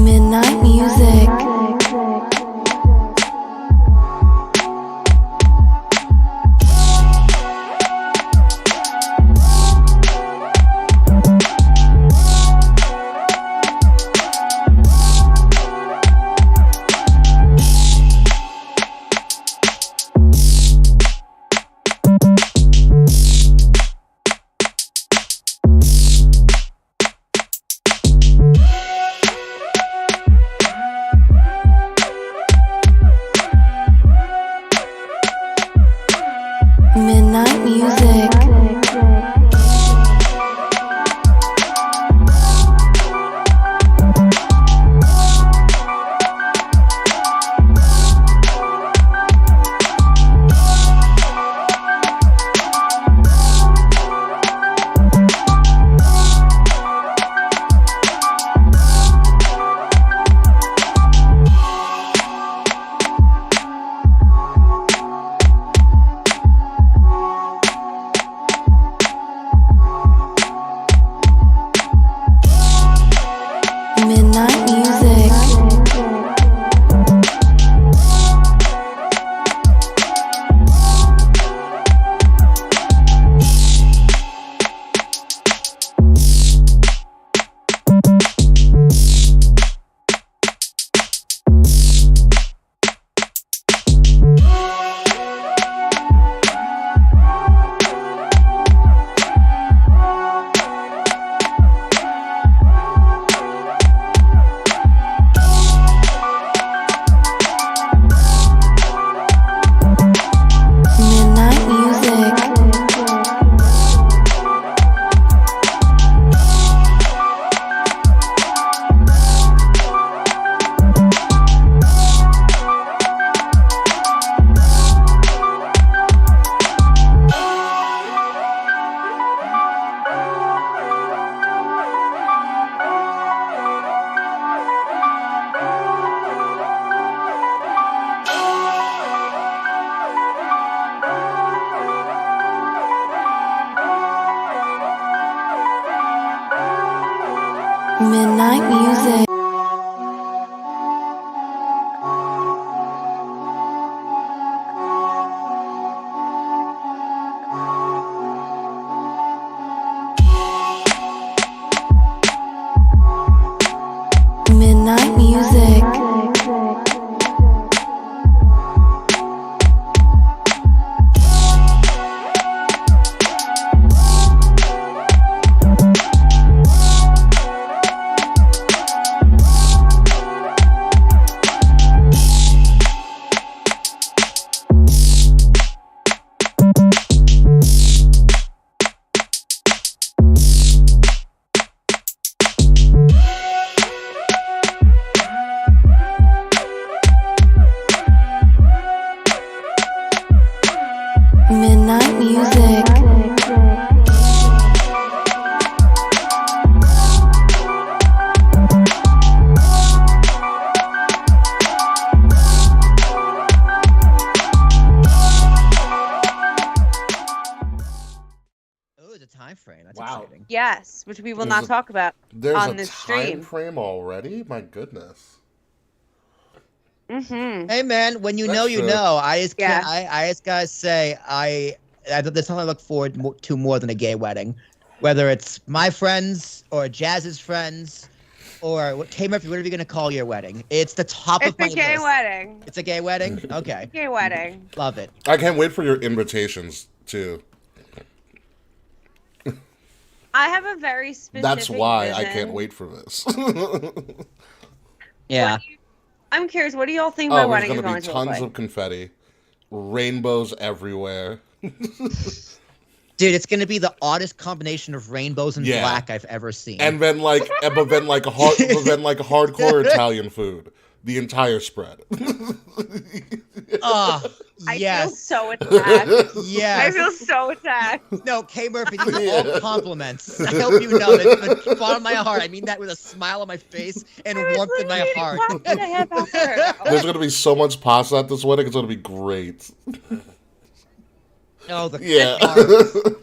Midnight music. Midnight music. Midnight music. Midnight music. Midnight music. Midnight music. Midnight music. Oh, the time frame. That's Wow. exciting. Yes, which we will There's not a- talk about There's on a this time stream. frame already? My goodness. Mm-hmm. Hey man, when you That's know, you true. know. I just Yeah. can't. I just gotta say, there's something I look forward to more than a gay wedding, whether it's my friends or Jazz's friends, or what K Murphy, whatever you're gonna call your wedding. It's the top It's of my a gay list. wedding. It's a gay wedding. Okay, Gay wedding. love it. I can't wait for your invitations, too. I have a very specific That's why I vision. can't wait for this. Yeah. I'm curious, what do y'all think my Oh, there's wedding is going to going be to look tons like? of confetti, rainbows everywhere. Dude, it's gonna be the oddest combination of rainbows and Yeah. black I've ever seen. And then like, but then like hardcore Italian food. The entire spread. Oh, I feel yes. so attacked. I Yes. feel so attacked. No, K Murphy, these are all compliments. I hope you know that from the bottom of my heart. I mean that with a smile on my face and I was warmth in my literally heart. talking to him after. There's gonna be so much pasta at this wedding. It's gonna be great. Oh, the Yeah. carbs.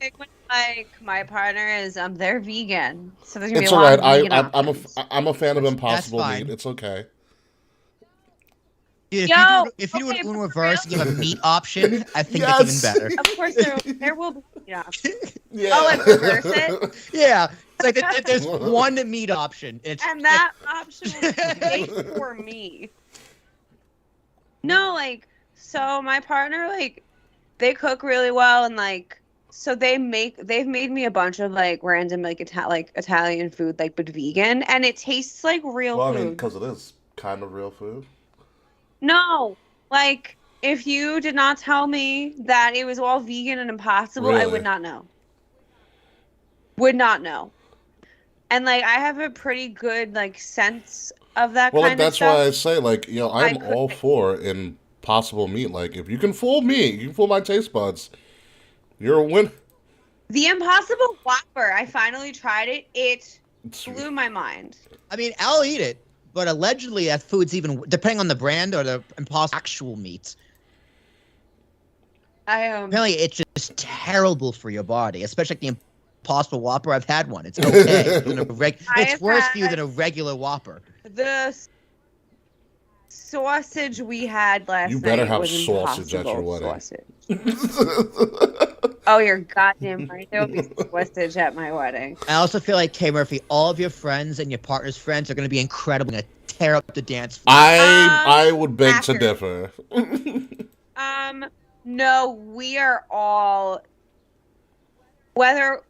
Like, when like my partner is they're vegan, so there's gonna be It's a all lot right. of vegan options. I'm a fan of That's impossible fine. meat. It's okay. Dude, Yo, if you do okay, an but Uno for reverse, real? you have a meat option. I think that's even Yes. better. Of course, there will be meat options. Yeah. Oh, and reverse it? Yeah, it's like there's one meat option. It's And that option will be made for me. No, like, so my partner, like, they cook really well, and like, so they've made me a bunch of like random like Italian food, like, but vegan, and it tastes like real Well, I food. mean, because it is kind of real food. No, like, if you did not tell me that it was all vegan and impossible, I Really? would not know. Would not know. And like, I have a pretty good like sense of that Well, like kind of that's stuff. why I say, like, you know, I'm could- all for impossible meat. Like, if you can fool me, you can fool my taste buds. You're a win. The Impossible Whopper, I finally tried it. It blew my mind. I mean, I'll eat it, but allegedly that food's even depending on the brand or the impossible actual meat. Apparently, it's just terrible for your body, especially like the Impossible Whopper. I've had one. It's okay. It's worse for you than a regular Whopper. The sausage we had last night. You better have was sausage at your Impossible wedding. sausage. Oh, you're goddamn right. There will be sausage at my wedding. I also feel like, K. Murphy, all of your friends and your partner's friends are going to be incredible. Going to tear up the dance floor. I would beg to after. differ. No, we are all. Whether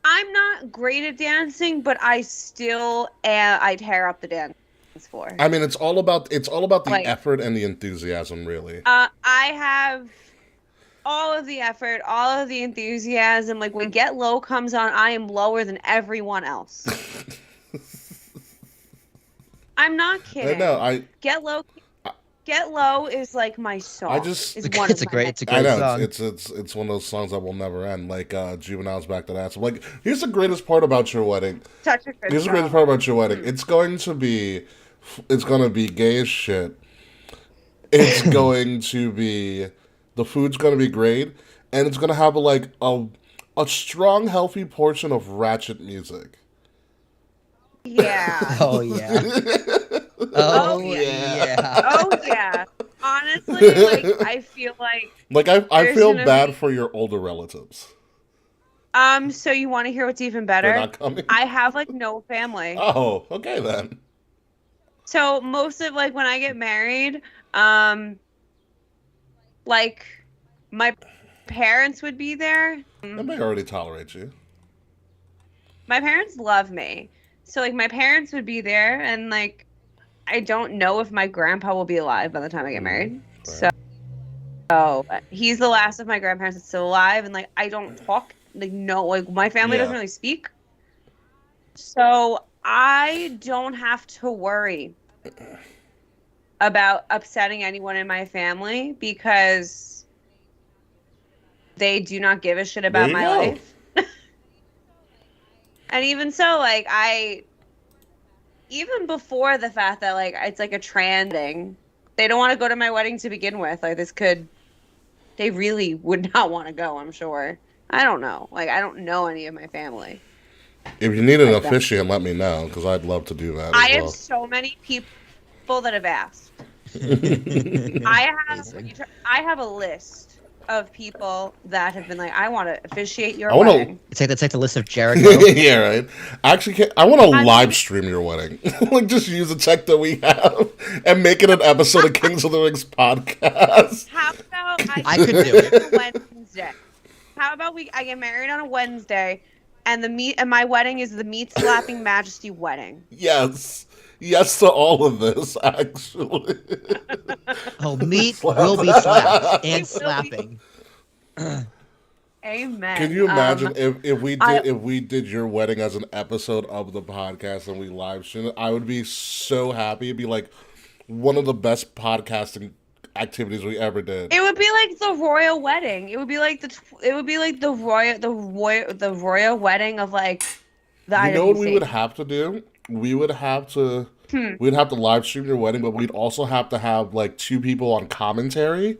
I'm not great at dancing, but I still I tear up the dance floor. I mean, it's all about the Like- effort and the enthusiasm, really. I have all of the effort, all of the enthusiasm. Like, when Get Low comes on, I am lower than everyone else. I'm not kidding. No, Get Low is like my song. just- Is It's one a of great, my- it's a I great know song. it's one of those songs that will never end. Like Juvenile's Back to That. So, like, here's the greatest part about your wedding. Such a good Here's the song. greatest part about your wedding. It's going to be gay as shit. It's going to be, the food's going to be great, and it's going to have a strong, healthy portion of ratchet music. Yeah. Oh yeah. Oh, yeah. Oh yeah. Honestly, like, I feel like. Like, I There's feel gonna bad be- for your older relatives. So you want to hear what's even better? They're not coming. I have like no family. Oh, okay then. So most of, like, when I get married, like, my parents would be there. They may already tolerate you. My parents love me. So, like, my parents would be there, and, like, I don't know if my grandpa will be alive by the time I get married. Right. So he's the last of my grandparents that's still alive, and, like, I don't talk, like, no, like, my family Yeah. doesn't really speak. So I don't have to worry about upsetting anyone in my family because they do not give a shit about There you my go. life. And even so, like, even before the fact that, like, it's like a trans thing, they don't want to go to my wedding to begin with. Like, they really would not want to go, I'm sure. I don't know. Like, I don't know any of my family. If you need an Like that. officiant, let me know, because I'd love to do that I as have well. so many people that have asked. I have a list of people that have been like, I want to officiate your I wanna- wedding. It's like the list of Jericho. Yeah, right. Actually, I want to I'm live thinking- stream your wedding. Like, just use the tech that we have and make it an episode of Kings of the Rings podcast. How about I could do it. on a Wednesday? How about I get married on a Wednesday, and my wedding is the meat slapping majesty wedding. Yes. Yes to all of this, actually. Oh, meat will be slapped and It will be. slapping. Amen. Can you imagine if I- we did your wedding as an episode of the podcast and we live streamed it? I would be so happy. It'd be like one of the best podcasting activities we ever did. It would be like the royal wedding. It would be like the royal wedding of, like, the You know what we IWC. would have to do? We'd have to live stream your wedding, but we'd also have to have like two people on commentary.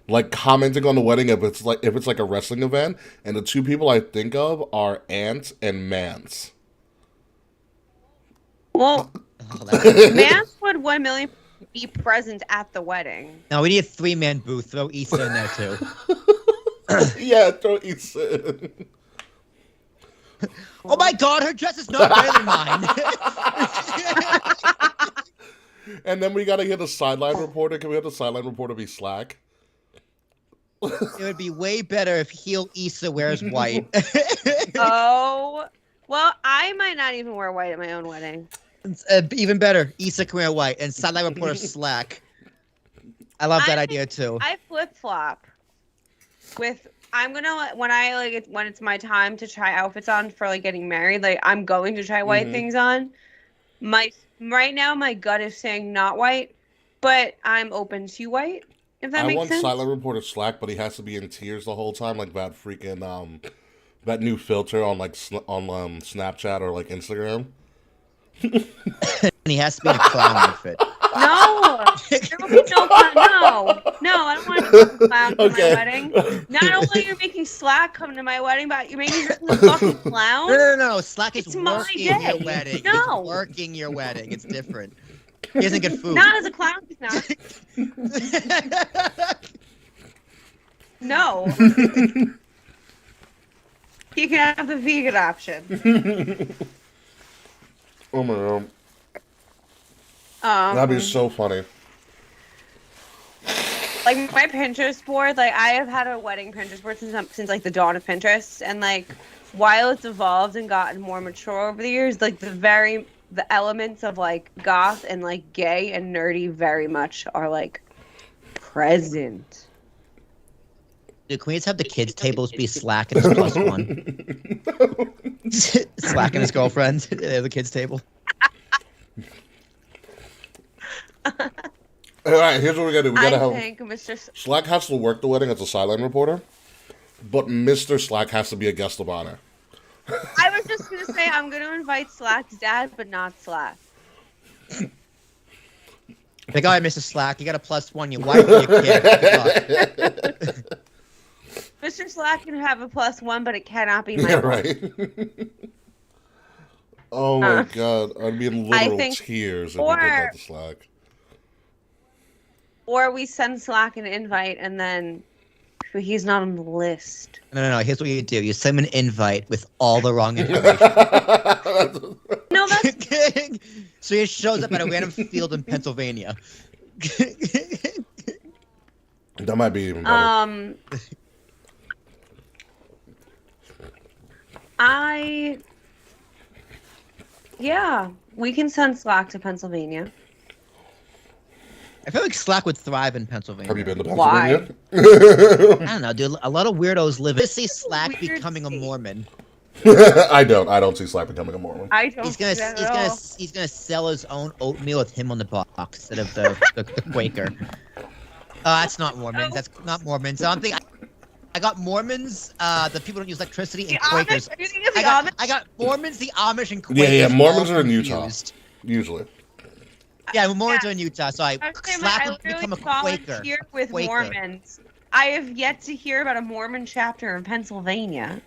like commenting on the wedding if it's like a wrestling event, and the two people I think of are Ant and Mance. Well, Oh, Mance would 1 million be present at the wedding. no, we need a 3-man booth. Throw Issa in there too. Yeah, throw Issa in. Oh my God, her dress is not better than mine. And then we gotta get a sideline reporter. Can we have the sideline reporter be Slack? It would be way better if heel Issa wears white. Oh, well, I might not even wear white at my own wedding. Even better, Issa can wear white and sideline reporter Slack. I love that idea too. I flip flop with. I'm gonna when it's my time to try outfits on for like getting married. Like I'm going to try white things on. Right now my gut is saying not white, but I'm open to white. If that makes sense. I want silent reporter Slack, but he has to be in tears the whole time, like that freaking that new filter on like Snapchat or like Instagram. And he has to be in a clown outfit. No, there will be no clown. No, I don't want a clown to my wedding. Not only you're making Slack come to my wedding, but you're making me a fucking clown. No. Slack is It's my working day. your wedding. No. It's working your wedding. It's different. He doesn't get food. Not as a clown, he's not. No. He can have the vegan option. Oh my God. That'd be so funny. Like my Pinterest board, like I have had a wedding Pinterest board since like the dawn of Pinterest, and like while it's evolved and gotten more mature over the years, like the elements of like goth and like gay and nerdy very much are like present. Dude, can we just have the kids' tables be Slack and his +1? Slack and his girlfriend. They have the kids' table. All right, here's what we gotta do. We gotta have Mr. Slack has to work the wedding as a sideline reporter, but Mr. Slack has to be a guest of honor. I was just gonna say I'm gonna invite Slack's dad, but not Slack. Like, all right, Mr. Slack, you got a +1. Your wife and your kid. Good luck. Mr. Slack can have a +1, but it cannot be my Yeah, wife. right. Oh my God, I'd be in literal tears if we did that to Slack. Or we send Slack an invite and then he's not on the list. No. Here's what you do. You send him an invite with all the wrong information. No, that's... So he shows up at a random field in Pennsylvania. That might be even better. Yeah, we can send Slack to Pennsylvania. I feel like Slack would thrive in Pennsylvania. Have you been to Why? Pennsylvania? I don't know, dude. A lot of weirdos live. I see Slack Weird becoming a state. Mormon. I don't see Slack becoming a Mormon. I don't He's gonna see that at all. he's gonna sell his own oatmeal with him on the box instead of the Quaker. That's not Mormons. That's not Mormons. I don't think I got Mormons. The people don't use electricity and The Quakers. Amish? Are you thinking of the I Amish? got Mormons, the Amish, and Quakers. Yeah. Mormons all are in Utah, confused. usually. Yeah, Mormons are in Utah, so I was saying, Slack I would become a literally Quaker. volunteer with Quaker. Mormons. I have yet to hear about a Mormon chapter in Pennsylvania.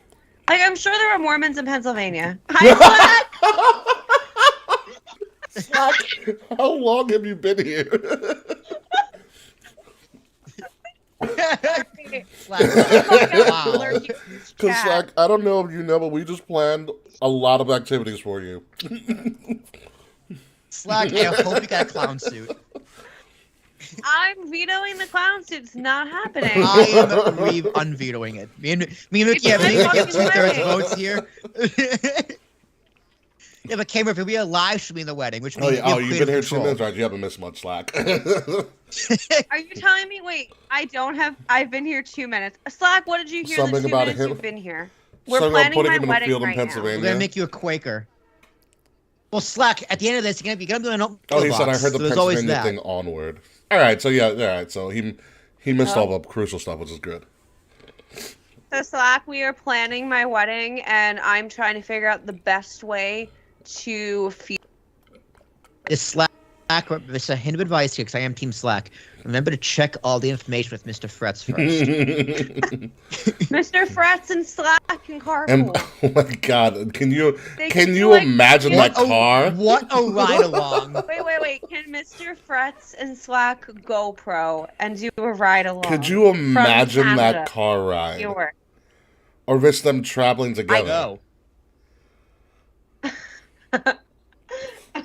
Like, I'm sure there are Mormons in Pennsylvania. Hi, Slack, how long have you been here? Wow. Because, Slack, I don't know if you know, but we just planned a lot of activities for you. Slack, I hope you got a clown suit. I'm vetoing the clown suit. It's not happening. I am unvetoing it. Me and Mickey have It's 2/3 my votes here. Yeah, but Cameron, if we are live streaming the wedding, which means You've been here 2 minutes, right? You haven't missed much, Slack. Are you telling me? Wait, I've been here 2 minutes. Slack, what did you hear Something the 2 about minutes him- you've been here? We're Something about planning putting my him in a wedding field in right now. Pennsylvania. we're gonna make you a Quaker. Well, Slack, at the end of this, you're gonna do an oatmeal Oh, he said I box, heard the so there's always Pennsylvania that. thing onward. All right, so he missed all the crucial stuff, which is good. So Slack, we are planning my wedding, and I'm trying to figure out the best way to feel. Is Slack It's a hint of advice here because I am Team Slack. Remember to check all the information with Mr. Frets first. Mr. Frets and Slack and carpool. And oh my god, can you like, imagine that car? What a ride along! Wait. Can Mr. Frets and Slack GoPro and do a ride along? Could you imagine that car ride? Sure. Or risk them traveling I together? know.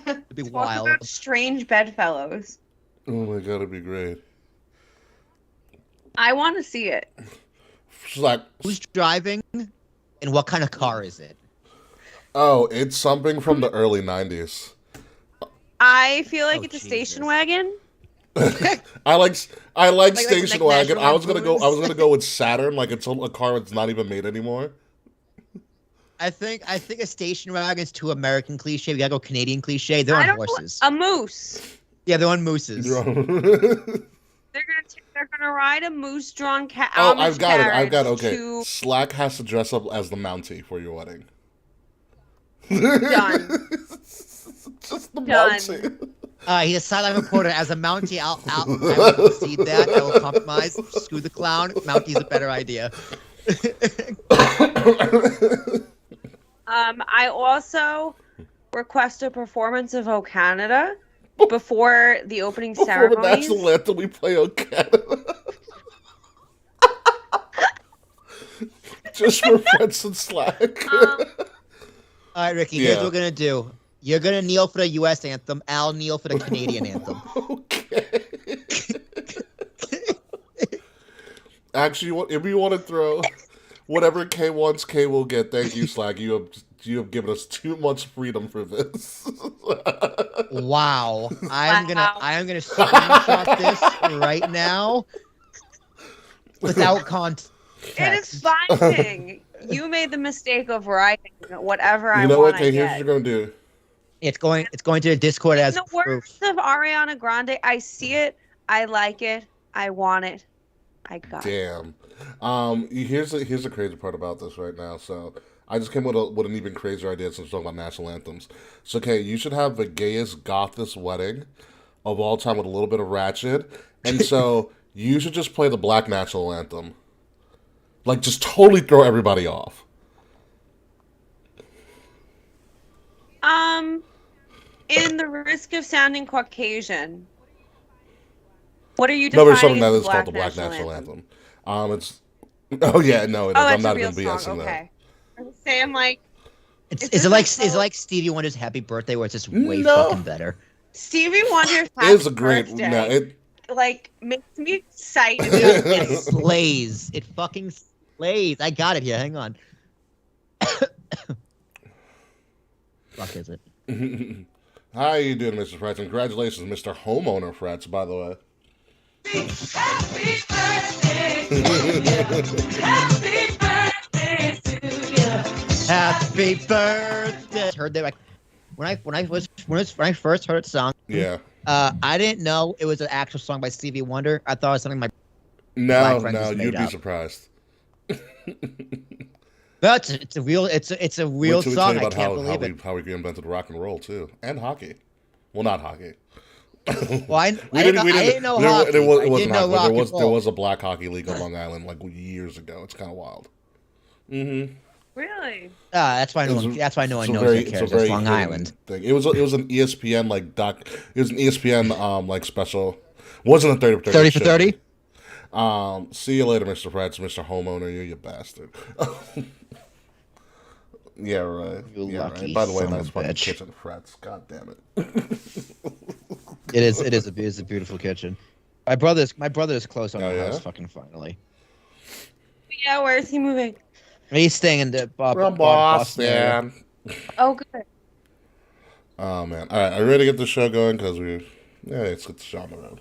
It'd be Talk wild. about strange bedfellows. Oh my god, it'd be great. I want to see it. She's like, Who's driving, and what kind of car is it? oh, it's something from the early 90s. I feel like Oh, it's a Jesus. station wagon. I like Like station National wagon. I was gonna Lampoons? go with Saturn, like it's a car that's not even made anymore. I think a station wagon is too American cliche. We gotta go Canadian cliche. They're on horses. A moose. Yeah, they're on mooses. They're gonna ride a moose-drawn cat. Oh, I've got it. Okay. To... Slack has to dress up as the Mountie for your wedding. Done. Just the Done. Mountie. He's a sideline reporter. As a Mountie, I will concede that. I will compromise. Screw the clown. Mountie's a better idea. I also request a performance of O Canada before the opening Before the ceremonies. national anthem, we play O Canada. Just for friends and Slack. All right, Ricky. Here's Yeah. what we're gonna do. You're gonna kneel for the U.S. anthem. I'll kneel for the Canadian anthem. Okay. Actually, if you want to throw whatever K wants, K will get. Thank you, Slack. You have given us too much freedom for this. Wow. I am gonna screenshot this right now without context. It is binding. You made the mistake of writing whatever I You know want what, to K? Here's what get. you're gonna do. It's going to Discord as In the proof. words of Ariana Grande, I see it, I like it, I want it, I got it. Damn. Here's the crazy part about this right now. So I just came with an even crazier idea since we're talking about national anthems. So, okay, you should have the gayest, gothest wedding of all time with a little bit of ratchet. And so you should just play the black national anthem. Like, just totally throw everybody off. In the risk of sounding Caucasian, what are you No, defining there's something as that the is called the black national anthem? anthem. It's oh yeah, no, it is. Oh, I'm that's a not real even song. BSing that. Okay. I'm saying like Is it like Stevie Wonder's Happy Birthday, where it's just way No. fucking better? Stevie Wonder's It Happy is a great. Birthday, No, it. like makes me excited. It slays. It fucking slays. I got it here. Hang on. Fuck is it? How you doing, Mr. Frets? And congratulations, Mr. Homeowner Frets, by the way. Happy birthday to you. Happy birthday to you. Happy birthday. Heard that like when I first heard the song. Yeah. I didn't know it was an actual song by Stevie Wonder. I thought it was something my No, friend just made you'd be up. surprised. But it's a real Wait real till we tell song. you I about can't believe it. how we invented rock and roll too, and hockey. Well, not hockey. Well, I didn't know hockey. It I wasn't did know hockey, but rock and there roll. was a black hockey league on Long Island like years ago. It's kind of wild. Mm-hmm. Really? That's why no one. That's why no one knows who cares. It's Long Island. Thing. It was an ESPN like doc. It was an ESPN like special. Wasn't a 30 for 30 for 30. See you later, Mr. Frets, Mr. Homeowner. You bastard. Yeah, right. You yeah, lucky right. By the way, son of nice a fucking bitch. kitchen, Frets. God damn it. It is a beautiful kitchen. My brother is close on Oh, the yeah? house. Fucking finally. Yeah, where is he moving? He's staying in the From Boston area. Boston. Oh, good. Oh man! All right, are you ready to get the show going? Because let's get the show on the road.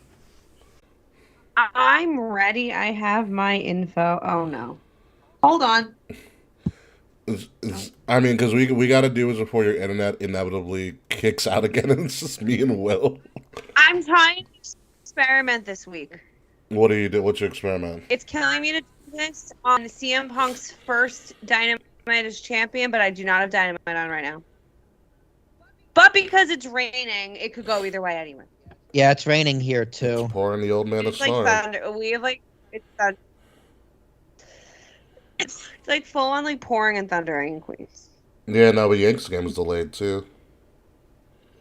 I'm ready. I have my info. Oh no. Hold on. I mean, because we got to do is before your internet inevitably kicks out again, and it's just me and Will. I'm trying to experiment this week. What do you do? What's your experiment? It's killing me to do this on CM Punk's first Dynamite as champion, but I do not have Dynamite on right now. But because it's raining, it could go either way anyway. Yeah, it's raining here too. Pouring the old man a It's like snore. thunder. We have like it's thunder. It's like full on like pouring and thundering in Queens. Yeah, no, but Yanks game was delayed too.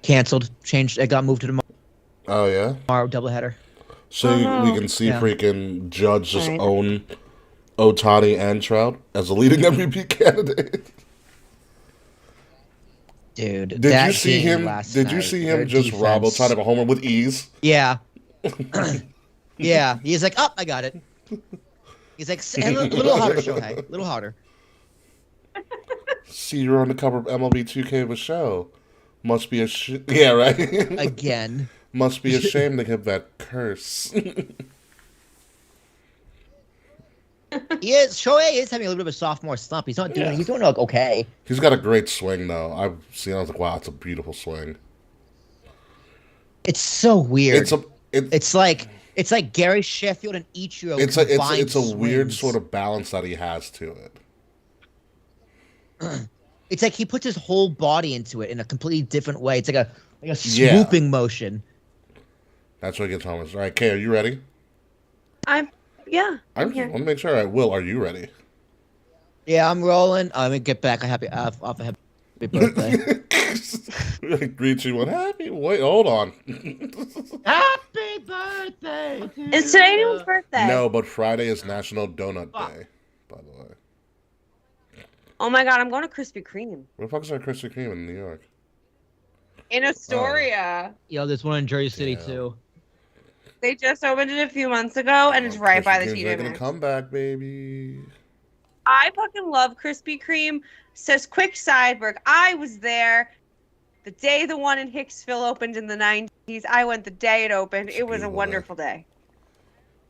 Canceled. Changed. It got moved to Oh yeah. tomorrow. Doubleheader. So Oh, we no. can see Yeah. freaking Judge just Right. own Ohtani and Trout as a leading MVP candidate. Dude, Did that you see game him? last Did you night, see their him just rob defense- Ohtani of a homer with ease? Yeah. Yeah. He's like, oh, I got it. He's like, a little harder, Shohei. A little harder. See, you're on the cover of MLB 2K with show. Must be a yeah, right. Again. Must be a shame to get that curse. Shohei is having a little bit of a sophomore slump. He's not doing. Yeah. He's doing like okay. He's got a great swing though. I've seen. I was like, wow, it's a beautiful swing. It's so weird. It's It's like Gary Sheffield and Ichiro. it's a weird swings. sort of balance that he has to it. It's like he puts his whole body into it in a completely different way. It's like a Yeah. swooping motion. That's what gets Thomas. All right, Kay, are you ready? Yeah. I I'm just here. want to make sure. All right, Will, are you ready? Yeah, I'm rolling. Let me get back. Off a happy birthday. 3, 2, 1. Happy. Wait, hold on. Happy birthday! Is today anyone's birthday? No, but Friday is National Donut Day. By the way, Oh my god, I'm going to Krispy Kreme. where the fuck is our Krispy Kreme in New York? In Astoria. Yo, there's one in Jersey City Yeah. too. They just opened it a few months ago and it's right by the Krispy Kreme's TJ making a Maxx. comeback, baby. I fucking love Krispy Kreme. Says quick sideberg. I was there the day the one in Hicksville opened in the 90s. I went the day it opened. It's It a was a beautiful wonderful day.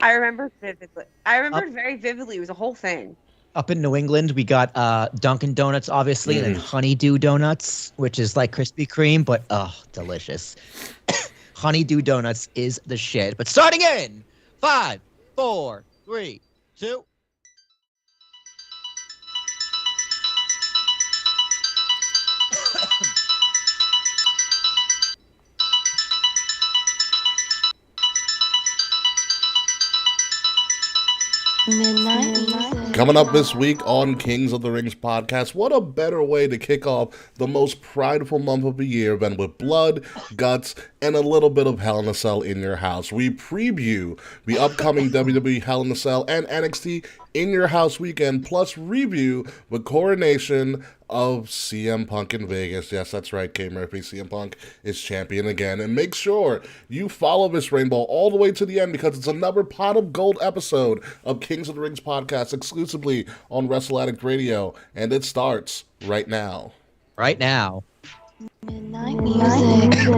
I remember vividly. I remember it very vividly. It was a whole thing. Up in New England, we got Dunkin' Donuts, obviously, and then Honeydew Donuts, which is like Krispy Kreme, but delicious. Honeydew Donuts is the shit. But starting in 5, 4, 3, 2. Midnight music. Coming up this week on Kings of the Rings podcast, what a better way to kick off the most prideful month of the year than with blood, guts, and a little bit of Hell in a Cell in your house. We preview the upcoming WWE Hell in a Cell and NXT in your house weekend, plus review the coronation of CM Punk in Vegas. Yes, that's right, K. Murphy. CM Punk is champion again. And make sure you follow this rainbow all the way to the end because it's another pot of gold episode of Kings of the Rings podcast exclusively on Wrestle Addict Radio. And it starts right now. Right now. Midnight music.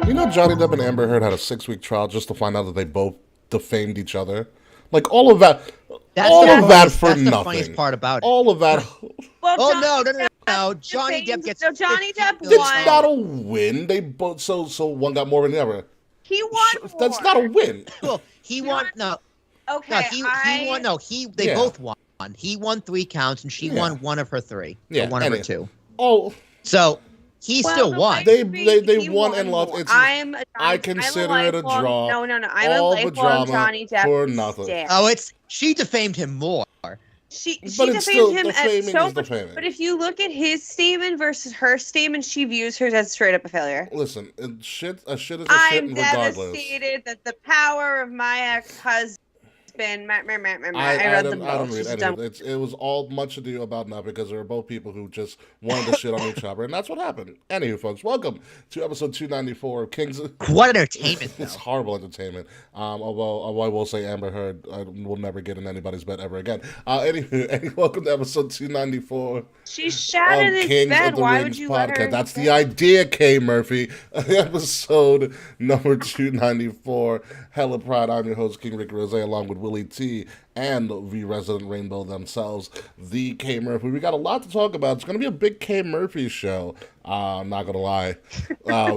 You know, Johnny Depp and Amber Heard had a 6-week trial just to find out that they both defamed each other. Like all of that, That's all the of that funniest- for that's nothing. the funniest part about it. All of that. Well, Oh, John- no. Johnny Depp gets. So Johnny Depp 50 won. It's not a win. They both so one got more than the other. He won. That's more. not a win. Well, he won. No, Okay. he won. No, they Yeah. both won. He won 3 counts, and she won one of her 3. Yeah, or one of her and 2. Oh, So he still the won. They- point they he won and lost. more. It's- I consider it a draw. No. I'm All a the lifelong drama Johnny Depp for nothing. stan. Oh, she defamed him more. She But it's defamed still him defaming at so is much. defaming. But if you look at his statement versus her statement, she views hers as straight up a failure. Listen, a shit is a shit I'm regardless. devastated that the power of my ex-husband. I I read don't, them I don't both. read She's any done- of it. It was all much ado about nothing because they were both people who just wanted to shit on each other, and that's what happened. Anywho, folks, welcome to episode 294 of Kings. What entertainment, though. It's horrible entertainment. Although I will say Amber Heard will never get in anybody's bed ever again. Anyway, welcome to episode 294 She shat in of his Kings bed. of the Why Rings would you let her? podcast. in That's bed? the idea, K. Murphy. Episode number 294. Hella Pride. I'm your host, King Rick Rose, along with Willie T, and the resident rainbow themselves, the K Murphy. We got a lot to talk about. It's going to be a big K Murphy show. I'm not going to lie.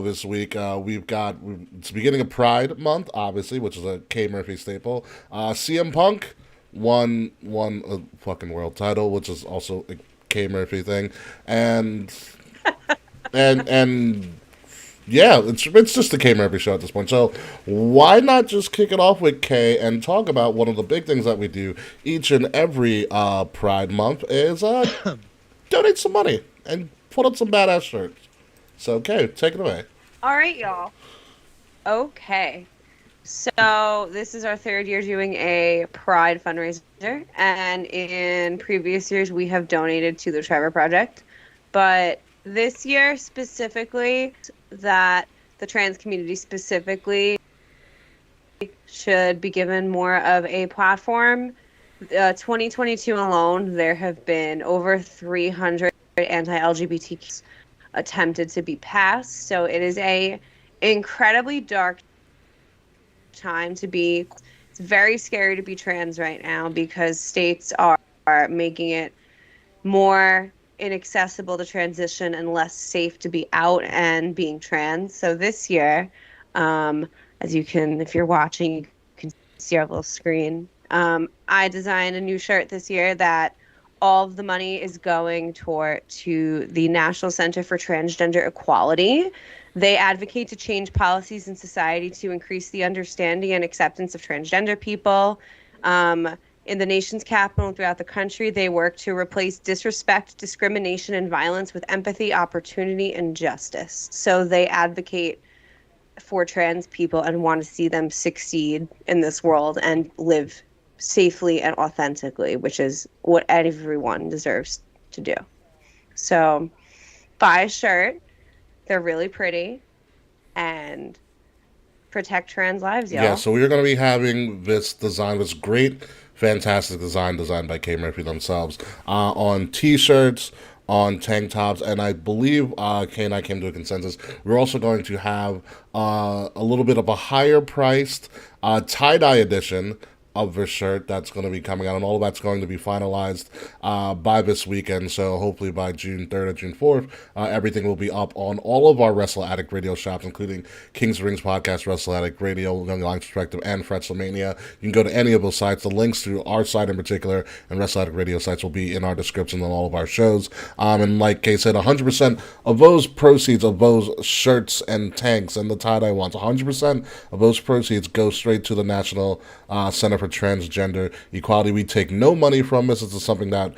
This week, it's the beginning of Pride Month, obviously, which is a K Murphy staple. CM Punk won a fucking world title, which is also a K Murphy thing, and yeah, it's just the K Murphy show at this point. So why not just kick it off with K and talk about one of the big things that we do each and every Pride Month is donate some money and put up some badass shirts. So K, take it away. All right, y'all. Okay. So this is our third year doing a Pride fundraiser, and in previous years we have donated to the Trevor Project, but this year specifically, that the trans community specifically should be given more of a platform. 2022 alone, there have been over 300 anti-LGBTQ attempted to be passed, so it is a incredibly dark time to be. It's very scary to be trans right now because states are making it more inaccessible to transition and less safe to be out and being trans. So this year, as you can, if you're watching, you can see our little screen. I designed a new shirt this year that all of the money is going to the National Center for Transgender Equality. They advocate to change policies in society to increase the understanding and acceptance of transgender people. In the nation's capital and throughout the country, they work to replace disrespect, discrimination, and violence with empathy, opportunity, and justice. So they advocate for trans people and want to see them succeed in this world and live safely and authentically, which is what everyone deserves to do. So buy a shirt. They're really pretty, and protect trans lives, y'all. Yeah, so we're going to be having this design, this great, fantastic design designed by K Murphy themselves, on T-shirts, on tank tops, and I believe Kay and I came to a consensus. We're also going to have a little bit of a higher priced tie-dye edition of this shirt that's going to be coming out, and all of that's going to be finalized by this weekend. So hopefully by June 3rd or June 4th, everything will be up on all of our Wrestle Addict radio shops, including Kings of Rings podcast, Wrestle Addict Radio, Young Lions Perspective, and Fretzelmania. You can go to any of those sites. The links to our site in particular and Wrestle Addict radio sites will be in our description on all of our shows. And like Kay said, 100% of those proceeds of those shirts and tanks and the tie-dye ones, 100% of those proceeds go straight to the National Center for Transgender Equality. We take no money from this. This is something that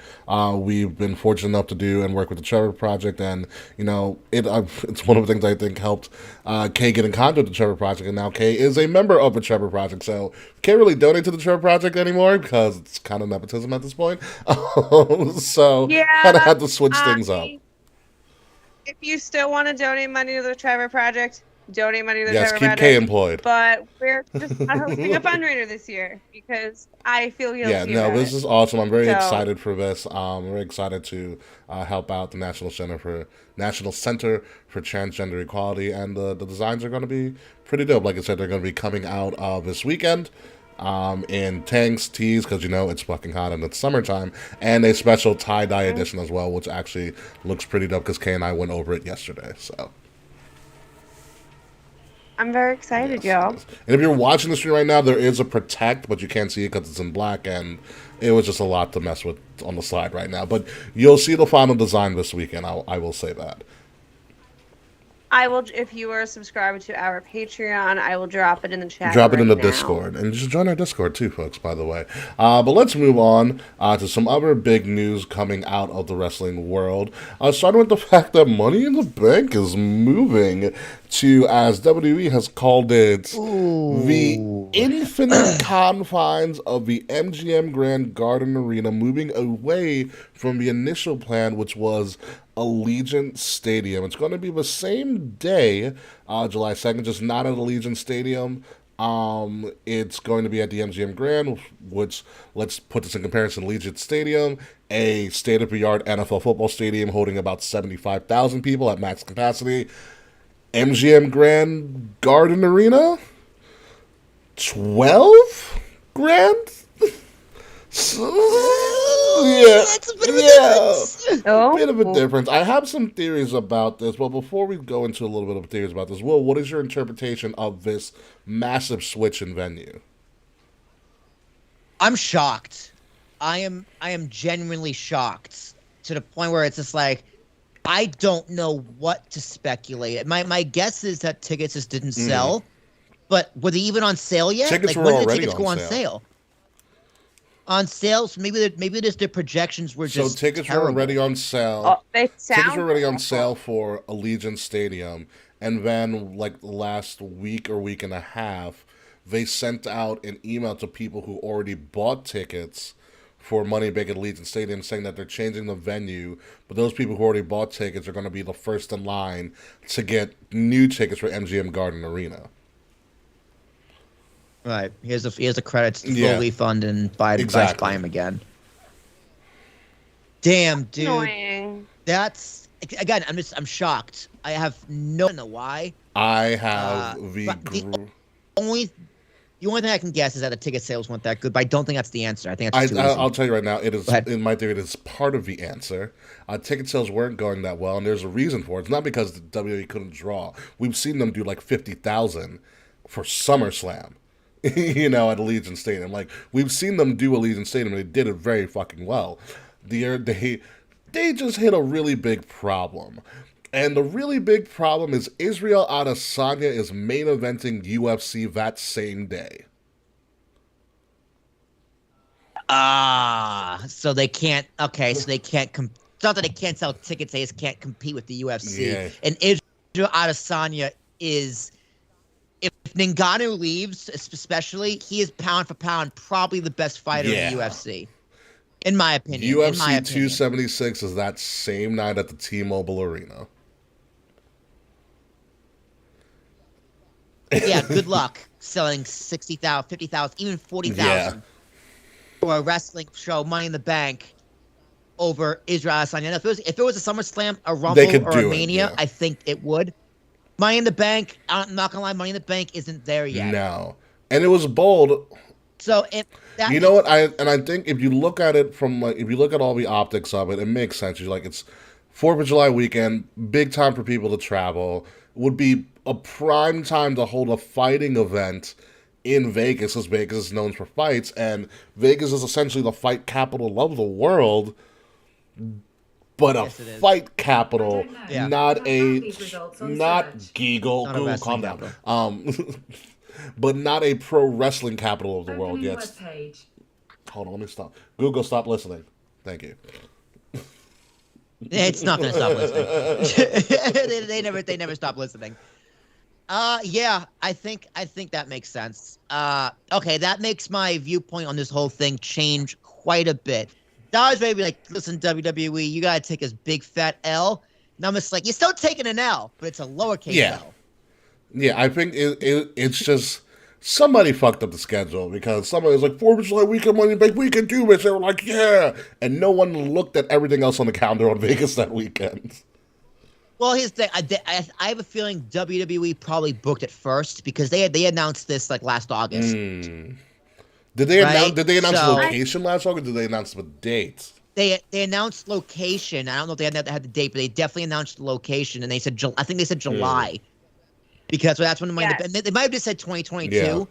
we've been fortunate enough to do and work with the Trevor Project, and you know, it's one of the things I think helped Kay get in contact with the Trevor Project, and now Kay is a member of the Trevor Project. So can't really donate to the Trevor Project anymore because it's kind of nepotism at this point. So kind of had to switch things up. If you still want to donate money to the Trevor Project, donate money to the Yes, Trevor keep Project. Kay employed. But we're just not hosting a fundraiser this year because I feel guilty. Yeah, no, about this it. is awesome. I'm very excited for this. We're excited to help out the National Center for Transgender Equality, and the designs are going to be pretty dope. Like I said, they're going to be coming out this weekend in tanks, tees, because you know it's fucking hot and it's summertime, and a special tie-dye edition as well, which actually looks pretty dope because Kay and I went over it yesterday. So I'm very excited, y'all. yes. And if you're watching the stream right now, there is a protect, but you can't see it because it's in black, and it was just a lot to mess with on the slide right now. But you'll see the final design this weekend. I will say that. I will, if you are subscribed to our Patreon, I will drop it in the chat. Drop it in the now. Discord. And just join our Discord too, folks, by the way. But let's move on to some other big news coming out of the wrestling world. Starting with the fact that Money in the Bank is moving to, as WWE has called it, the infinite confines of the MGM Grand Garden Arena, moving away from the initial plan, which was Allegiant Stadium. It's going to be the same day, July 2nd, just not at Allegiant Stadium. It's going to be at the MGM Grand, which, let's put this in comparison, Allegiant Stadium, a state-of-the-art NFL football stadium holding about 75,000 people at max capacity. MGM Grand Garden Arena, 12 grand? Yeah, It's a bit of a difference. Oh, bit of a difference. I have some theories about this, but before we go into a little bit of theories about this, Will, what is your interpretation of this massive switch in venue? I'm shocked. I am genuinely shocked to the point where it's just like I don't know what to speculate. My guess is that tickets just didn't sell, but were they even on sale yet? Tickets like were when did already tickets go on on sale? On sales, maybe just the projections were So just tickets terrible. were already on sale. oh, they sound Tickets were already on awful. sale for Allegiant Stadium, and then like last week or week and a half, they sent out an email to people who already bought tickets for Money Bank at Allegiant Stadium, saying that they're changing the venue, but those people who already bought tickets are going to be the first in line to get new tickets for MGM Garden Arena. Right. Here's the credits to Yeah. full refund and buy him again. Damn, dude. Annoying. That's again. I'm shocked. I have no know why. I have But the only thing I can guess is that the ticket sales weren't that good, but I don't think that's the answer. I think that's too easy. I'll tell you right now, it is, Go ahead. in my theory, it is part of the answer. Ticket sales weren't going that well, and there's a reason for it. It's not because the WWE couldn't draw. We've seen them do like 50,000 for SummerSlam, at Allegiant Stadium. Like, we've seen them do Allegiant Stadium, and they did it very fucking well. They just hit a really big problem. And the really big problem is Israel Adesanya is main eventing UFC that same day. So they can't. Okay, so they can't. It's not that they can't sell tickets; they just can't compete with the UFC. Yeah. And Israel Adesanya is, if Ngannou leaves, especially, he is pound for pound probably the best fighter in the UFC, in my opinion. UFC 276 is that same night at the T-Mobile Arena. Yeah, good luck selling 60,000, 50,000, even 40,000 for a wrestling show, Money in the Bank, over Israel Adesanya. Now, if it was a SummerSlam, a Rumble, or a Mania, I think it would. Money in the Bank, I'm not gonna lie, Money in the Bank isn't there yet. No, and it was bold. So if that, You know what? I think if you look at it from if you look at all the optics of it, it makes sense. You're like, it's 4th of July weekend, big time for people to travel. Would be a prime time to hold a fighting event in Vegas, as Vegas is known for fights, and Vegas is essentially the fight capital of the world, but a fight capital, Yeah. not Google, calm wrestling down. But not a pro wrestling capital of the world yet. Hold on, let me stop. Google, stop listening. Thank you. it's not gonna stop listening. they never stop listening. Yeah, I think that makes sense. Okay, that makes my viewpoint on this whole thing change quite a bit. I was maybe like, listen, WWE, you gotta take this big fat L. And I'm just like, you're still taking an L, but it's a lowercase L. Yeah, I think it's just somebody fucked up the schedule because somebody was like, 4th of July weekend, Money Bank, we can do this. They were like, yeah. And no one looked at everything else on the calendar on Vegas that weekend. Well, here's the thing. I have a feeling WWE probably booked it first because they announced this like last August. Did they announce the location last August? Or did they announce the date? They announced location. I don't know if they had the date, but they definitely announced the location, and they said I think they said July. Because that's when they might have just said 2022,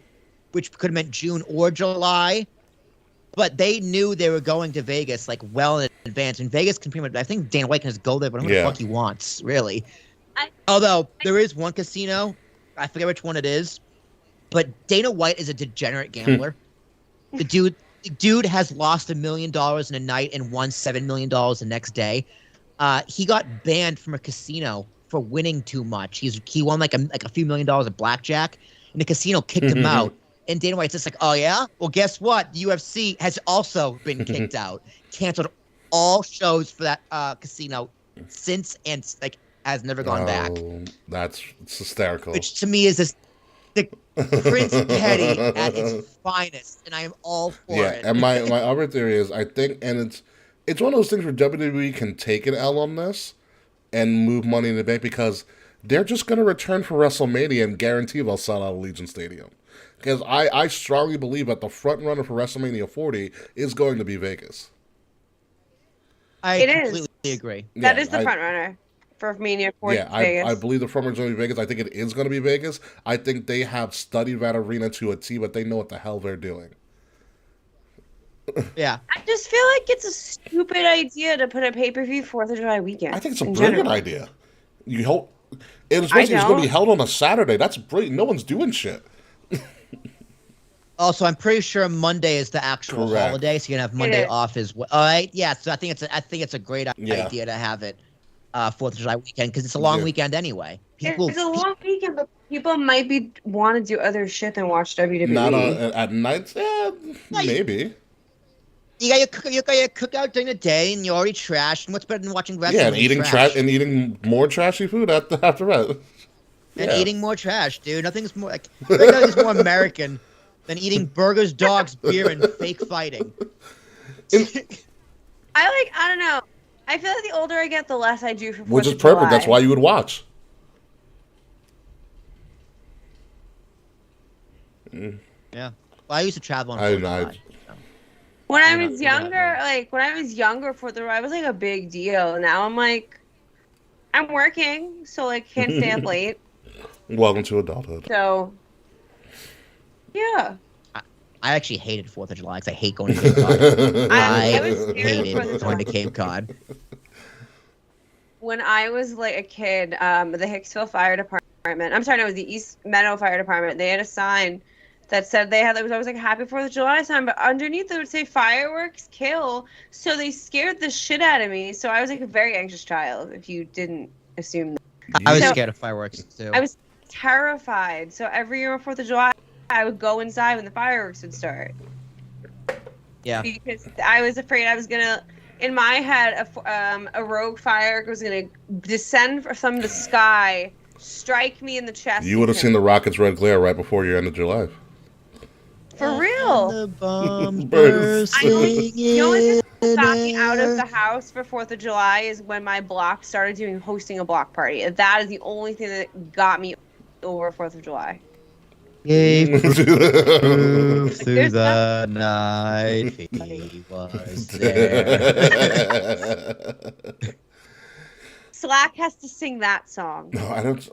which could have meant June or July. But they knew they were going to Vegas like well in advance. And Vegas can pretty much, I think Dana White can just go there, but who the fuck he wants, really. Although there is one casino, I forget which one it is, but Dana White is a degenerate gambler. The dude has lost $1 million in a night and won $7 million the next day. He got banned from a casino for winning too much. He won like a few $1 million at blackjack, and the casino kicked him out. And Dana White's just like, oh yeah? Well, guess what? The UFC has also been kicked out. Canceled all shows for that casino since, and like has never gone back. It's hysterical. Which to me is just the Prince Petty at its finest, and I am all for it. And my other theory is, I think, and it's one of those things where WWE can take an L on this and move Money in the Bank because they're just going to return for WrestleMania and guarantee they'll sell out Allegiant Stadium. Because I strongly believe that the front runner for WrestleMania 40 is going to be Vegas. I It is. completely agree. That Yeah, is the front runner for Mania 40 Yeah, Vegas. I believe the front runner is going to be Vegas. I think it is going to be Vegas. I think they have studied that arena to a T, but they know what the hell they're doing. Yeah. I just feel like it's a stupid idea to put a pay-per-view 4th of July weekend. I think it's a in brilliant general. idea. You hope, and especially it's going to be held on a Saturday. That's brilliant. No one's doing shit. Also, I'm pretty sure Monday is the actual Correct. holiday, so you're gonna have Monday is. off as well. All right, yeah. So I think it's a great Yeah. idea to have it 4th of July weekend because it's a long Yeah. weekend anyway. It's a long weekend, but people might be want to do other shit than watch WWE. Not at night. Yeah, maybe. you got your cookout during the day, and you're already trashed. And what's better than watching wrestling? Yeah, and when you're eating trashed? and eating more trashy food after that. And Yeah. eating more trash, dude. Nothing's more nothing's more American than eating burgers, dogs, beer, and fake fighting. I don't know. I feel like the older I get, the less I do for 4th Which is of perfect. July. That's why you would watch. Yeah. Well, I used to travel on I- 4th of July, I- so. When I You're was not- you're not younger, when I was younger, 4th of July was like a big deal. Now I'm like, I'm working, so like can't stay up late. Welcome to adulthood. So, yeah. I actually hated 4th of July because I hate going to Cape Cod. I I was scared of 4th hated of going to July. Cape Cod. When I was like a kid, the Hicksville Fire Department, I'm sorry, no, it was the East Meadow Fire Department, they had a sign that said it was always like Happy 4th of July sign, but underneath it would say fireworks kill. So they scared the shit out of me. So I was like a very anxious child, if you didn't assume that. I was So- scared of fireworks too. I was terrified. So every year on 4th of July, I would go inside when the fireworks would start. Yeah. Because I was afraid I was going to, in my head, a rogue firework was going to descend from the sky, strike me in the chest. You would have seen the rocket's red glare right before you ended your life. For real. And the bombs Burst. I only, bursting the only thing that got me in out of the air. house for 4th of July is when my block started hosting a block party. That is the only thing that got me over 4th of July. Gave proof There's through the night. He was there. Slack has to sing that song. No, I don't.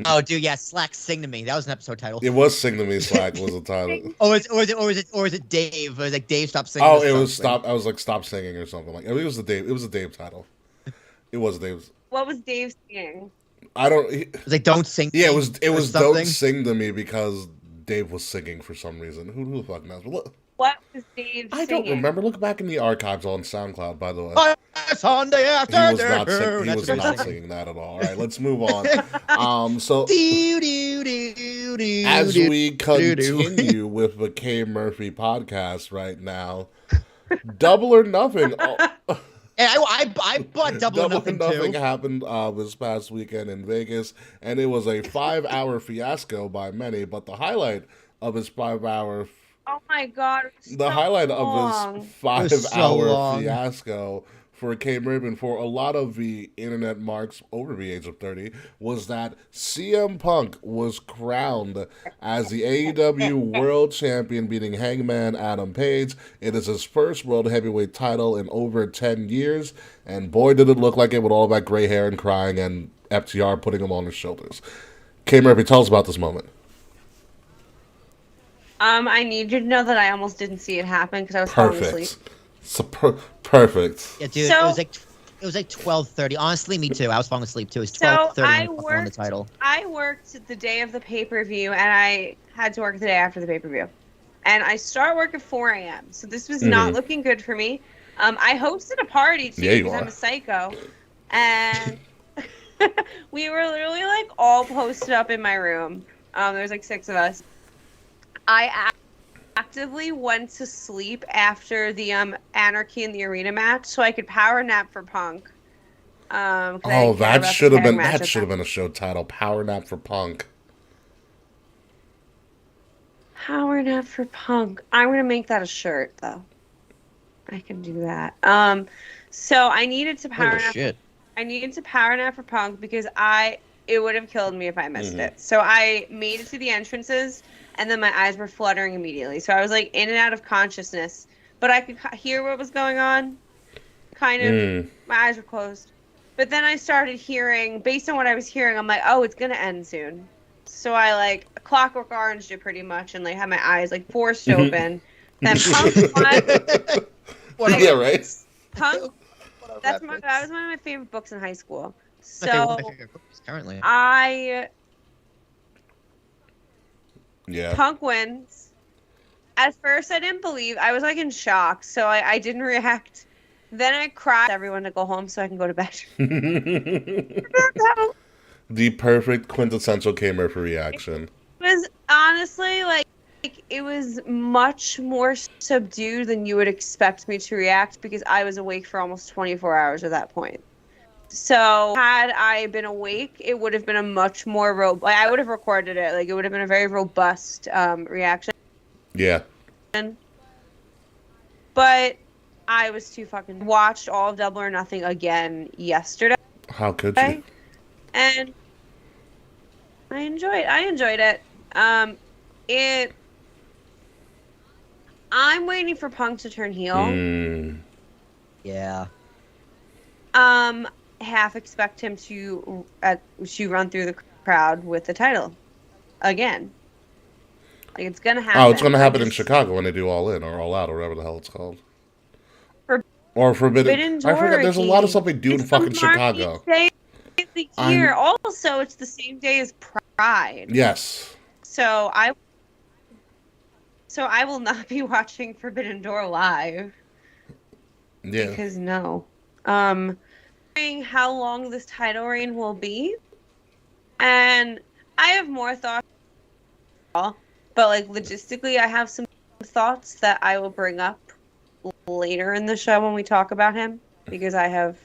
Oh, dude, yeah, Slack, sing to me. That was an episode title. It was "Sing to Me." Slack was the title. Or is it Dave? It was like Dave, stop singing. Oh, this it was song. stop. I was like, stop singing or something. Like it was the Dave. It was a Dave title. It was Dave's. What was Dave singing? I don't. It was like don't sing. to Yeah, me it was. It or was something. "Don't Sing to Me" because Dave was singing for some reason. Who the fuck knows? But look, What was Dave I singing? don't remember. Look back in the archives on SoundCloud. By the way. Oh, Sunday He after was not, he That's was what not I'm singing that at all. All right, let's move on. So saying. as we continue with the K Murphy podcast right now, Double or Nothing. Hey, I bought double, or nothing, too. happened this past weekend in Vegas, and it was a 5-hour fiasco by many. But the highlight of his 5-hour, Oh my god. it was the so highlight long. of his was so 5-hour long. fiasco for K Murphy and for a lot of the internet marks over the age of 30 was that CM Punk was crowned as the AEW World Champion, beating Hangman Adam Page. It is his first World Heavyweight title in over 10 years, and boy did it look like it with all that gray hair and crying and FTR putting him on his shoulders. K Murphy, tell us about this moment. I need you to know that I almost didn't see it happen because I was falling asleep. Perfect. So perfect. Yeah, dude, So- it was like 12:30. Honestly, me too. I was falling asleep too. It was So 12:30 I when I won the worked. title. I worked the day of the pay-per-view, and I had to work the day after the pay-per-view. And I start work at 4 a.m. So this was not looking good for me. I hosted a party too Yeah, you because I'm are. a psycho, and we were literally like all posted up in my room. There was like 6 of us. I actively went to sleep after the Anarchy in the Arena match so I could power nap for Punk. 'Cause I didn't care That about the should have tag been match that at should have been a show title. Power Nap for Punk. Power nap for Punk. I'm gonna make that a shirt though. I can do that. So I needed to power Holy nap. shit. I needed to power nap for Punk because I it would have killed me if I missed it. So I made it to the entrances, and then my eyes were fluttering immediately. So I was like in and out of consciousness, but I could hear what was going on. Kind of. My eyes were closed. But then I started hearing, based on what I was hearing, I'm like, oh, it's going to end soon. So I like Clockwork Oranged it pretty much and like had my eyes like forced open. Then Punk won. Yeah, right? Punk, that was one of my favorite books in high school. So my favorite books currently. Punk wins. At first I didn't believe. I was like in shock, so I didn't react. Then I cried everyone to go home so I can go to bed. The perfect quintessential K Murphy reaction. It was honestly like it was much more subdued than you would expect me to react because I was awake for almost 24 hours at that point. So had I been awake, it would have been a much more like I would have recorded it. Like it would have been a very robust reaction. Yeah. But I was too fucking watched all of Double or Nothing again yesterday. How could you? And I enjoyed it. I'm waiting for Punk to turn heel. Yeah. Half expect him to run through the crowd with the title again. Like it's gonna happen. Oh, it's gonna happen in Chicago when they do All In or All Out or whatever the hell it's called. Or Forbidden. I forget. There's a lot of stuff they do in fucking Chicago. Day of the year. Also, it's the same day as Pride. Yes. So I will not be watching Forbidden Door live. Yeah. Because no. How long this title reign will be, and I have more thoughts. But like logistically, I have some thoughts that I will bring up later in the show when we talk about him because I have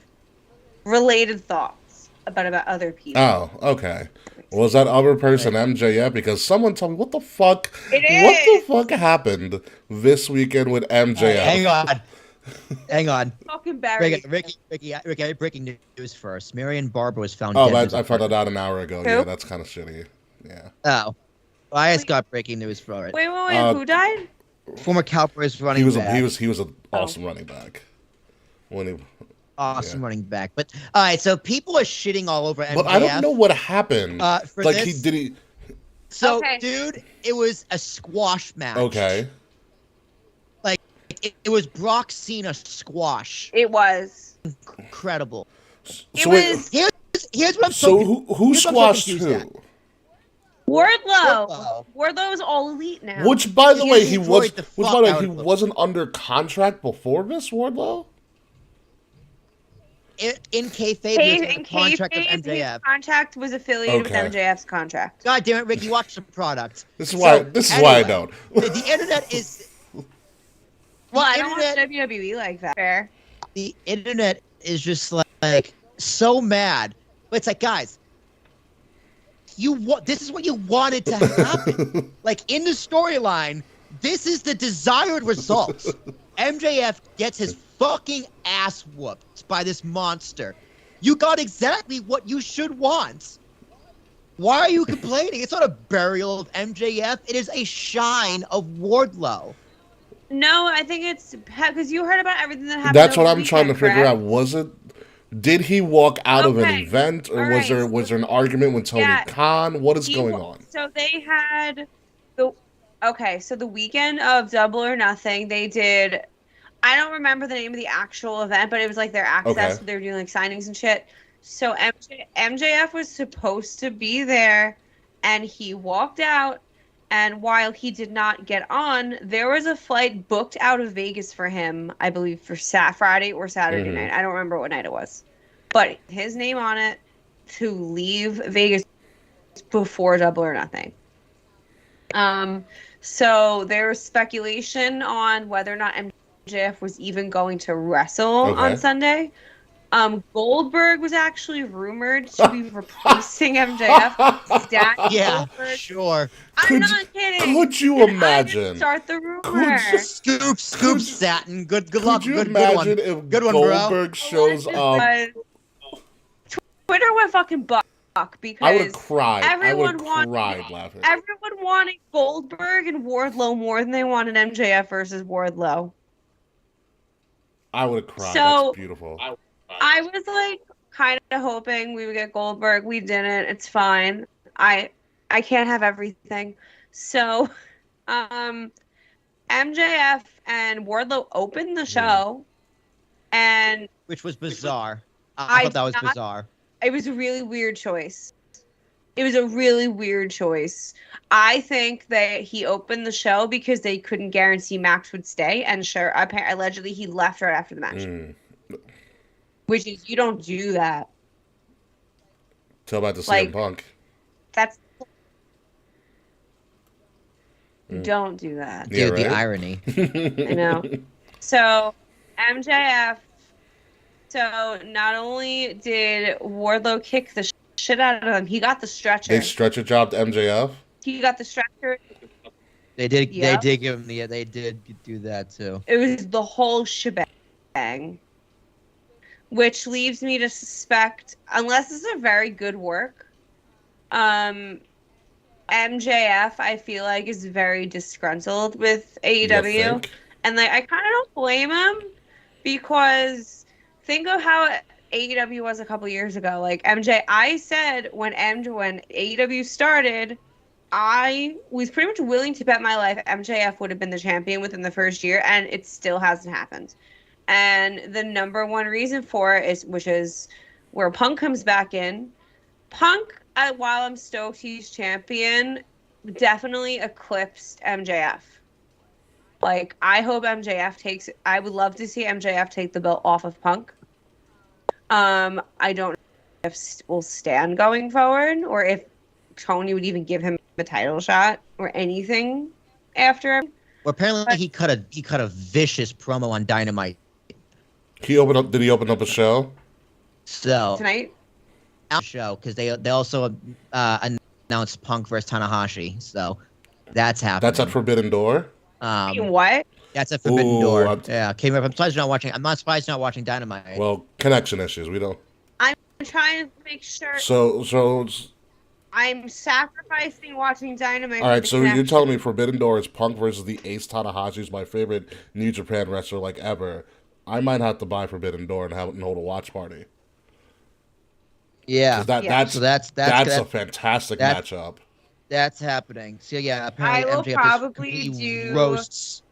related thoughts about other people. Oh, okay. Was that other person MJF? Because someone told me what the fuck happened this weekend with MJF. Hang on. Fucking Barry. Ricky, breaking news first. Marion Barber was found dead. Oh, I found that out an hour ago. Who? Yeah, that's kind of shitty. Yeah. Oh. Well, I just got breaking news for it. Wait, who died? Former Cowboys running back. He was an awesome running back. Awesome running back. But all right, so people are shitting all over MJF. But I don't know what happened. So, dude, it was a squash match. Okay. Like it was Brock Cena squash. It was incredible. So here's what I'm so who squashed who? Wardlow. Wardlow is all elite now. Which, by the way, he wasn't under contract before this. Wardlow. In kayfabe, the contract of MJF. His contract was affiliated with MJF's contract. God damn it, Ricky, watch the product. This is why I don't. The internet is. Well, I don't watch WWE like that. Fair. The internet is just like so mad. But it's like, guys, this is what you wanted to happen. Like in the storyline, this is the desired result. MJF gets his fucking ass whooped by this monster. You got exactly what you should want. Why are you complaining? It's not a burial of MJF. It is a shine of Wardlow. No, I think it's because you heard about everything that happened. That's what I'm trying to figure out. Did he walk out of an event, or was there an argument with Tony Khan? What is going on? So they had so the weekend of Double or Nothing, they did. I don't remember the name of the actual event, but it was like their access. They were doing like signings and shit. So MJF was supposed to be there, and he walked out. And while he did not get on, there was a flight booked out of Vegas for him, I believe, for Friday or Saturday night. I don't remember what night it was. But his name on it to leave Vegas before Double or Nothing. So there was speculation on whether or not MJF was even going to wrestle on Sunday. Goldberg was actually rumored to be replacing MJF. His dad, Goldberg. Sure. I'm not kidding. Could you imagine? I didn't start the rumor. Scoop, Satin. Good luck. Could you imagine if Goldberg shows up? Twitter went fucking buck because I would have cried. I would everyone have wanted cried laughing. everyone wanted Goldberg and Wardlow more than they wanted MJF versus Wardlow. I would have cried. So- That's beautiful. I was like kind of hoping we would get Goldberg. We didn't. It's fine. I can't have everything. So, MJF and Wardlow opened the show, and Which was bizarre. I I thought that was did not- bizarre. it was a really weird choice. It was a really weird choice. I think that he opened the show because they couldn't guarantee Max would stay, and sure, allegedly he left right after the match. Which is, you don't do that. Tell about the CM Like- Punk. That's don't do that. Yeah, Dude, the right? irony. I know. So MJF. So not only did Wardlow kick the shit out of him, he got the stretcher. They stretcher chopped MJF. He got the stretcher. They did. Yep. They did give him the. They did do that too. It was the whole shebang. Which leaves me to suspect, unless this is a very good work, MJF, I feel like, is very disgruntled with You AEW. think? And like, I kind of don't blame him, because think of how AEW was a couple years ago. Like I said when AEW started, I was pretty much willing to bet my life MJF would have been the champion within the first year, and it still hasn't happened. And the number one reason for it which is where Punk comes back in. Punk, while I'm stoked he's champion, definitely eclipsed MJF. Like, I hope I would love to see MJF take the belt off of Punk. I don't know if will stand going forward, or if Tony would even give him a title shot or anything after him. Well, apparently he cut a vicious promo on Dynamite. Did he open up a show? So Tonight? show because they also announced Punk versus Tanahashi. So that's happening. That's at Forbidden Door. What? That's a Forbidden Ooh, Door. Yeah, came up. I'm surprised you're not watching. I'm not surprised you're not watching Dynamite. Well, connection issues. We don't. I'm trying to make sure So I'm sacrificing watching Dynamite. all right. for So the you're connection. telling me Forbidden Door is Punk versus the Ace Tanahashi, who's my favorite New Japan wrestler like ever. I might have to buy Forbidden Door and hold a watch party. yeah. 'Cause Yeah. So that's that's a fantastic that's- matchup. that's happening. So yeah, apparently I will MJF probably just do- roasts.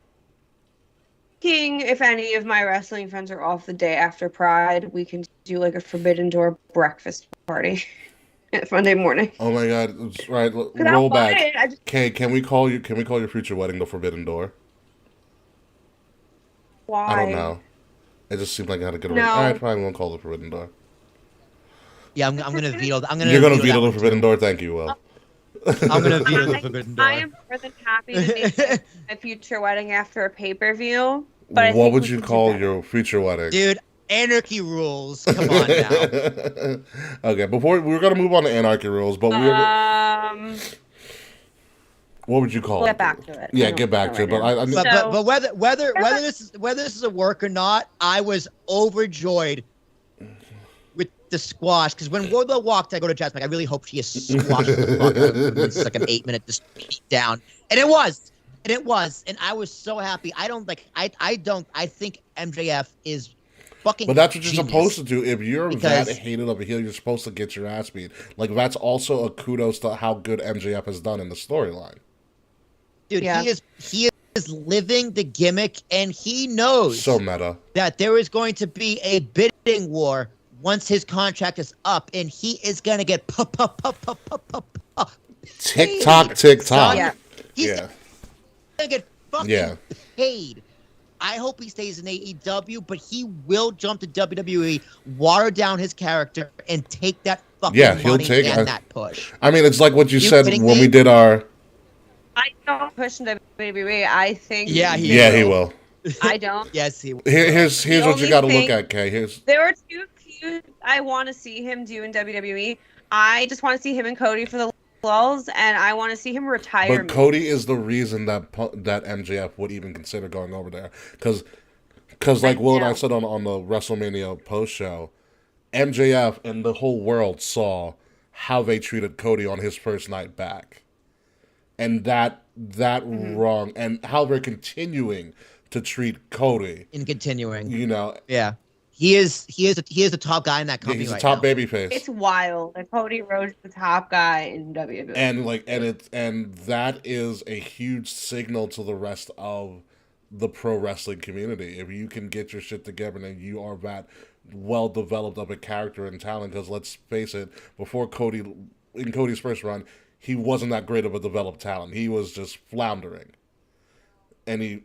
If any of my wrestling friends are off the day after Pride, we can do like a Forbidden Door breakfast party Monday morning. Oh my God! That's right. 'Cause I Roll want back. it. I just- Okay, can we call your future wedding the Forbidden Door? Why? I don't know. It just seemed like I had a good. No. All right, fine. We won't call it the Forbidden Door. Yeah, I'm gonna veto. You're gonna veto that the one, Forbidden too. Door. Thank you, Will. I'm gonna veto the Forbidden Door. I am more than happy to make a future wedding after a pay-per-view. But I What think would we you should do call better. your future wedding? Dude, anarchy rules. Come on now. Okay, before we're gonna move on to Anarchy Rules, but what would you call We'll it? get back to it. Yeah, I get don't back know to it. right But now. I But, So- but whether this is a work or not, I was overjoyed with the squash because when Warlow walked, I go to Jazz like I really hope she is squashed the fuck out of him. It's like an 8-minute just beat down, and it was, and I was so happy. I think MJF is fucking. But that's what you're genius. supposed to do. If you're Because- that hated of a heel, you're supposed to get your ass beat. Like that's also a kudos to how good MJF has done in the storyline. Dude. Yeah. He is living the gimmick, and he knows So meta. that there is going to be a bidding war once his contract is up, and he is gonna get Tick tock, tick tock. Yeah. He's Yeah. gonna get fucking Yeah. paid. I hope he stays in AEW, but he will jump to WWE, water down his character, and take that fucking Yeah, he'll money take- and that push. I mean, it's like what you said kidding when me? we did our. I don't push into WWE. I think. Yeah, Yeah, he will. I don't. Yes, he will. Here's The what you only got to look thing- at, Kay. Here's There are two feuds I want to see him do in WWE. I just want to see him and Cody for the lulz, and I want to see him retire. But Cody is the reason that MJF would even consider going over there, because like Will and I know. said on the WrestleMania post show, MJF and the whole world saw how they treated Cody on his first night back, and that wrong, and how they're continuing to treat Cody. In continuing, You know, yeah, he is the top guy in that company he's a right top now. babyface. It's wild. Like Cody Rhodes, the top guy in WWE. And that is a huge signal to the rest of the pro wrestling community. If you can get your shit together and you are that well developed of a character and talent, because let's face it, before in Cody's first run, he wasn't that great of a developed talent. He was just floundering, and he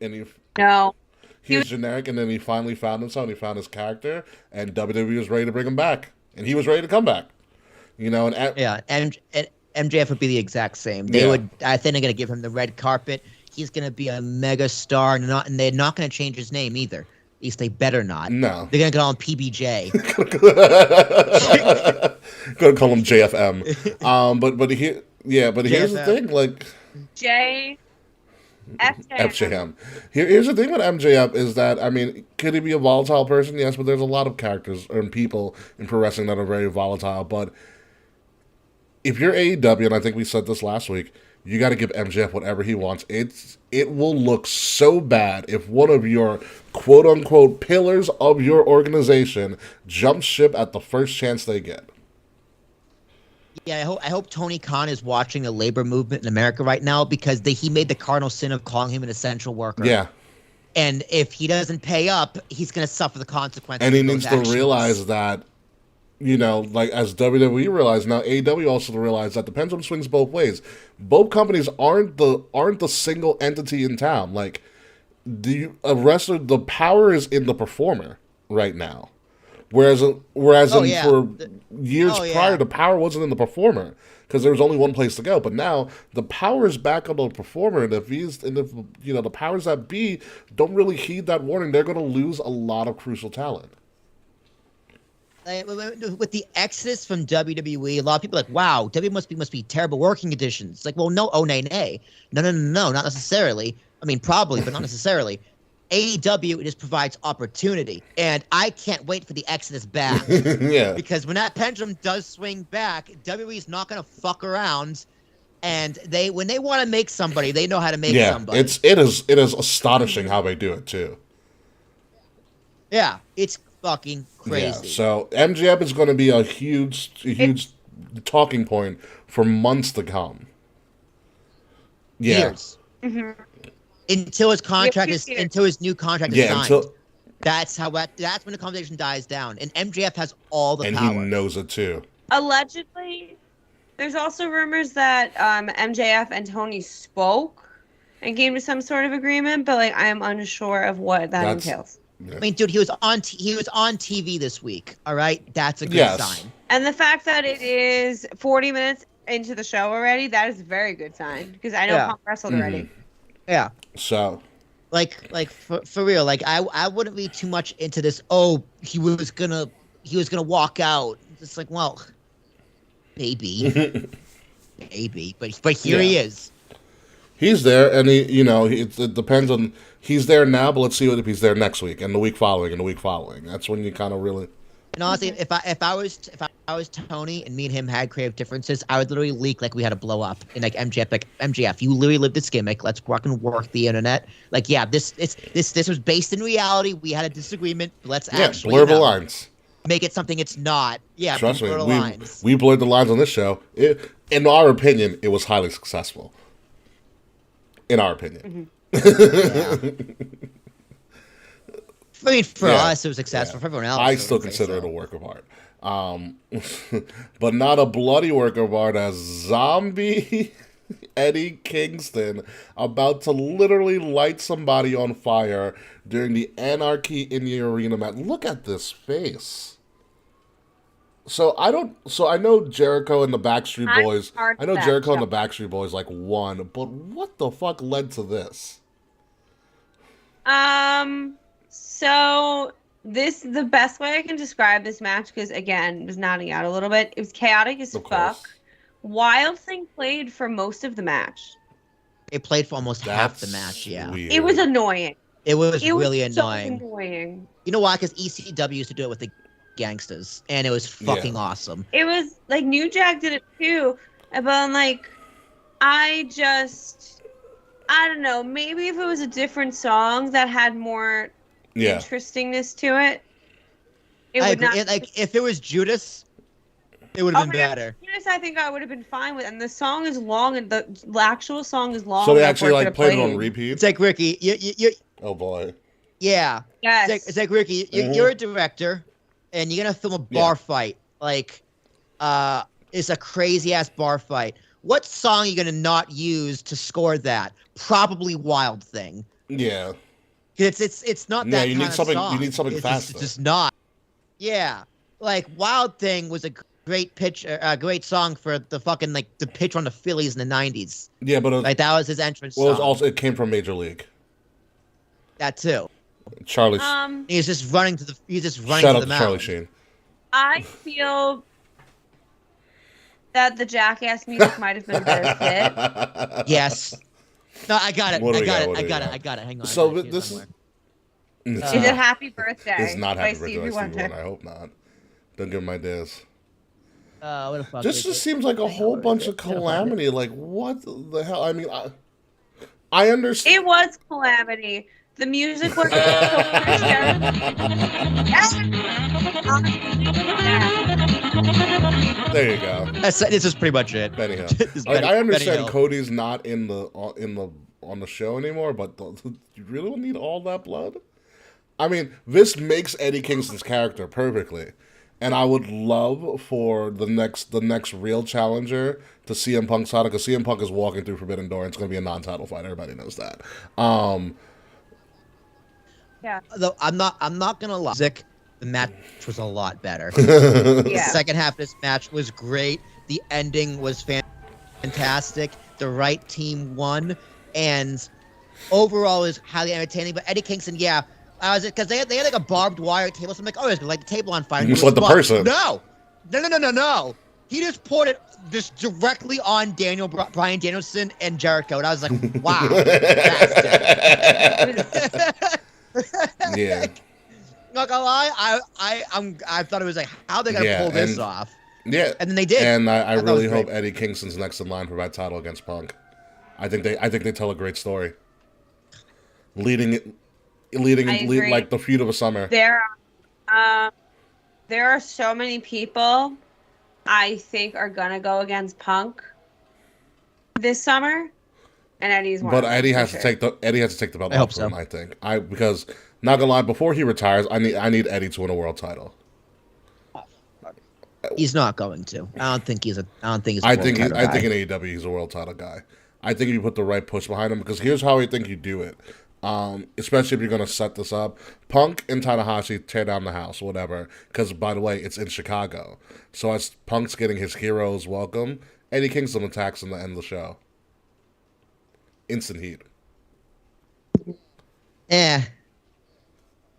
No. he was generic, and then he finally found himself, and he found his character, and WWE was ready to bring him back, and he was ready to come back. You know, and MJF would be the exact same. I think they're gonna give him the red carpet. He's gonna be a mega star, and they're not gonna change his name either. At least they better not. No. They're gonna call him PBJ. Gonna call him JFM. But here's the JFM. thing, like FJM. Here's the thing with MJF is that, I mean, could he be a volatile person? Yes, but there's a lot of characters and people in pro wrestling that are very volatile. But if you're AEW, and I think we said this last week, you got to give MJF whatever he wants. It will look so bad if one of your quote unquote pillars of your organization jumps ship at the first chance they get. Yeah, I hope Tony Khan is watching the labor movement in America right now, because he made the cardinal sin of calling him an essential worker. Yeah. And if he doesn't pay up, he's going to suffer the consequences. And he of those needs to actions. realize that, you know, like as WWE realized, now AEW also realized that the pendulum swings both ways. Both companies aren't the single entity in town. Like, a wrestler, the power is in the performer right now. Whereas for years prior, the power wasn't in the performer, because there was only one place to go. But now the power is back on the performer, and if the powers that be don't really heed that warning, they're going to lose a lot of crucial talent. With the exodus from WWE, a lot of people are like, wow, WWE must be terrible working conditions. It's like, well, no, nay. No, not necessarily. I mean, probably, but not necessarily. AEW, it just provides opportunity, and I can't wait for the exodus back. Yeah. Because when that pendulum does swing back, WWE is not going to fuck around, and when they want to make somebody, they know how to make somebody. It is astonishing how they do it too. Yeah, it's fucking crazy. Yeah, so MJF is going to be a huge talking point for months to come. Yeah. Years. Mm-hmm. Until his new contract is signed. That's when the conversation dies down. And MJF has all the power. And he knows it too. Allegedly, there's also rumors that MJF and Tony spoke and came to some sort of agreement, but like I am unsure of what that entails. Yeah. I mean, dude, he was on TV this week. All right, that's a good sign. And the fact that it is 40 minutes into the show already, that is a very good sign, because I know Punk wrestled already. Yeah. So, like for real, like I wouldn't read too much into this. Oh, he was gonna walk out. It's like, well, maybe, but here he is. He's there, and it depends on. He's there now, but let's see if he's there next week and the week following and the week following. That's when you kind of really. And honestly, if I was Tony and me and him had creative differences, I would literally leak like we had a blow up in like MJF, you literally lived this gimmick. Let's fucking work the internet. Like, yeah, this was based in reality. We had a disagreement. Let's actually blur the lines. Make it something it's not. Yeah, trust me, blur the lines. we blurred the lines on this show. In our opinion, it was highly successful. In our opinion. Mm-hmm. I mean, for us, it was successful. For everyone else, I still consider it a work of art. But not a bloody work of art, as zombie Eddie Kingston about to literally light somebody on fire during the Anarchy in the Arena match. Look at this face. So I know Jericho and the Backstreet Boys. I know Jericho and the Backstreet Boys like won, but what the fuck led to this? So the best way I can describe this match, because again, was nodding out a little bit. It was chaotic as fuck. Wild Thing played for most of the match. It played for almost half the match. Yeah, weird. It was annoying. It was really annoying. So annoying. You know why? Because ECW used to do it with the gangsters, and it was fucking awesome. It was like New Jack did it too, but I'm like, I don't know. Maybe if it was a different song that had more interestingness to it, it would not. Like if it was Judas, it would have been better. Judas, I think I would have been fine with, and the song is long, and the actual song is long. So they actually like played it on repeat. It's like Ricky, you. Oh boy. Yeah. Yes. It's like Ricky, you're a director, and you're gonna film a bar fight. Like, it's a crazy ass bar fight. What song are you gonna not use to score that? Probably Wild Thing. Yeah. It's not that. Yeah, you need something. You need something faster. It's just not. Yeah, like Wild Thing was a great pitch, great song for the fucking like the pitch on the Phillies in the '90s. Yeah, but like that was his entrance. Well, song. it came from Major League. That too. Charlie. He's just running to the. He's just running Shout to out the to mound. Charlie Sheen. I feel that the Jackass music might have been a better fit. Yes. No, I got it. I got it. Hang on. So this is it Happy Birthday? It's not by Happy Birthday by Stevie Wonder. I hope not. Don't give him my days. What the fuck? This just seems like a whole bunch of calamity. Like what the hell? I mean, I understand. It was calamity. The music was. There you go. This is pretty much it. Benny Hill. Like, I understand Cody's not on the show anymore, but you really need all that blood? I mean, this makes Eddie Kingston's character perfectly, and I would love for the next real challenger to CM Punk's title, because CM Punk is walking through Forbidden Door, and it's going to be a non-title fight. Everybody knows that. Yeah. Though I'm not gonna lie. The match was a lot better. The second half of this match was great. The ending was fantastic. The right team won, and overall is highly entertaining. But Eddie Kingston, I was because they had like a barbed wire table. So I'm like, oh, it's gonna light the table on fire. You just let the person. No. He just poured it just directly on Bryan Danielson and Jericho, and I was like, wow, that's dead. Yeah. Not gonna lie, I thought it was like, how are they gonna pull this off? Yeah, and then they did. And I really hope Eddie Kingston's next in line for that title against Punk. I think they tell a great story, leading like the feud of a summer. There are so many people I think are gonna go against Punk this summer. And Eddie's one. But Eddie has to take the belt off for him, I think. Because not gonna lie, before he retires, I need Eddie to win a world title. He's not going to. I think in AEW he's a world title guy. I think if you put the right push behind him, because here's how I think you do it. Especially if you're gonna set this up, Punk and Tanahashi tear down the house, whatever. Because by the way, it's in Chicago, so as Punk's getting his heroes welcome, Eddie Kingston attacks him to end the show. Instant heat. I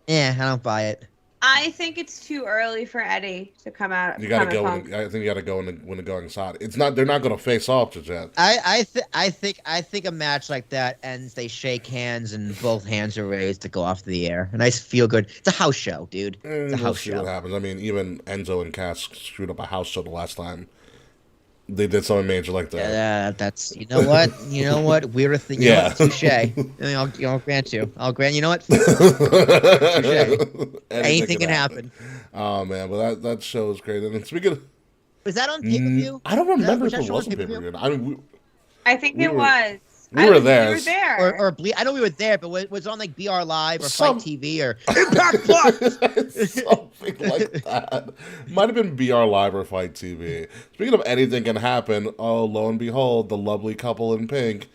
don't buy it. I think it's too early for Eddie to come out. You gotta go. I think you gotta go when the going side. It's not. They're not gonna face off just yet. I think a match like that ends. They shake hands and both hands are raised to go off the air. A nice feel good. It's a house show, dude. It's a house show. What happens? I mean, even Enzo and Cass screwed up a house show the last time they did something major like that. Yeah, that's you know what weirder thing. Yeah, touche. I'll grant you. You know what? Anything can happen. Oh man, but that show is great. And speaking of, was that on pay-per-view? I don't remember if it was on pay-per-view. I think it was. We were there. We were there. Or I know we were there, but was it on like BR Live or Fight TV or Impact Plus? Something like that. Might have been BR Live or Fight TV. Speaking of anything can happen, oh, lo and behold, the lovely couple in pink,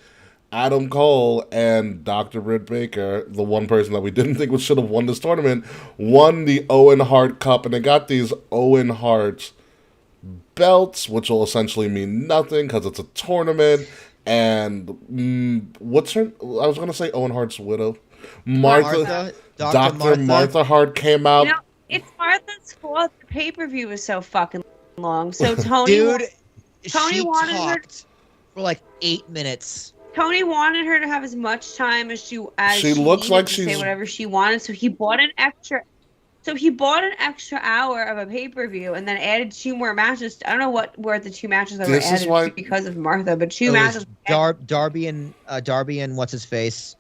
Adam Cole and Dr. Britt Baker, the one person that we didn't think should have won this tournament, won the Owen Hart Cup, and they got these Owen Hart belts, which will essentially mean nothing because it's a tournament. And what's her? I was gonna say Owen Hart's widow, Martha. Dr. Martha Hart came out. You know, it's Martha's fault. The pay-per-view was so fucking long. So Tony, Tony wanted her for like 8 minutes. Tony wanted her to have as much time as she looks like she's say whatever she wanted. So he bought an extra. So he bought an extra hour of a pay-per-view and then added 2 more matches. I don't know what were the 2 matches that were This is added why- because of Martha, but 2 It matches. was Darby and what's his face,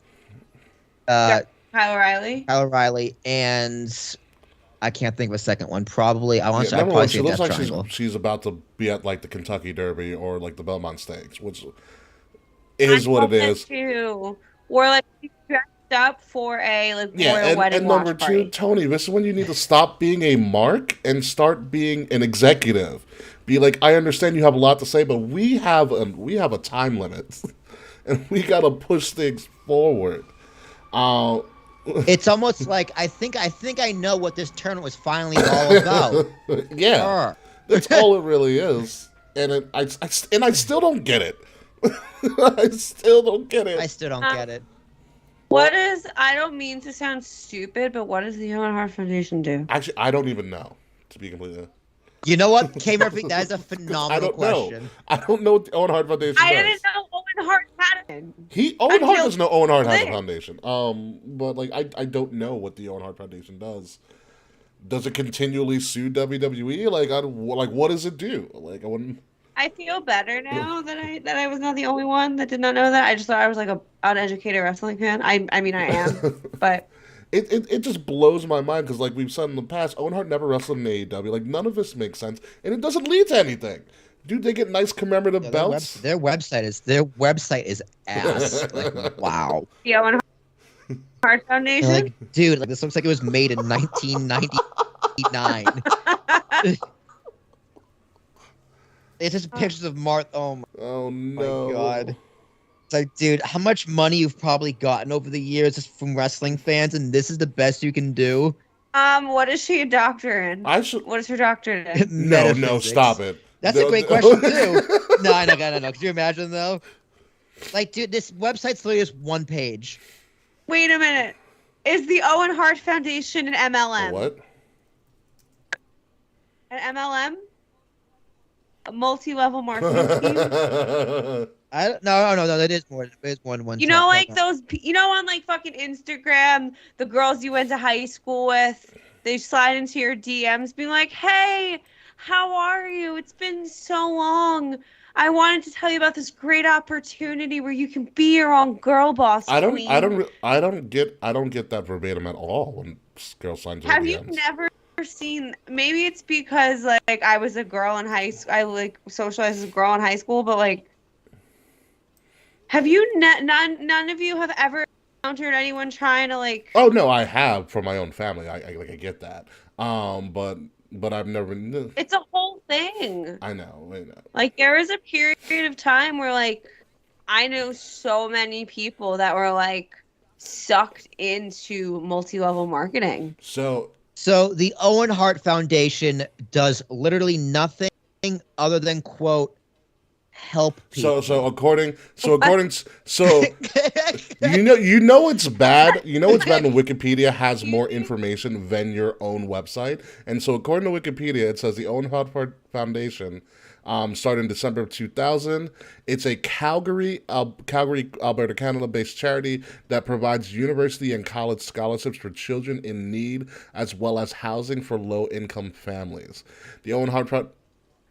Kyle O'Reilly. Kyle O'Reilly, and I can't think of a second one. Probably I want Yeah, to. number I'd probably one, say she looks Death like Triangle. she's about to be at like the Kentucky Derby or like the Belmont Stakes, which is what it is. Too. Or like he dressed up for a royal Yeah, wedding and number watch 2, party. Tony, this is when you need to stop being a mark and start being an executive. Be like, I understand you have a lot to say, but we have a time limit, and we gotta push things forward. It's almost like I think I know what this tournament was finally all about. Yeah, that's all it really is, and I still don't get it. I still don't get it. I still don't get it. What is? I don't mean to sound stupid, but what does the Owen Hart Foundation do? Actually, I don't even know, to be completely honest. You know what, K Murphy? That is a I phenomenal don't know. question. I don't know what the Owen Hart Foundation I does. didn't know Owen Hart had it. Owen Hart Until doesn't know Owen Hart has a today. foundation. But like I don't know what the Owen Hart Foundation does. Does it continually sue WWE? Like what does it do? Like I wouldn't. I feel better now that I was not the only one that did not know that. I just thought I was like a uneducated wrestling fan. I mean I am, but It just blows my mind because like we've said in the past, Owen Hart never wrestled in AEW. Like none of this makes sense, and it doesn't lead to anything. Dude, they get nice commemorative Yeah, belts. their website is ass. Like, wow. the Owen Hart Foundation. Like, dude, like this looks like it was made in 1999. It's just pictures of Martha. Oh Oh my no! god. It's like, dude, how much money you've probably gotten over the years just from wrestling fans, and this is the best you can do? What is she a doctor in? I should. What is her doctorate in? No, Metaphysics. stop it. That's No, a great no. question too. No, I know. Could you imagine though? Like, dude, this website's literally just one page. Wait a minute. Is the Owen Hart Foundation an MLM? What? An MLM? A multi-level marketing team? No. That is more. There's more than one. You know, type. like those, on like fucking Instagram, the girls you went to high school with, they slide into your DMs being like, hey, how are you? It's been so long. I wanted to tell you about this great opportunity where you can be your own girl boss. I don't get that verbatim at all when girls sign to Have the you DMs. never seen? Maybe it's because like I was a girl in high school. I like socialized as a girl in high school, but like, have you none of you have ever encountered anyone trying to like? Oh no, I have for my own family. I get that. But I've never. It's a whole thing. I know. Like there was a period of time where like I know so many people that were like sucked into multi-level marketing. So the Owen Hart Foundation does literally nothing other than quote help people. so according you know it's bad. You know it's bad when Wikipedia has more information than your own website. And so according to Wikipedia, it says the Owen Hart Foundation started in December of 2000. It's a Calgary, Alberta, Canada-based charity that provides university and college scholarships for children in need, as well as housing for low-income families. The Owen Hart Well,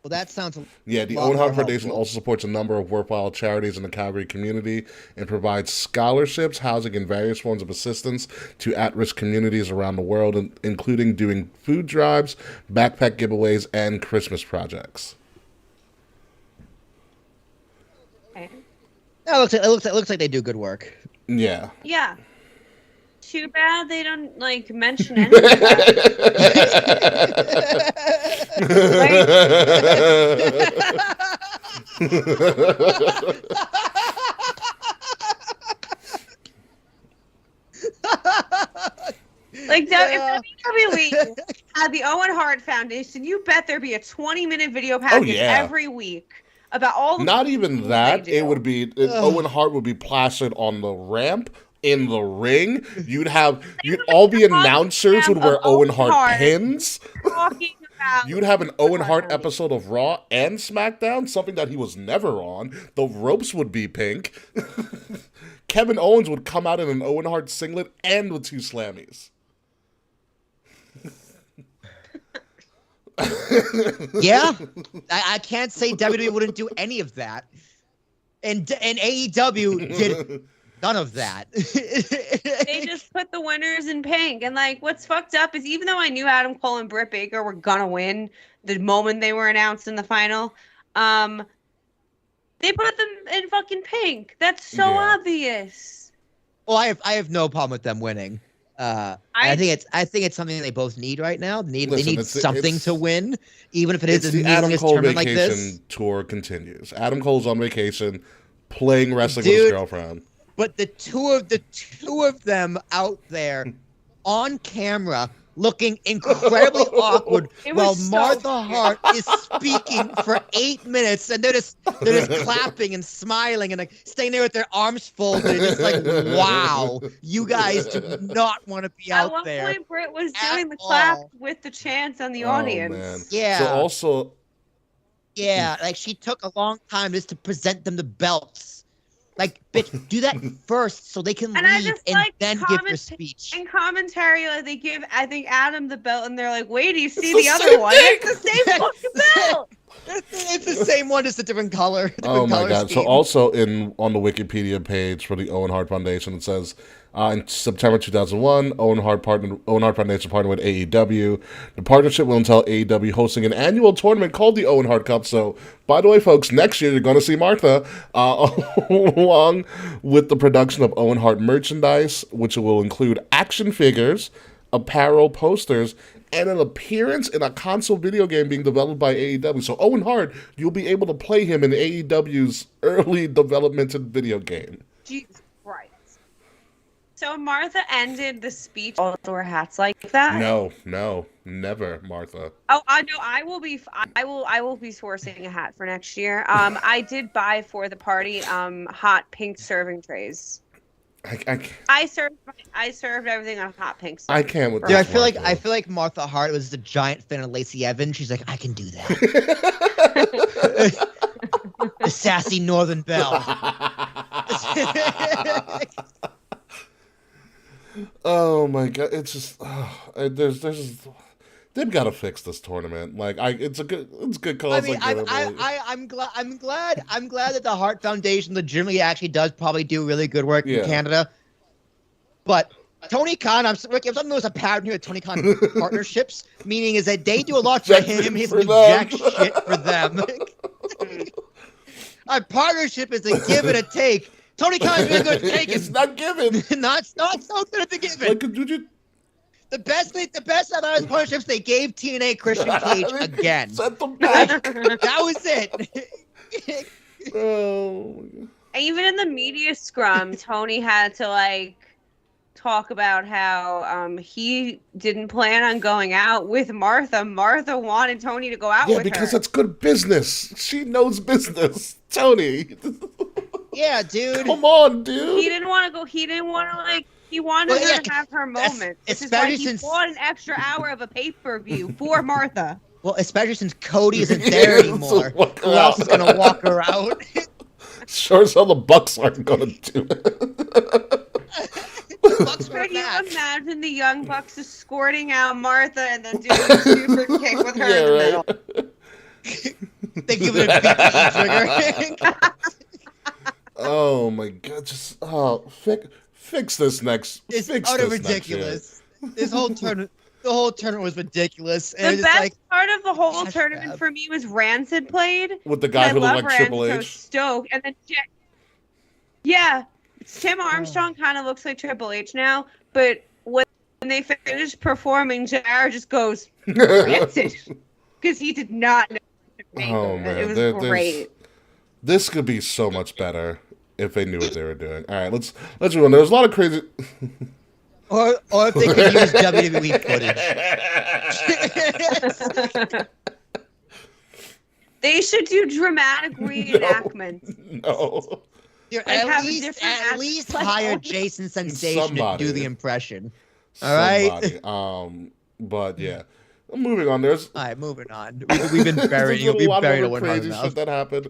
that sounds. Yeah, the lot Owen Hart more Foundation helpful. also supports a number of worthwhile charities in the Calgary community and provides scholarships, housing, and various forms of assistance to at-risk communities around the world, including doing food drives, backpack giveaways, and Christmas projects. Okay. No, it looks like they do good work. Yeah. Yeah. Too bad they don't like mention anything about like that. If WWE had the Owen Hart Foundation, you bet there'd be a 20-minute video package yeah. every week about all the Not even that. they do. It would be Owen Hart would be plastered on the ramp. In the ring, you'd all the announcers would wear Owen Hart pins. talking about. You'd have an Owen Hart episode of Raw and SmackDown, something that he was never on. The ropes would be pink. Kevin Owens would come out in an Owen Hart singlet and with two slammies. Yeah, I can't say WWE wouldn't do any of that, and AEW did none of that. They just put the winners in pink, and like, what's fucked up is even though I knew Adam Cole and Britt Baker were gonna win the moment they were announced in the final, they put them in fucking pink. That's so obvious. Well, I have no problem with them winning. I think it's something they both need right now. They need something to win, even if it is the meaningless tournament like this. Vacation tour continues. Adam Cole's on vacation, playing wrestling with his girlfriend. But the two of them out there on camera looking incredibly awkward while Martha Hart is speaking for 8 minutes, and they're just clapping and smiling and like staying there with their arms folded, and just like, wow, you guys do not want to be out there. At one point, Britt was doing the clap with the chants on the audience. Man. Yeah. So also, like she took a long time just to present them the belts. Like, bitch, do that first so they can leave and then give your speech. In commentary, like, they give, I think, Adam the belt, and they're like, wait, do you see the other one? It's the same fucking belt! It's the same one, just a different color. Oh my god. Scheme. So also on the Wikipedia page for the Owen Hart Foundation, it says, in September 2001, Owen Hart Foundation partnered with AEW. The partnership will entail AEW hosting an annual tournament called the Owen Hart Cup. So, by the way, folks, next year you're going to see Martha along with the production of Owen Hart merchandise, which will include action figures, apparel, posters, and an appearance in a console video game being developed by AEW. So Owen Hart, you'll be able to play him in AEW's early developmental video game. Jesus Christ. So Martha ended the speech. All wear hats like that? No, never, Martha. Oh, no, I will be sourcing a hat for next year. I did buy for the party hot pink serving trays. I served everything on hot pink. I can't with I feel like Martha Hart was a giant fan of Lacey Evans. She's like, I can do that. The sassy Northern Belle. Oh my god! It's just they've got to fix this tournament. Like it's good cause. I mean, I'm glad that the Hart Foundation legitimately actually does probably do really good work in Canada. But Tony Khan, I'm something that was a pattern here with Tony Khan partnerships, meaning is that they do a lot for him, he doesn't do jack shit for them. Our partnership is a give and a take. Tony Khan's been good at taking. It's not given. not so good at the giving. Like, the best out of his partnerships, they gave TNA Christian Cage again. Sent them back. That was it. Oh. Even in the media scrum, Tony had to talk about how he didn't plan on going out with Martha. Martha wanted Tony to go out with her. Yeah, because that's good business. She knows business. Tony. Yeah, dude. Come on, dude. He didn't want to go. He didn't want to He wanted her to have her moment. This is why he bought an extra hour of a pay-per-view for Martha. Well, especially since Cody isn't there anymore. Who else is gonna walk her out? Sure as hell the Bucks aren't gonna do it. Can you imagine the Young Bucks escorting out Martha and then doing a super kick with her in the middle? They give it a BTE trigger. Oh my god! Just fix this next. It's fix utter this ridiculous. This whole tournament, the whole tournament was ridiculous. And the best part of the whole tournament for me was Rancid played with the guy who looked like Triple Rancid, H. So stoked, and then Tim Armstrong kind of looks like Triple H now, but when they finished performing, JR just goes Rancid because he did not know. Oh man, it was great. This could be so much better if they knew what they were doing. All right, let's move on. There was a lot of crazy. Or if they could use WWE footage. They should do dramatic reenactments. No. At least hire Jason Sensation to do the impression. All right. But yeah. Moving on, all right, moving on. We've been buried. You'll be buried in crazy shit that happened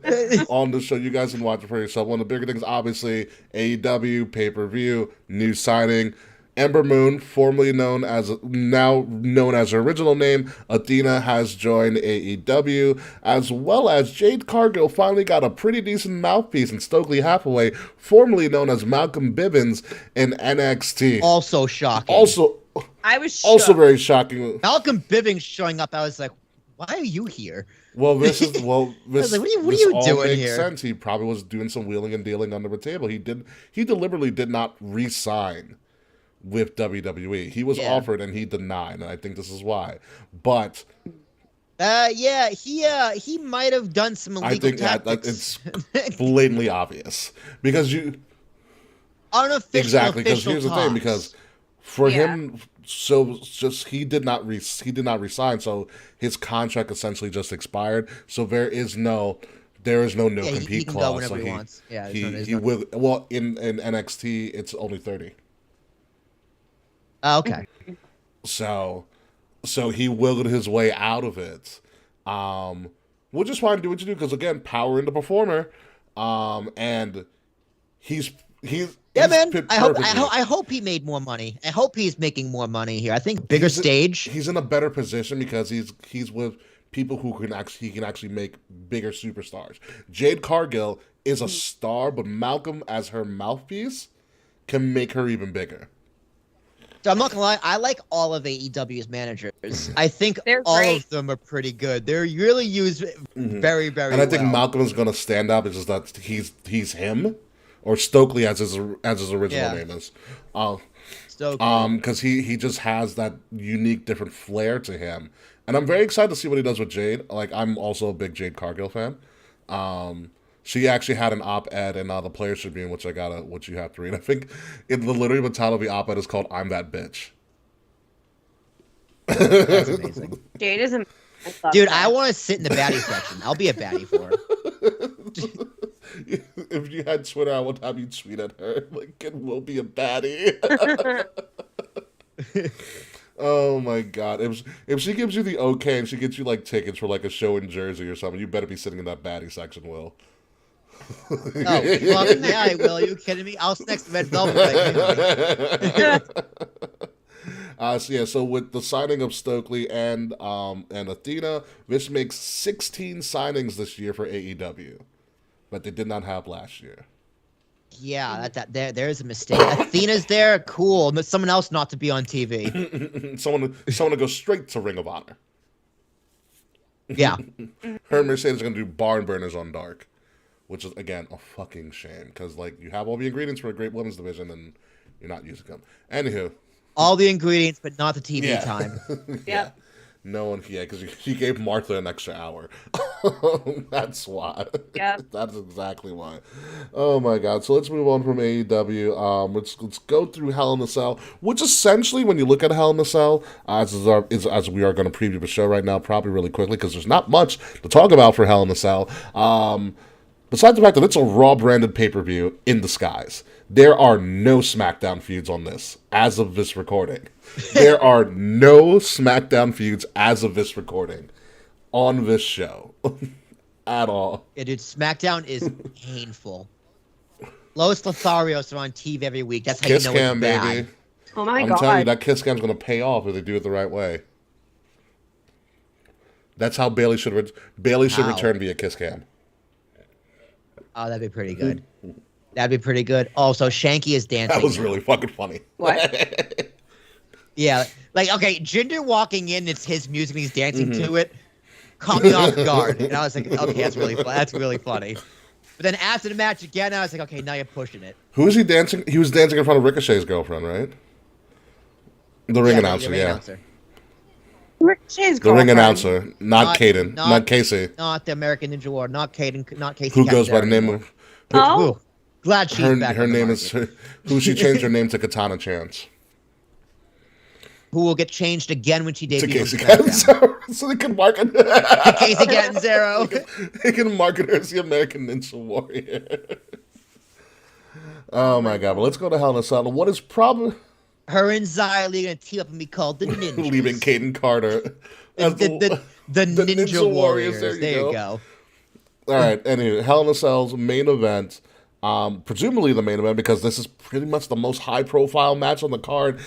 on the show. You guys can watch it for yourself. One of the bigger things, obviously, AEW pay-per-view, new signing, Ember Moon, formerly known as her original name, Athena, has joined AEW, as well as Jade Cargill finally got a pretty decent mouthpiece in Stokely Hathaway, formerly known as Malcolm Bivens in NXT. Also shocking. I was Also shook. very shocking. Malcolm Bivens showing up, I was like, why are you here? Well, this I was like, what are this you all doing makes here? sense. He probably was doing some wheeling and dealing under the table. He deliberately did not re-sign with WWE. He was offered and he denied, and I think this is why. But he might have done some illegal I think tactics. it's blatantly obvious because Unofficial, exactly, because official here's the talks. thing, because for Yeah. him, he did not resign, so his contract essentially just expired. So there is no no Yeah, compete he can clause. go whenever so he wants. Yeah, he will. Well, in NXT, it's only 30. Okay. So he wiggled his way out of it. Which is fine. Do what you do, because again, power in the performer. And he's Man. fit I perfectly. hope he made more money. I hope he's making more money here. I think bigger stage. He's in a better position because he's with people who can actually make bigger superstars. Jade Cargill is a star, but Malcolm as her mouthpiece can make her even bigger. So I'm not gonna lie, I like all of AEW's managers. I think They're all great. of them are pretty good. They're really used very, very And I think well. Malcolm is going to stand out because that he's him, or Stokely as his original name is. Stokely. Because he just has that unique, different flair to him, and I'm very excited to see what he does with Jade. Like, I'm also a big Jade Cargill fan. She actually had an op-ed in the Players Tribune, which you have to read. I think literally the title of the op-ed is called "I'm That Bitch." That's amazing. Jade is amazing. Dude, I want to sit in the baddie section. I'll be a baddie for her. If you had Twitter, I would have you tweet at her like, "It will be a baddie." Oh my god! If she gives you the okay and she gets you like tickets for like a show in Jersey or something, you better be sitting in that baddie section, Will. Oh, fuck yeah, I will. Are you kidding me? I'll sit next to Red Velvet. So with the signing of Stokely and Athena, this makes 16 signings this year for AEW, but they did not have last year. Yeah, there's a mistake. Athena's there, cool. But someone else not to be on TV. someone to go straight to Ring of Honor. Yeah. Her and Mercedes are gonna do barn burners on Dark, which is again a fucking shame because like you have all the ingredients for a great women's division and you're not using them. Anywho, All the ingredients, but not the TV yeah. time. Yeah. No one, because she gave Martha an extra hour. That's why. Yeah. That's exactly why. Oh my god. So let's move on from AEW. Let's go through Hell in a Cell, which essentially, when you look at Hell in a Cell, as we are going to preview the show right now, probably really quickly, because there's not much to talk about for Hell in a Cell. Besides the fact that it's a Raw branded pay-per-view in disguise. There are no SmackDown feuds on this as of this recording. There are no SmackDown feuds as of this recording on this show at all. Yeah, dude, SmackDown is painful. Los Lotharios are on TV every week. That's how Kiss you know cam, it's bad. baby. Oh my I'm god. telling you, that kiss cam's going to pay off if they do it the right way. That's how Bailey should How? return via kiss cam. Oh, that'd be pretty good. That'd be pretty good. Also, Shanky is dancing. That was really fucking funny. What? Yeah, like, okay, Jinder walking in, it's his music, and he's dancing to it. Caught me off guard. And I was like, okay, that's really funny. That's really funny. But then after the match again, I was like, okay, now you're pushing it. Who is he dancing? He was dancing in front of Ricochet's girlfriend, right? The ring announcer, ring yeah. announcer. Ricochet's The ring girlfriend. announcer, not Kaden, not Casey. Not the American Ninja War, not Kaden, not Casey. Who goes by the name Catanzaro of... Oh. Ooh, glad she's back. Her on the name market. is... Who she changed her name to Katana Chance. Who will get changed again when she To debuts. Casey on SmackDown. Catanzaro. So they can market... Casey Catanzaro. They can market her as the American Ninja Warrior. Oh my god, but let's go to Hell in a Cell. What is probably... Her and Xia Li are going to team up and be called the Ninjas. Leaving Caden Carter. as The Ninja Warriors. There you go. All right, anyway, Hell in a Cell's main event. presumably the main event, because this is pretty much the most high-profile match on the card,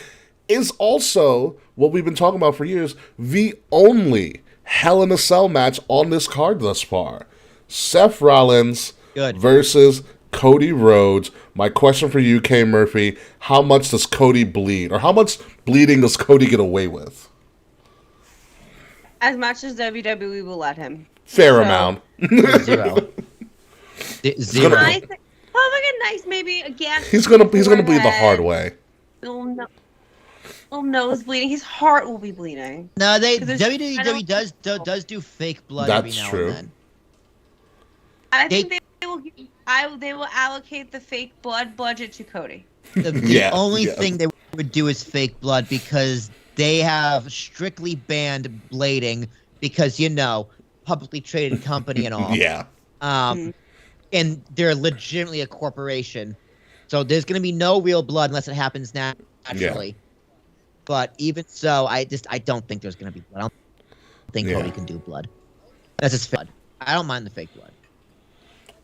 is also what we've been talking about for years, the only Hell in a Cell match on this card thus far. Seth Rollins versus Cody Rhodes. My question for you, K. Murphy, how much does Cody bleed? Or how much bleeding does Cody get away with? As much as WWE will let him. Fair amount. Zero. Nice. Oh my god, nice. Maybe again. He's gonna bleed the hard way. Little nose bleeding. His heart will be bleeding. No, WWE does do fake blood every That's now true. and then. I think they will allocate the fake blood budget to Cody. The only thing they would do is fake blood because they have strictly banned blading because, publicly traded company and all. Yeah. And they're legitimately a corporation. So there's going to be no real blood unless it happens naturally. Yeah. But even so, I don't think there's going to be blood. I don't think Cody can do blood. That's just blood. I don't mind the fake blood.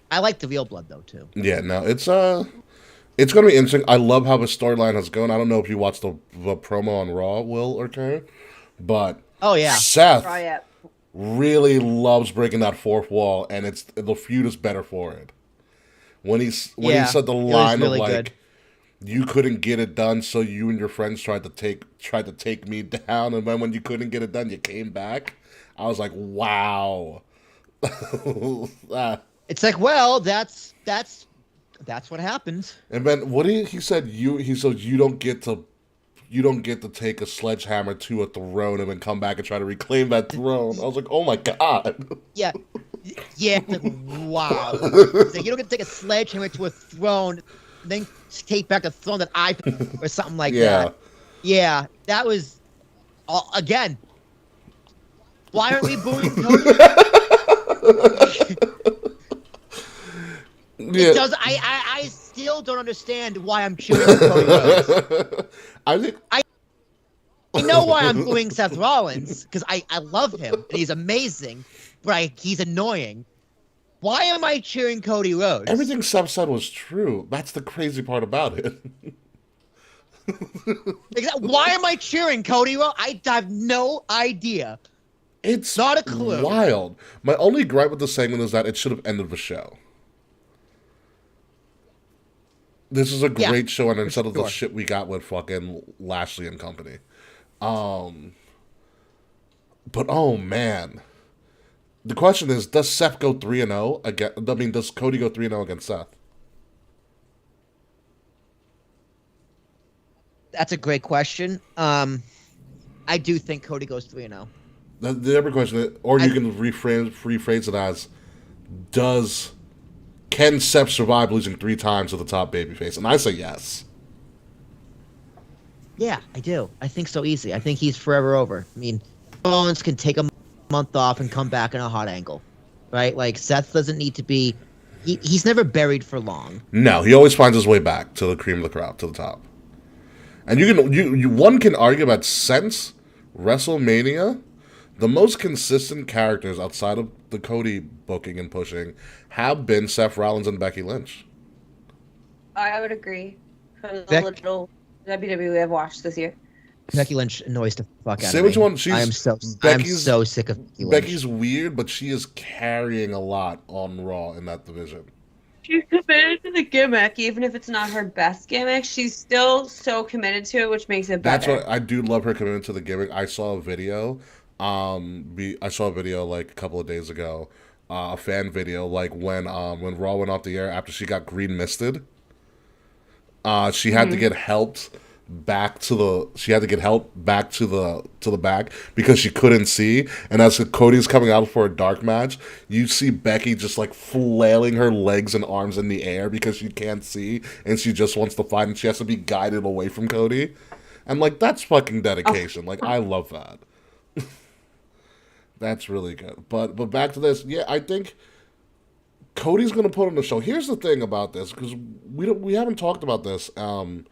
I like the real blood, though, too. Yeah, no, it's going to be interesting. I love how the storyline has gone. I don't know if you watched the promo on Raw, Will or Karen, but Seth really loves breaking that fourth wall, and the feud is better for it. When he said the line really of like, you couldn't get it done, so you and your friends tried to take me down, and then when you couldn't get it done, you came back. I was like, wow. It's like, well, that's what happens. And then he said you don't get to take a sledgehammer to a throne and then come back and try to reclaim that throne. I was like, oh my god. Yeah. It's like, wow. It's like, you don't get to take a sledgehammer to a throne, then take back a throne that I or something like that. Yeah, that was again. Why aren't we booing Cody? Because I still don't understand why I'm cheering for Cody Rhodes. I know why I'm booing Seth Rollins, because I love him, and he's amazing, but he's annoying. Why am I cheering Cody Rhodes? Everything Seth said was true. That's the crazy part about it. Why am I cheering Cody Rhodes? I have no idea. It's not a clue. Wild. My only gripe with the segment is that it should have ended the show. This is a great show, and instead of the shit we got with fucking Lashley and company. But oh man. The question is, does Seth go 3-0 again? I mean, does Cody go 3-0 against Seth? That's a great question. I do think Cody goes 3-0. The other question is, or you can rephrase it as, can Seth survive losing 3 times to the top babyface? And I say yes. Yeah, I do. I think so easy. I think he's forever over. I mean, Rollins can take a month off and come back in a hot angle, right? Like, Seth doesn't need to be... He's never buried for long. No, he always finds his way back to the cream of the crop, to the top. And one can argue that since WrestleMania, the most consistent characters outside of the Cody booking and pushing have been Seth Rollins and Becky Lynch. I would agree. From the little WWE I've watched this year. Becky Lynch annoys the fuck out of me. Say what you want. I'm so sick of Becky Lynch. Becky's weird, but she is carrying a lot on Raw in that division. She's committed to the gimmick, even if it's not her best gimmick. She's still so committed to it, which makes it better. That's what I do love her commitment to the gimmick. I saw a video. I saw a video like a couple of days ago, a fan video, like when Raw went off the air after she got green misted. She had to get helped back to the back because she couldn't see, and as Cody's coming out for a dark match, you see Becky just like flailing her legs and arms in the air because she can't see and she just wants to fight, and she has to be guided away from Cody. And like, that's fucking dedication. Like, I love that. That's really good. But back to this, I think Cody's gonna put on the show. Here's the thing about this, because we haven't talked about this, and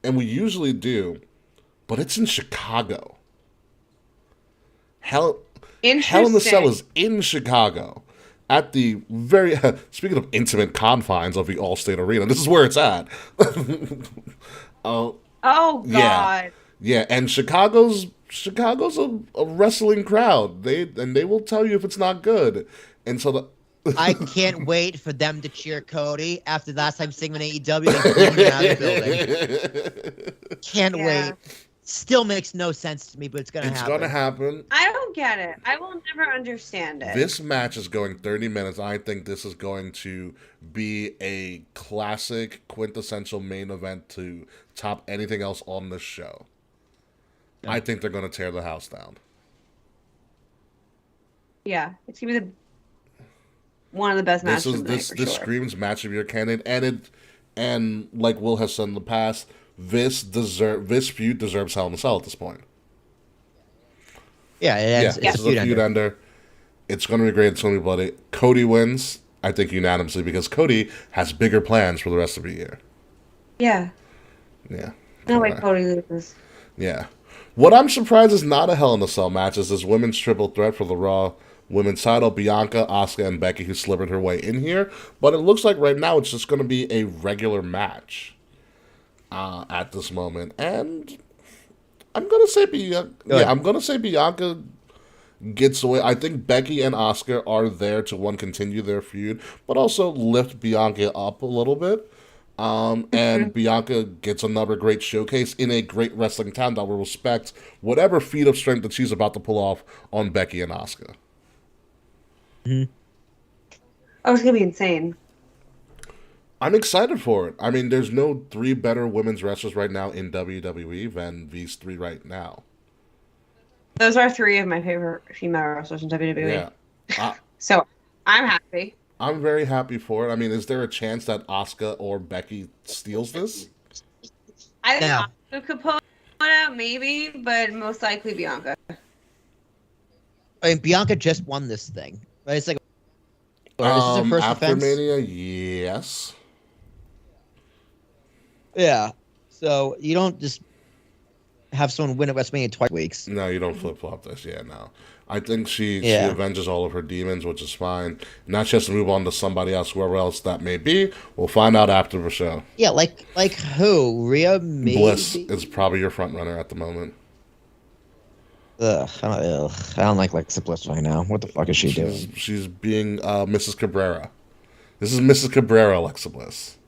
we usually do, but it's in Chicago. Hell in the Cell is in Chicago. at the very speaking of intimate confines of the Allstate Arena, this is where it's at. Oh God. Yeah, and Chicago's a wrestling crowd. They will tell you if it's not good. And so I can't wait for them to cheer Cody after last time seeing him in AEW. They beat him out of the building. Can't wait. Still makes no sense to me, but it's gonna happen. It's gonna happen. I don't get it. I will never understand it. This match is going 30 minutes. I think this is going to be a classic, quintessential main event to top anything else on this show. Yeah. I think they're going to tear the house down. Yeah, it's gonna be one of the best matches of the night, for this sure. screams match of your candidate, and like Will has said in the past, this feud deserves Hell in a Cell at this point. Yeah, this is a feud ender. It's going to be great. It's going to be bloody. Cody wins, I think, unanimously, because Cody has bigger plans for the rest of the year. Yeah. Yeah. No way Cody loses. Yeah. What I'm surprised is not a Hell in a Cell match is this women's triple threat for the Raw women's title, Bianca, Asuka, and Becky, who slivered her way in here. But it looks like right now it's just going to be a regular match at this moment. And I'm going to say Bianca gets away. I think Becky and Asuka are there to, continue their feud, but also lift Bianca up a little bit. And Bianca gets another great showcase in a great wrestling town that will respect whatever feat of strength that she's about to pull off on Becky and Asuka. Mm-hmm. Oh, it's going to be insane. I'm excited for it. I mean, there's no 3 better women's wrestlers right now in WWE than these 3 right now. Those are 3 of my favorite female wrestlers in WWE. Yeah. So, I'm happy. I'm very happy for it. I mean, is there a chance that Asuka or Becky steals this? I think Asuka could pull it out, maybe, but most likely Bianca. I mean, Bianca just won this thing. Right? It's like, this is her first after defense? Mania, yes. Yeah. So you don't just have someone win at WrestleMania twice weeks. No, you don't flip-flop this. Yeah, no. I think she avenges all of her demons, which is fine. Now she has to move on to somebody else, whoever else that may be. We'll find out after the show. Yeah, like who? Rhea, maybe? Bliss is probably your front runner at the moment. I don't like Alexa Bliss right now. What the fuck is she doing? She's being Mrs. Cabrera. This is Mrs. Cabrera, Alexa Bliss.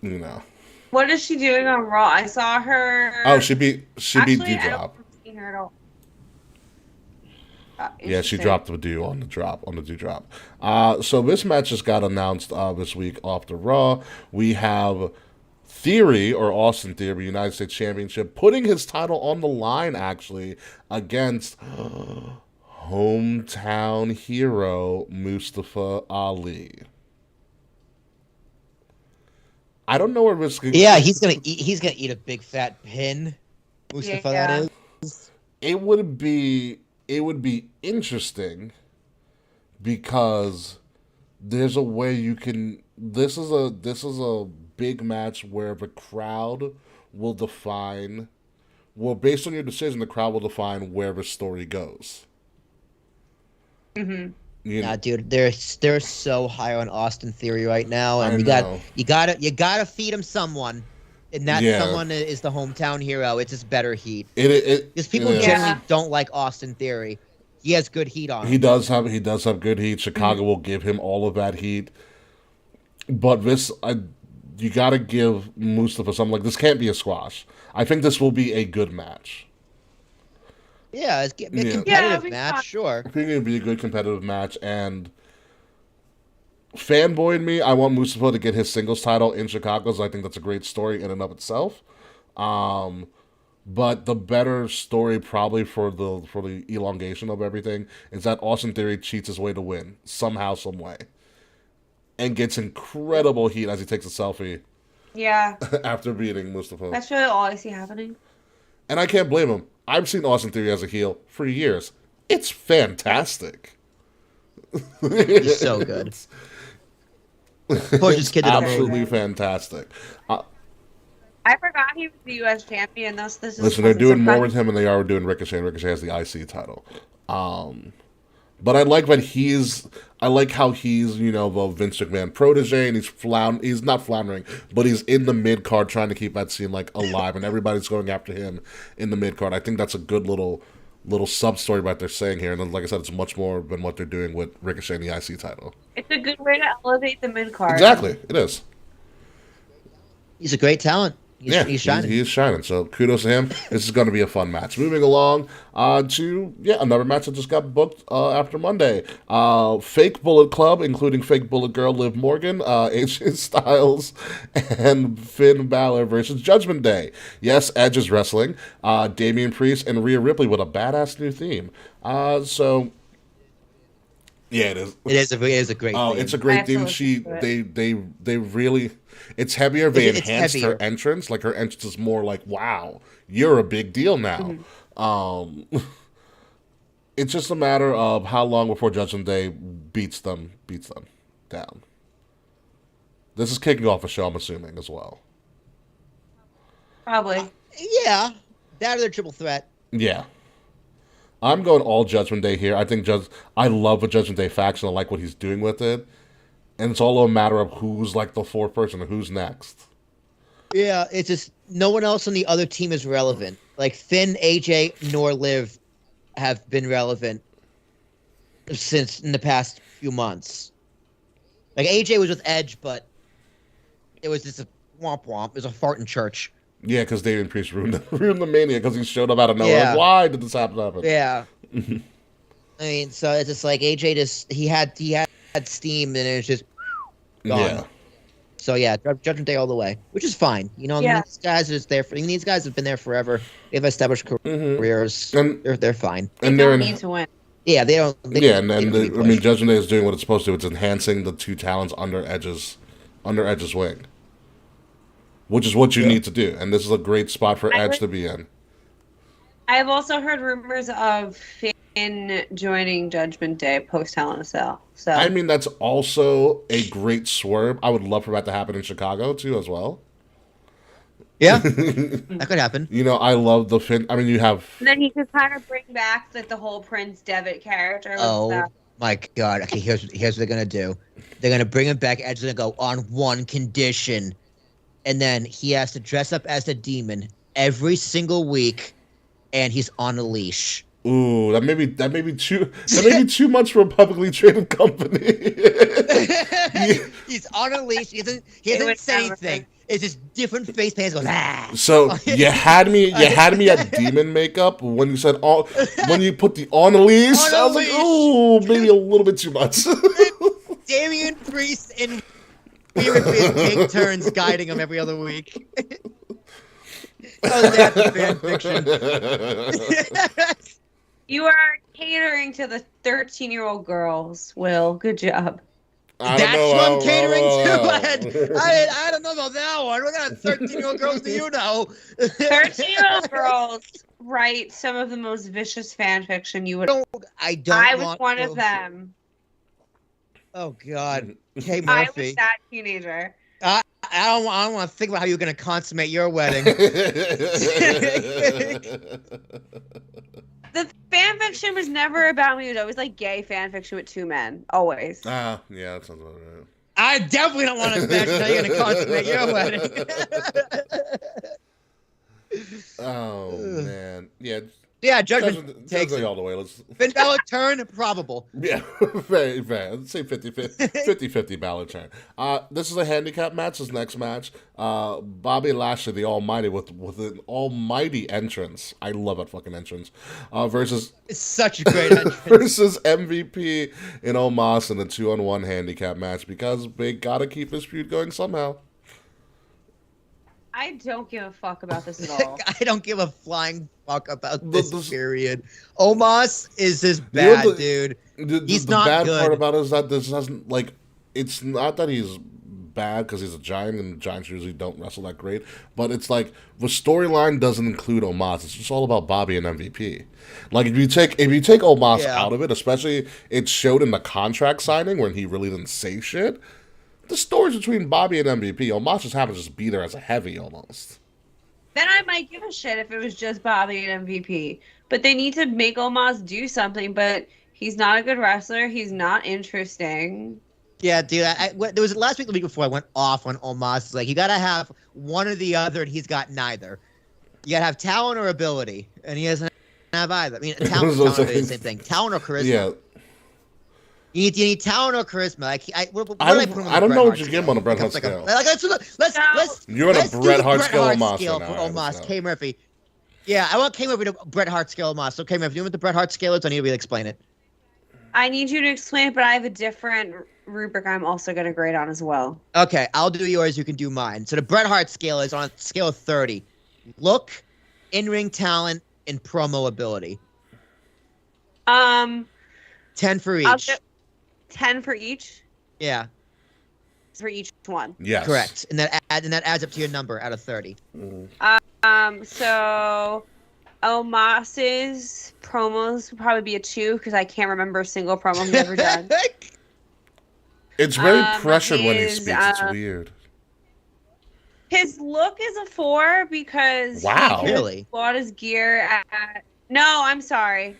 You know. What is she doing on Raw? I saw her. Oh, she beat Doudrop. I don't see her at all. Yeah, she dropped the Dew on the Doudrop. So this match just got announced this week off the Raw. We have Theory, or Austin Theory, United States Championship, putting his title on the line, actually, against hometown hero Mustafa Ali. I don't know where this could... Yeah, he's gonna eat a big fat pin. Mustafa, that is. It would be interesting because there's a way you can... This is a big match where the crowd will define... Well, based on your decision, the crowd will define where the story goes. Mm-hmm. Yeah, dude, they're so high on Austin Theory right now, and you gotta feed him someone, and that someone is the hometown hero. It's just better heat. Because people generally don't like Austin Theory. He has good heat on him. He does have good heat. Chicago will give him all of that heat, but you gotta give Mustafa something. Like, this can't be a squash. I think this will be a good match. Yeah, it's a competitive match, sure. I think it'd be a good competitive match, and fanboying me, I want Mustafa to get his singles title in Chicago, so I think that's a great story in and of itself. But the better story probably for the elongation of everything is that Austin Theory cheats his way to win, somehow, some way. And gets incredible heat as he takes a selfie. Yeah. After beating Mustafa. That's really all I see happening. And I can't blame him. I've seen Austin Theory as a heel for years. It's fantastic. He's so good. It's absolutely fantastic. I forgot he was the U.S. champion. Listen, they're doing more with him than they are doing Ricochet. Ricochet has the IC title. But I like I like how he's, the Vince McMahon protege, and he's not floundering, but he's in the mid card trying to keep that scene like alive, and everybody's going after him in the mid card. I think that's a good little sub story about they're saying here, and then, like I said, it's much more than what they're doing with Ricochet and the IC title. It's a good way to elevate the mid card. Exactly, it is. He's a great talent. He's shining. He is shining. So kudos to him. This is going to be a fun match. Moving along to another match that just got booked after Monday. Fake Bullet Club, including Fake Bullet Girl Liv Morgan, AJ Styles, and Finn Balor versus Judgment Day. Yes, Edge is wrestling. Damian Priest and Rhea Ripley with a badass new theme. So. Yeah, it is. It is a great. Oh, theme. It's a great theme. They really. It's heavier. They enhanced her entrance. Like her entrance is more like, wow, you're a big deal now. Mm-hmm. It's just a matter of how long before Judgment Day beats them down. This is kicking off a show, I'm assuming, as well. Probably. Yeah, that or their triple threat. Yeah. I'm going all Judgment Day here. I think I love the Judgment Day faction. I like what he's doing with it. And it's all a matter of who's like the fourth person and who's next. Yeah, it's just no one else on the other team is relevant. Like Finn, AJ, nor Liv have been relevant since in the past few months. Like AJ was with Edge, but it was just a womp womp. It was a fart in church. Yeah, because Damian Priest ruined the Mania because he showed up out of nowhere. Yeah. Like, why did this happen? Yeah. I mean, so it's just like AJ he had steam and it was just gone. Yeah. So yeah, Judgment Day all the way, which is fine. These guys are just there these guys have been there forever. They've established careers. And they're fine. And they don't need to win. Yeah, they don't. Judgment Day is doing what it's supposed to. It's enhancing the two talents under Edge's wing. Which is what you need to do. And this is a great spot for Edge to be in. I've also heard rumors of Finn joining Judgment Day post Hell in a Cell. So I mean, that's also a great swerve. I would love for that to happen in Chicago, too, as well. Yeah, that could happen. I love the Finn. I mean, you have... And then he could kind of bring back the whole Prince Devitt character. My God. Okay, here's what they're going to do. They're going to bring him back. Edge's going to go on one condition. And then he has to dress up as a demon every single week, and he's on a leash. Ooh, that may be too much for a publicly traded company. He's on a leash. He doesn't say anything. It's just different face paints going. So you had me at demon makeup when you said when you put the on a leash. I was like, ooh, maybe a little bit too much. Damian Priest and we would take turns guiding him every other week. That's fan fiction. You are catering to the 13-year-old girls, Will. Good job. That's what I'm catering to. I don't know about that one. What kind of 13-year-old girls do you know? 13-year-old girls write some of the most vicious fan fiction you would. I was one of them. Oh God, Hey Murphy. I was that teenager. I don't want to think about how you're going to consummate your wedding. The fan fiction was never about me. It was always like gay fan fiction with two men. Always. Yeah, that sounds about right. I definitely don't want to imagine how you're going to consummate your wedding. Oh man, yeah. Yeah, Judgment takes it all the way. Finn Balor turn probable. Yeah, very fair. Let's say 50-50 Balor turn. This is a handicap match. This next match, Bobby Lashley, the Almighty, with an almighty entrance. I love that fucking entrance. Versus it's such a great entrance. Versus MVP in Omos in a 2-on-1 handicap match because they gotta keep this feud going somehow. I don't give a fuck about this at all. I don't give a flying fuck about this period. Omos is this bad dude. He's not good. The bad part about it is that this doesn't, it's not that he's bad because he's a giant and giants usually don't wrestle that great, but it's like the storyline doesn't include Omos. It's just all about Bobby and MVP. Like if you take Omos out of it, especially it showed in the contract signing when he really didn't say shit. The stories between Bobby and MVP, Omos just happens to just be there as a heavy almost. Then I might give a shit if it was just Bobby and MVP. But they need to make Omos do something. But He's not a good wrestler. He's not interesting. Yeah, dude. There was last week, the week before, I went off on Omos. It's like, you gotta have one or the other, and he's got neither. You gotta have talent or ability, and he doesn't have either. I mean, talent and ability is the same thing. Talent or charisma. Yeah. You need talent or charisma. Like, what do I put him on don't the know Bret what you Hart give him on a Bret Hart scale? scale. Let's You're on a let's do Bret the Hart scale Omos scale right for now, Omos. so. K Murphy. Yeah, I want K Murphy to Bret Hart scale Omos. So K Murphy, you know what the Bret Hart scale is? I need you to explain it. I need you to explain it, but I have a different rubric I'm also going to grade on as well. Okay, I'll do yours. You can do mine. So the Bret Hart scale is on a scale of 30. Look, in-ring talent, and promo ability. 10 for I'll each. get 10 for each. Yeah, For each one. Yes. correct. And that adds up to your number out of 30. So Omos's promos would probably be a 2 because I can't remember a single promo he's ever done. It's very pressured when he his, speaks. It's weird. His look is a 4 because Wow. he Really? bought his gear at. No, I'm sorry.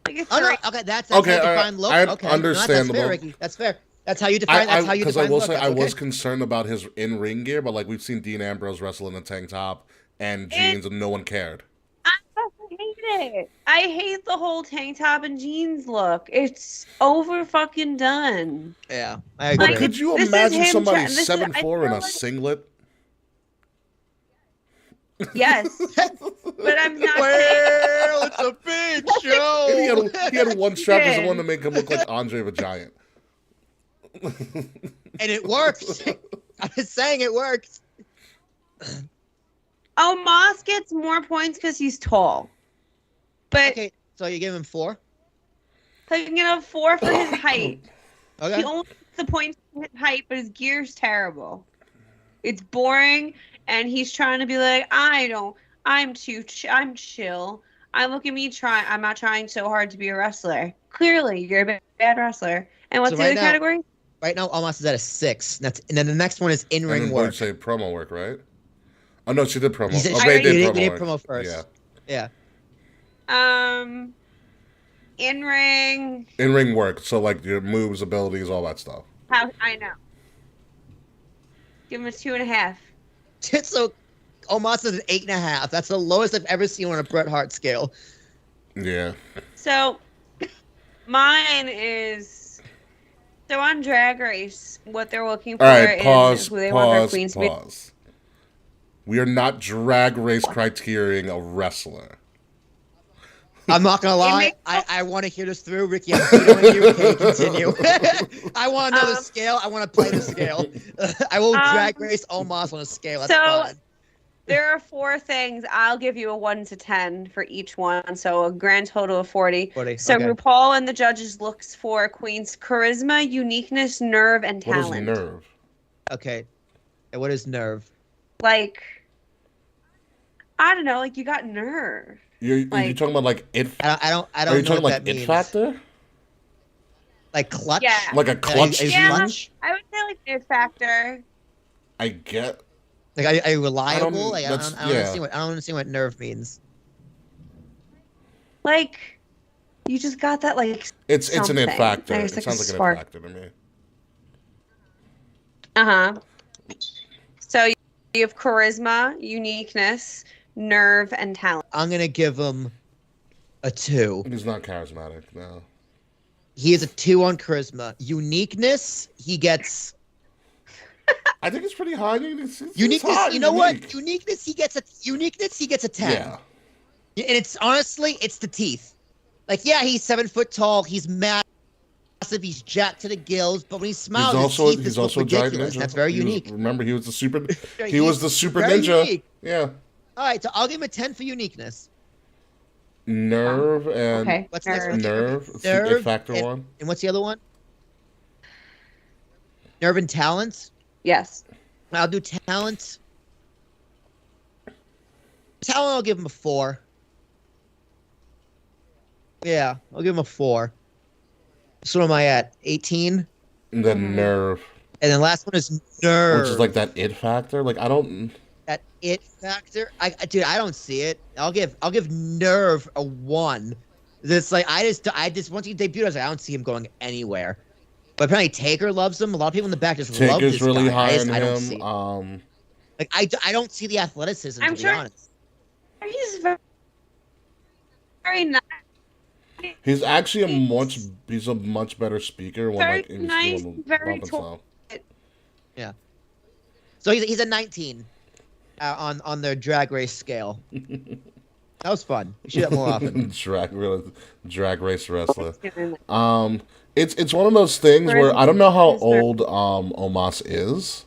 Like a 3. Oh no, okay, that's Okay, how you all right. define look. I okay, understandable. No, that's fair, Ricky. That's fair. That's how you define. That's how you Because I define will look. say, I Okay. was concerned about his in-ring gear, but like we've seen Dean Ambrose wrestle in a tank top and jeans, and no one cared. I fucking hate it. I hate the whole tank top and jeans look. It's over fucking done. Yeah, I But agree. Like, could you this is imagine him somebody this is- 7'4" I in feel a like- singlet? Yes, but I'm not. Well, it's a big show. And he had one strap as the did. one to make him look like Andre the Giant. And it works. I'm just saying it works. Oh, Moss gets more points because he's tall, but Okay, so you give him 4. he can get a 4 for his height. Okay. He only gets the points for his height, but his gear's terrible. It's boring, and he's trying to be like, I'm chill. Look at me trying. I'm not trying so hard to be a wrestler. Clearly, you're a bad wrestler. And what's So the right other now- category? Right now, Almas is at a 6. And then the next one is And in-ring then work. say promo work, right? Oh no, she did promo. You said- Oh, I Ray already did did- promo we did work. promo first. Yeah. Yeah. In ring. In-ring work, so like your moves, abilities, all that stuff. How I know. Give him a 2.5. So Almas is an 8.5. That's the lowest I've ever seen on a Bret Hart scale. Yeah. So mine is so on Drag Race. What they're looking for All right, is pause, who they want their pause, queens to be. pause. We are not drag race criteriaing a wrestler. I'm not gonna lie. makes- I want to hear this through, Ricky. I'm feeling you. Can you continue? I want to know the scale. I want to play the scale. I will drag race Omos on a scale. That's so- fine. There are 4 things. I'll give you a 1 to 10 for each one, so a grand total of 40. 40, So okay. RuPaul and the judges looks for queens' charisma, uniqueness, nerve, and What is talent. nerve? Okay. And what is nerve? Like, I don't know. Like you got nerve. You're Like- talking about like it? I don't Are you know what talking that like means. it factor? Like clutch? Yeah. Like a clutch? Is Yeah. clutch? I would say like it factor. I get. Like are you reliable? I I don't- don't yeah. understand what I don't understand what nerve means. Like, you just got that like. It's an it Something. factor. There's, It like, a sounds like an spark. it factor to me. So you have charisma, uniqueness, nerve, and talent. I'm gonna give him a 2. He's not charismatic, no. He is a 2 on charisma. Uniqueness, he gets I think it's pretty high. It's uniqueness. high, You know what? unique. Uniqueness, he gets a 10. Yeah. And it's honestly, it's the teeth. Like, yeah, he's 7 foot tall. He's massive. He's jacked to the gills. But when he smiles, his teeth just look a giant ridiculous. ninja. That's very He was- unique. Remember, he was the super. He He's was the super very ninja. unique. Yeah. All right, so I'll give him a 10 for uniqueness. Nerve and Okay. What's the next nerve. one? nerve. It's the Nerve it factor and- one. And what's the other one? Nerve and talent. Yes. I'll do talent. Talent, I'll give him a 4. Yeah, I'll give him a 4. So what am I at? 18? And then nerve, And then last one is nerve. which is like that it factor. Like I don't. That it factor. Dude, I don't see it. I'll give nerve a 1. This like I just once he debuted, I was like, I don't see him going anywhere. But apparently Taker loves him. A lot of people in the back just love Taker's this really guy. high on I don't him. see. Like I don't see the athleticism. I'm to sure- be honest. He's very nice. He's actually he's a much better speaker when Very like in nice, doing the very bump and tall. stuff. So he's a 19 on their drag race scale. That was fun. We should do that more often. drag race wrestler. It's one of those things where I don't know how old Omos is,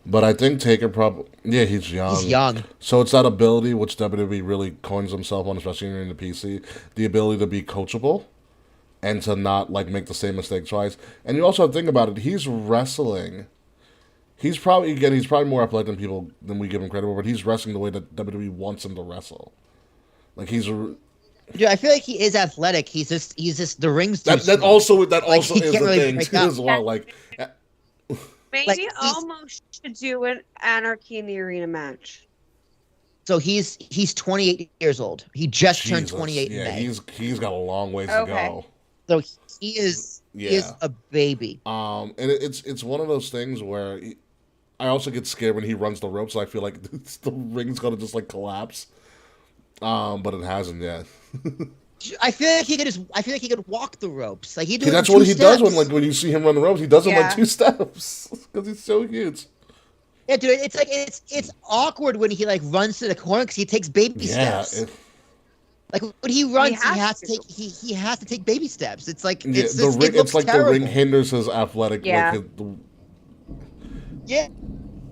but I think Taker probably he's young. He's young. So it's that ability which WWE really coins himself on, especially in the PC, the ability to be coachable and to not like make the same mistake twice. And you also have to think about it. He's wrestling. He's probably more athletic than we give him credit for, but he's wrestling the way that WWE wants him to wrestle. Like he's. Dude, I feel like he is athletic. He's just the rings. That also is he the can't really thing break too up. as well. Like Maybe Like, almost should do an Anarchy in the Arena match. So he's 28 years old. He just turned Jesus, 28 in May. he's got a long ways to go. So he is a baby. And it's one of those things where I also get scared when he runs the ropes. So I feel like the ring's gonna just like collapse. But it hasn't yet. I feel like he could walk the ropes. Like That's what he does when you see him run the ropes. He does it like 2 steps because he's so huge. Yeah, dude, it's like it's awkward when he like runs to the corner because he takes baby steps. Like when he runs, he has to take baby steps. It's like it's like the ring hinders his athletic. Yeah.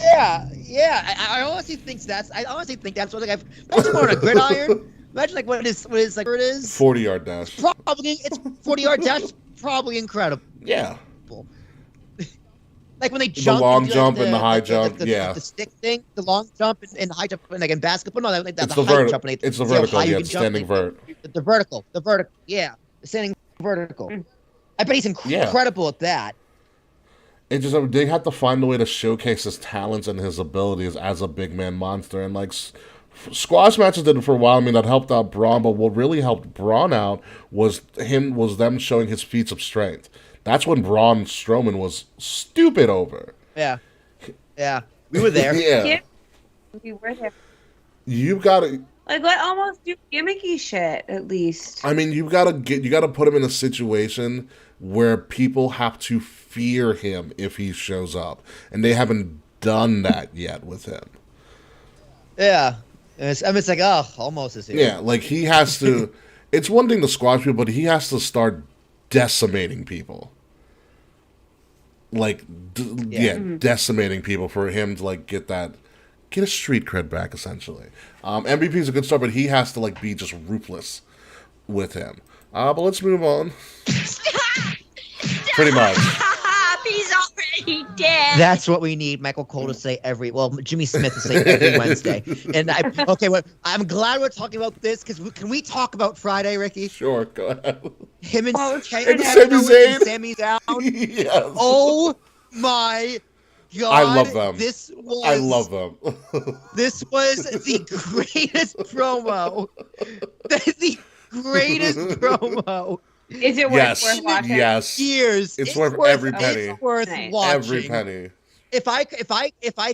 I honestly think that's what like imagine on a gridiron. Imagine like what is like where it is 40-yard dash. It's 40-yard dash. Probably incredible. Yeah. Like when they jump, the long jump and the high jump, the stick thing, the long jump and the high jump, and like in basketball, no, it's the the high vertical. jump. It's the vertical, yeah, standing vert. The vertical, yeah, the standing vertical. I bet he's incredible at that. It's just they have to find a way to showcase his talents and his abilities as a big man monster, and like squash matches did it for a while. I mean, that helped out Braun, but what really helped Braun out was them showing his feats of strength. That's when Braun Strowman was stupid over. Yeah, we were there. Yeah, we were there. You've got to let almost do gimmicky shit at least. I mean, you got to put him in a situation where people have to fear him if he shows up, and they haven't done that yet with him. Yeah, it's like almost is here. Yeah, like he has to. It's one thing to squash people, but he has to start decimating people. Like, decimating people for him to like get a street cred back. Essentially, MVP is a good start, but he has to like be just ruthless with him. But let's move on. Pretty much. He's already dead. That's what we need Michael Cole to say Jimmy Smith to say every Wednesday. And I'm glad we're talking about this because can we talk about Friday, Ricky? Sure, go ahead. Him and Sami Zayn. Sami down. Yes. Oh my God! I love them. I love them. This was the greatest promo. The greatest promo. Is it worth watching? Yes. Years. It's worth every penny. It's worth watching. Every penny. If I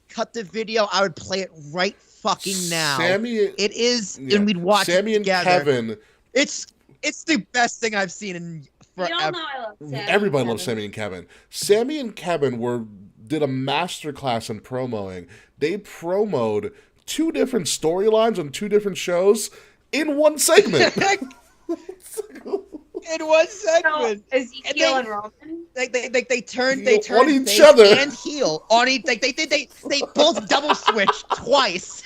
cut the video, I would play it right fucking now. It is, and we'd watch Sammy it together. and Kevin. It's the best thing I've seen in forever. You all know I love Sammy. Everybody loves Sammy and Kevin. Sammy and Kevin did a masterclass in promoing. They promoted 2 different storylines on 2 different shows in one segment. In one segment. So, Ezekiel and Roman? They turned on each face other and heel on each. They both double switched twice.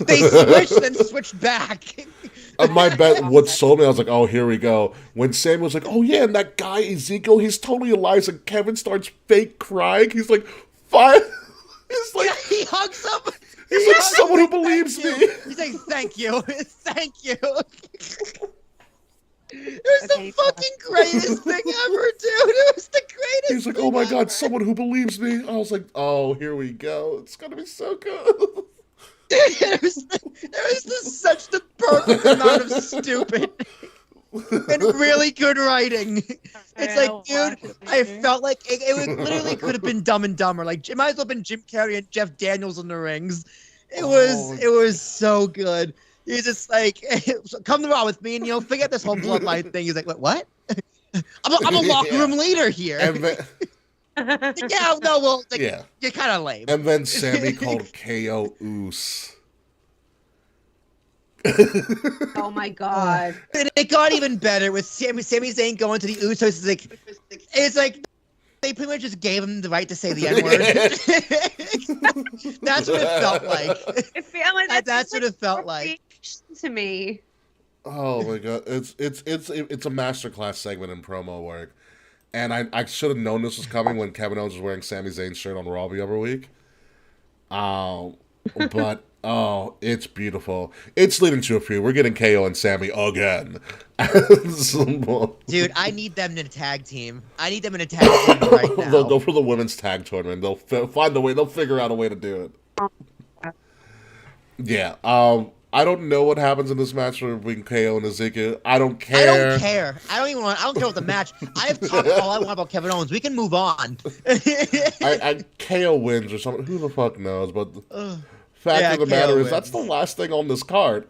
They switched and switched back. My bet, what sold me, I was like, oh, here we go. When Sam was like, oh yeah, and that guy Ezekiel, he's totally alive. And Kevin starts fake crying. He's like, fine. He's like, he hugs him. He's like, someone who believes me. He's like, thank you, thank you. It was the fucking greatest thing ever, dude. It was the greatest. He's like, oh my God, someone who believes me. I was like, oh, here we go. It's gonna be so good. There was just such the perfect amount of stupid and really good writing. It's like, dude, I felt like it literally could have been Dumb and Dumber. Like, it might as well have been Jim Carrey and Jeff Daniels in the rings. It was so good. He's just like, come to Raw with me and, figure out this whole bloodline thing. He's like, what? I'm a locker room leader here. Yeah, no, well, like, you're kind of lame. And then Sammy called KO Oos. Oh my god! And it got even better with Sami Zayn going to the Usos. It's like they pretty much just gave him the right to say the N-word. That's what it felt like. I feel like that's what it felt like to me. Oh my god, it's a masterclass segment in promo work, and I should have known this was coming when Kevin Owens was wearing Sami Zayn's shirt on Raw the other week. But it's beautiful. It's leading to a feud. We're getting KO and Sammy again. Dude, I need them in a tag team. I need them in a tag team right now. They'll go for the women's tag tournament. They'll find a way. They'll figure out a way to do it. Yeah. I don't know what happens in this match between KO and Ezekiel. I don't care. I don't care. I don't care about the match. I have talked all I want about Kevin Owens. We can move on. KO wins or something. Who the fuck knows? But the fact of the matter is, that's the last thing on this card.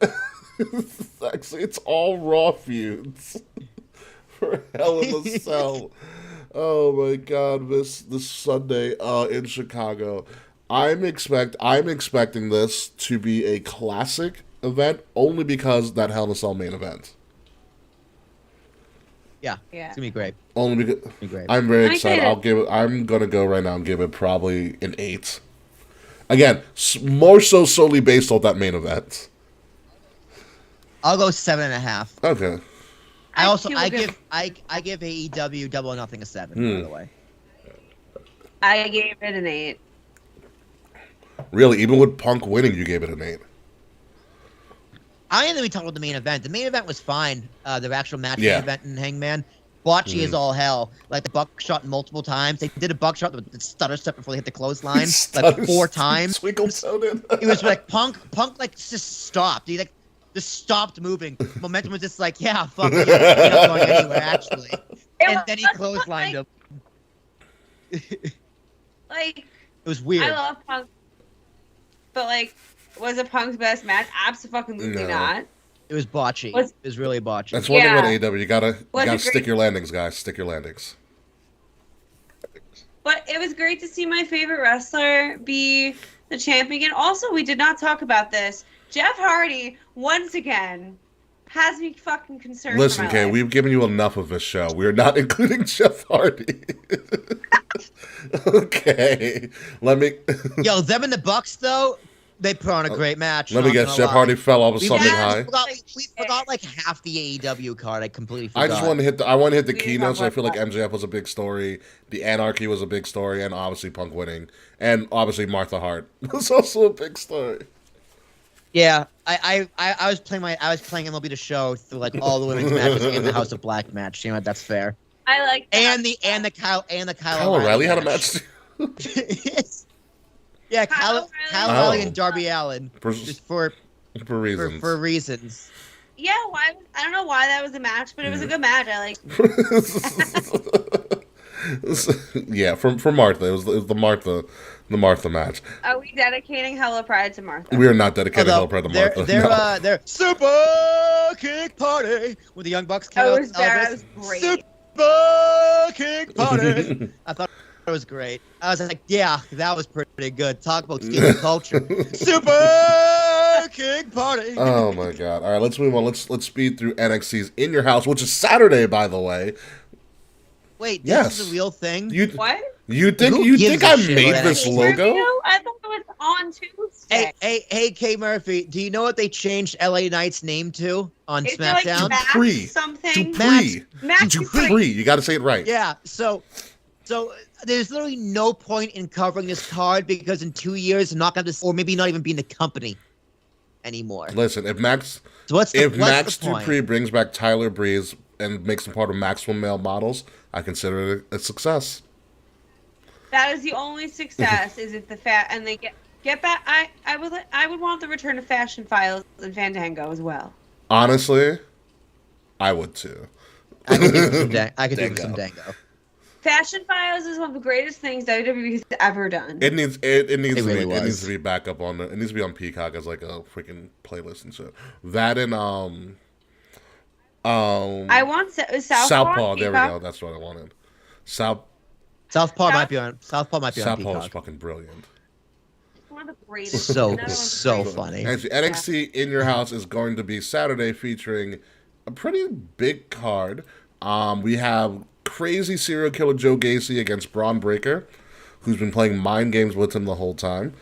Actually, it's all Raw feuds for Hell in a Cell. Oh my god, this Sunday in Chicago. I'm expecting this to be a classic event only because that Hell in a Cell main event. Yeah, it's gonna be great. Only because I'm very excited. I'm gonna go right now and give it probably an 8. Again, more so solely based off that main event. I'll go 7.5. Okay. I give AEW Double or Nothing a 7. By the way, I gave it an 8. Really, even with Punk winning, you gave it an 8. I didn't think we talked about the main event. The main event was fine. The actual match main event in Hangman. Botchy is all hell. Like the buckshot multiple times. They did a buckshot with the stutter step before they hit the clothesline like 4 times. It was like Punk like just stopped. He like just stopped moving. Momentum was just like, yeah, fuck you. You're not going anywhere actually. And then he clotheslined him. Like it was weird. I love Punk, but like, was it Punk's best match? Absolutely not. It was botchy. It was really botchy. That's one thing about AEW. You gotta stick your landings, guys. Stick your landings. But it was great to see my favorite wrestler be the champion. Also, we did not talk about this. Jeff Hardy, once again, has me fucking concerned. Listen, Kay, we've given you enough of this show. We are not including Jeff Hardy. Okay. Let me... Yo, them and the Bucks, though, they put on a great match. Let me guess, Jeff Hardy fell off of something high. We forgot like half the AEW card. I completely forgot. I just want to hit the keynotes. I feel like MJF was a big story. The Anarchy was a big story, and obviously Punk winning, and obviously Martha Hart was also a big story. Yeah, I was playing MLB The Show through like all the women's matches and the House of Black match. You know, that's fair. I like that. And the Kyle O'Reilly had a match. Yeah, Kyle O'Reilly and Darby Allin just for reasons. For reasons. Yeah, why? I don't know why that was a match, but it was a good match. I like. Yeah, for Martha, it was the Martha match. Are we dedicating Hella Pride to Martha? We are not dedicating Hella Pride to Martha. They're Super Kick Party with the Young Bucks came out. That was great. Super Kick Party. I thought it was great. I was like, yeah, that was pretty good. Talk about stealing culture. Super Kick Party. Oh my god! All right, let's move on. Let's speed through NXT's In Your House, which is Saturday, by the way. Wait, this is a real thing? What? You think I made this logo? I thought it was on Tuesday. Hey, K Murphy, do you know what they changed LA Knight's name to on SmackDown? Like Dupree. Dupree. You got to say it right. Yeah. So there's literally no point in covering this card because in 2 years, they're not going to, or maybe not even be in the company anymore. Listen, if Max Dupree brings back Tyler Breeze and makes him part of Maximum Male Models, I consider it a success. That is the only success. Is if the and they get Get back. I would want the return of Fashion Files and Fandango as well. Honestly, I would too. I could do with some dango. Fashion Files is one of the greatest things WWE has ever done. It needs was. to be back up on it needs to be on Peacock as like a freaking playlist and shit. That and I want Southpaw. Southpaw. There we go. That's what I wanted. Southpaw might be on Southpaw Peacock. is fucking brilliant. One of the greatest. So Another one's so great. funny. Actually, NXT in Your House is going to be Saturday, featuring a pretty big card. We have crazy serial killer Joe Gacy against Braun Breaker, who's been playing mind games with him the whole time.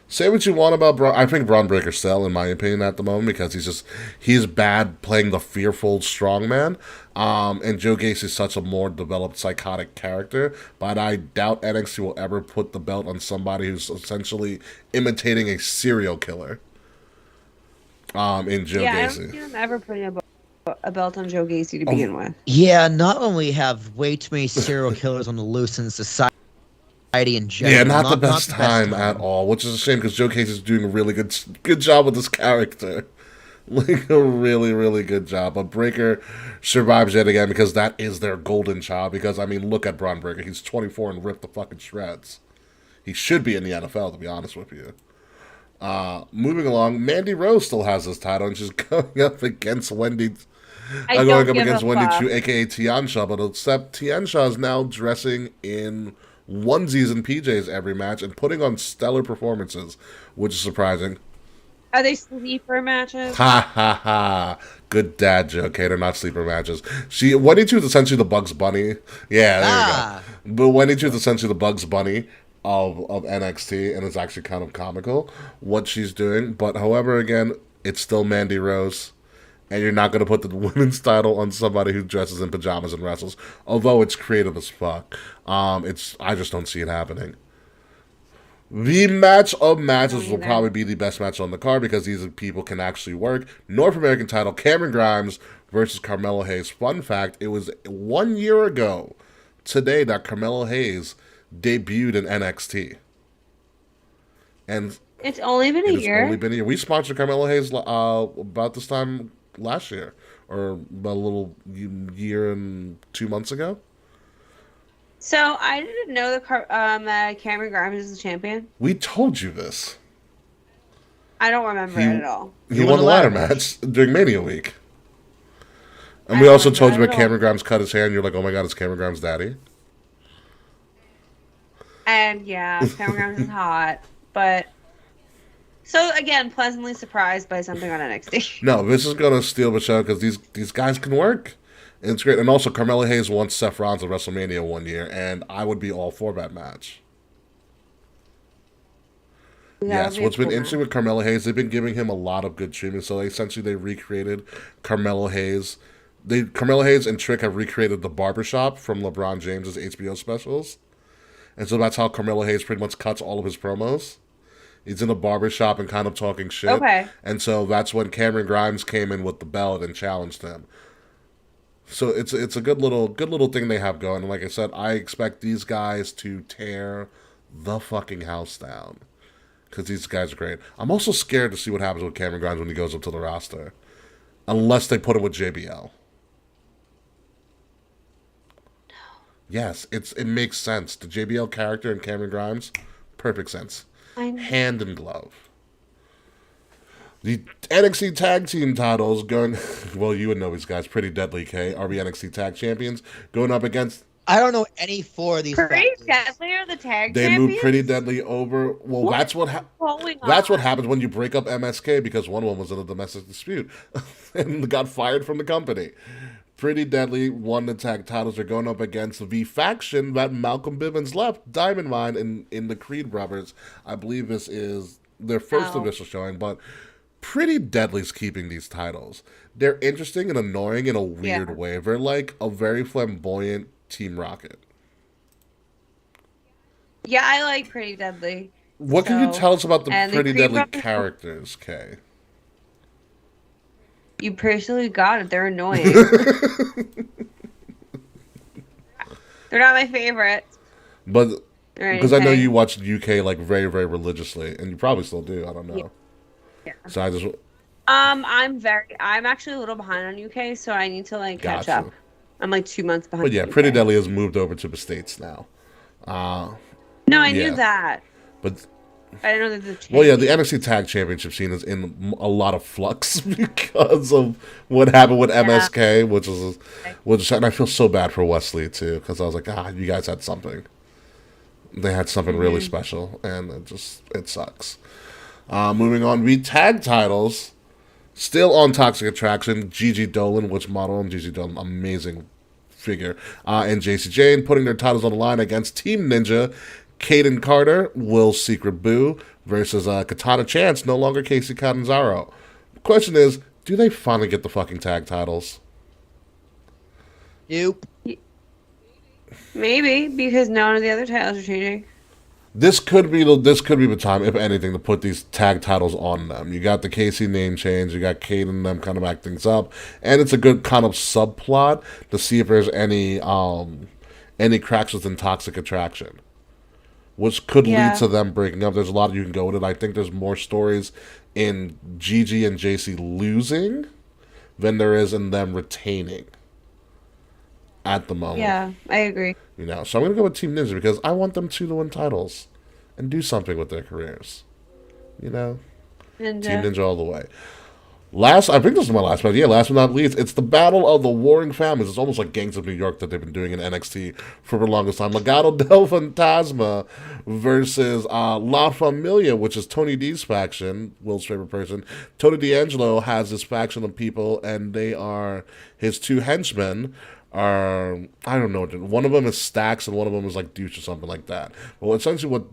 Say what you want about Braun. I think Braun Breaker's sell, in my opinion, at the moment, because he's bad playing the fearful strongman. And Joe Gacy's such a more developed psychotic character, but I doubt NXT will ever put the belt on somebody who's essentially imitating a serial killer. In Joe Gacy. I don't see them ever putting a belt on Joe Gacy to begin with. Yeah, not only have way too many serial killers on the loose in society in general. Yeah, not the best time at all, which is a shame because Joe Gacy's doing a really good job with this character. Like, a really, really good job. But Breaker survives yet again because that is their golden child. Because, I mean, look at Braun Breaker. He's 24 and ripped the fucking shreds. He should be in the NFL, to be honest with you. Moving along, Mandy Rose still has his title, and she's going up against Wendy. Wendy Chu, a.k.a. Tiansha. But except Tiansha is now dressing in onesies and PJs every match and putting on stellar performances, which is surprising. Are they sleeper matches? Ha ha ha. Good dad joke. Okay, they're not sleeper matches. Wendy Chu is essentially the Bugs Bunny. Yeah, there you go. But Wendy Chu is essentially the Bugs Bunny of NXT, and it's actually kind of comical what she's doing. But however, again, it's still Mandy Rose. And you're not going to put the women's title on somebody who dresses in pajamas and wrestles. Although it's creative as fuck. I just don't see it happening. The match of matches will probably be the best match on the card because these people can actually work. North American title, Cameron Grimes versus Carmelo Hayes. Fun fact, it was 1 year ago today that Carmelo Hayes debuted in NXT. And it's only been a year? We sponsored Carmelo Hayes about this time last year, or about a little year and 2 months ago. So I didn't know that Cameron Grimes is the champion. We told you this. I don't remember it at all. He won the ladder match during Mania Week. And we also told you that Cameron Grimes cut his hair, and you're like, oh my god, it's Cameron Grimes' daddy? And yeah, Cameron Grimes is hot. But, so again, pleasantly surprised by something on NXT. No, this is going to steal the show because these guys can work. And it's great. And also, Carmelo Hayes won Seth Rollins at WrestleMania 1 year, and I would be all for that match. Yes, what's been interesting with Carmelo Hayes, they've been giving him a lot of good treatment. So essentially, they recreated Carmelo Hayes. Carmelo Hayes and Trick have recreated the barbershop from LeBron James's HBO specials. And so that's how Carmelo Hayes pretty much cuts all of his promos. He's in a barbershop and kind of talking shit. Okay. And so that's when Cameron Grimes came in with the belt and challenged him. So it's a good little thing they have going. And like I said, I expect these guys to tear the fucking house down. Because these guys are great. I'm also scared to see what happens with Cameron Grimes when he goes up to the roster. Unless they put him with JBL. Yes, it makes sense. The JBL character and Cameron Grimes, perfect sense. Hand in glove. The NXT Tag Team titles going... Well, you would know these guys. Pretty Deadly, K. Are we NXT Tag Champions? Going up against... I don't know any four of these. Pretty Deadly are the tag champions? They moved Pretty Deadly over... Well, that's what happens when you break up MSK because one of them was in a domestic dispute and got fired from the company. Pretty Deadly won the tag titles. They're going up against the faction that Malcolm Bivens left, Diamond Mine, in the Creed Brothers. I believe this is their first official showing, but Pretty Deadly's keeping these titles. They're interesting and annoying in a weird way. They're like a very flamboyant Team Rocket. Yeah, I like Pretty Deadly. What can you tell us about the Pretty Deadly characters, Kay? You personally got it. They're annoying. They're not my favorite. But or Because I know anything. you watch UK like very, very religiously, and you probably still do. I don't know. Yeah. So I just I'm actually a little behind on UK, so I need to like catch Gotcha. up. I'm like 2 months behind. But yeah, on Pretty UK. Deadly has moved over to the States now. No, I knew Yeah. that. But I didn't know that the well, yeah, the championship. NXT Tag Championship scene is in a lot of flux because of what happened with MSK, and I feel so bad for Wesley too because I was like, you guys had something. They had something really special, and it sucks. Moving on, we tag titles. Still on Toxic Attraction, Gigi Dolan, which model and Gigi Dolan, amazing figure, and JC Jane putting their titles on the line against Team Ninja, Caden Carter, Will's Secret Boo, versus Katana Chance, no longer Casey Catanzaro. The question is, do they finally get the fucking tag titles? Nope. Maybe because none of the other titles are changing. This could be the time, if anything, to put these tag titles on them. You got the Casey name change, you got Kate and them kind of back things up, and it's a good kind of subplot to see if there's any cracks within Toxic Attraction, which could lead to them breaking up. There's a lot you can go with it. I think there's more stories in Gigi and JC losing than there is in them retaining at the moment. Yeah, I agree. So I'm going to go with Team Ninja because I want them to win titles and do something with their careers. Ninja. Team Ninja all the way. I think this is my last match. Yeah, last but not least, it's the Battle of the Warring Families. It's almost like Gangs of New York that they've been doing in NXT for the longest time. Legado del Fantasma versus La Familia, which is Tony D's faction, Will's favorite person. Tony D'Angelo has this faction of people, and they are his two henchmen. I don't know. One of them is Stax, and one of them is like Douche or something like that. Well, essentially,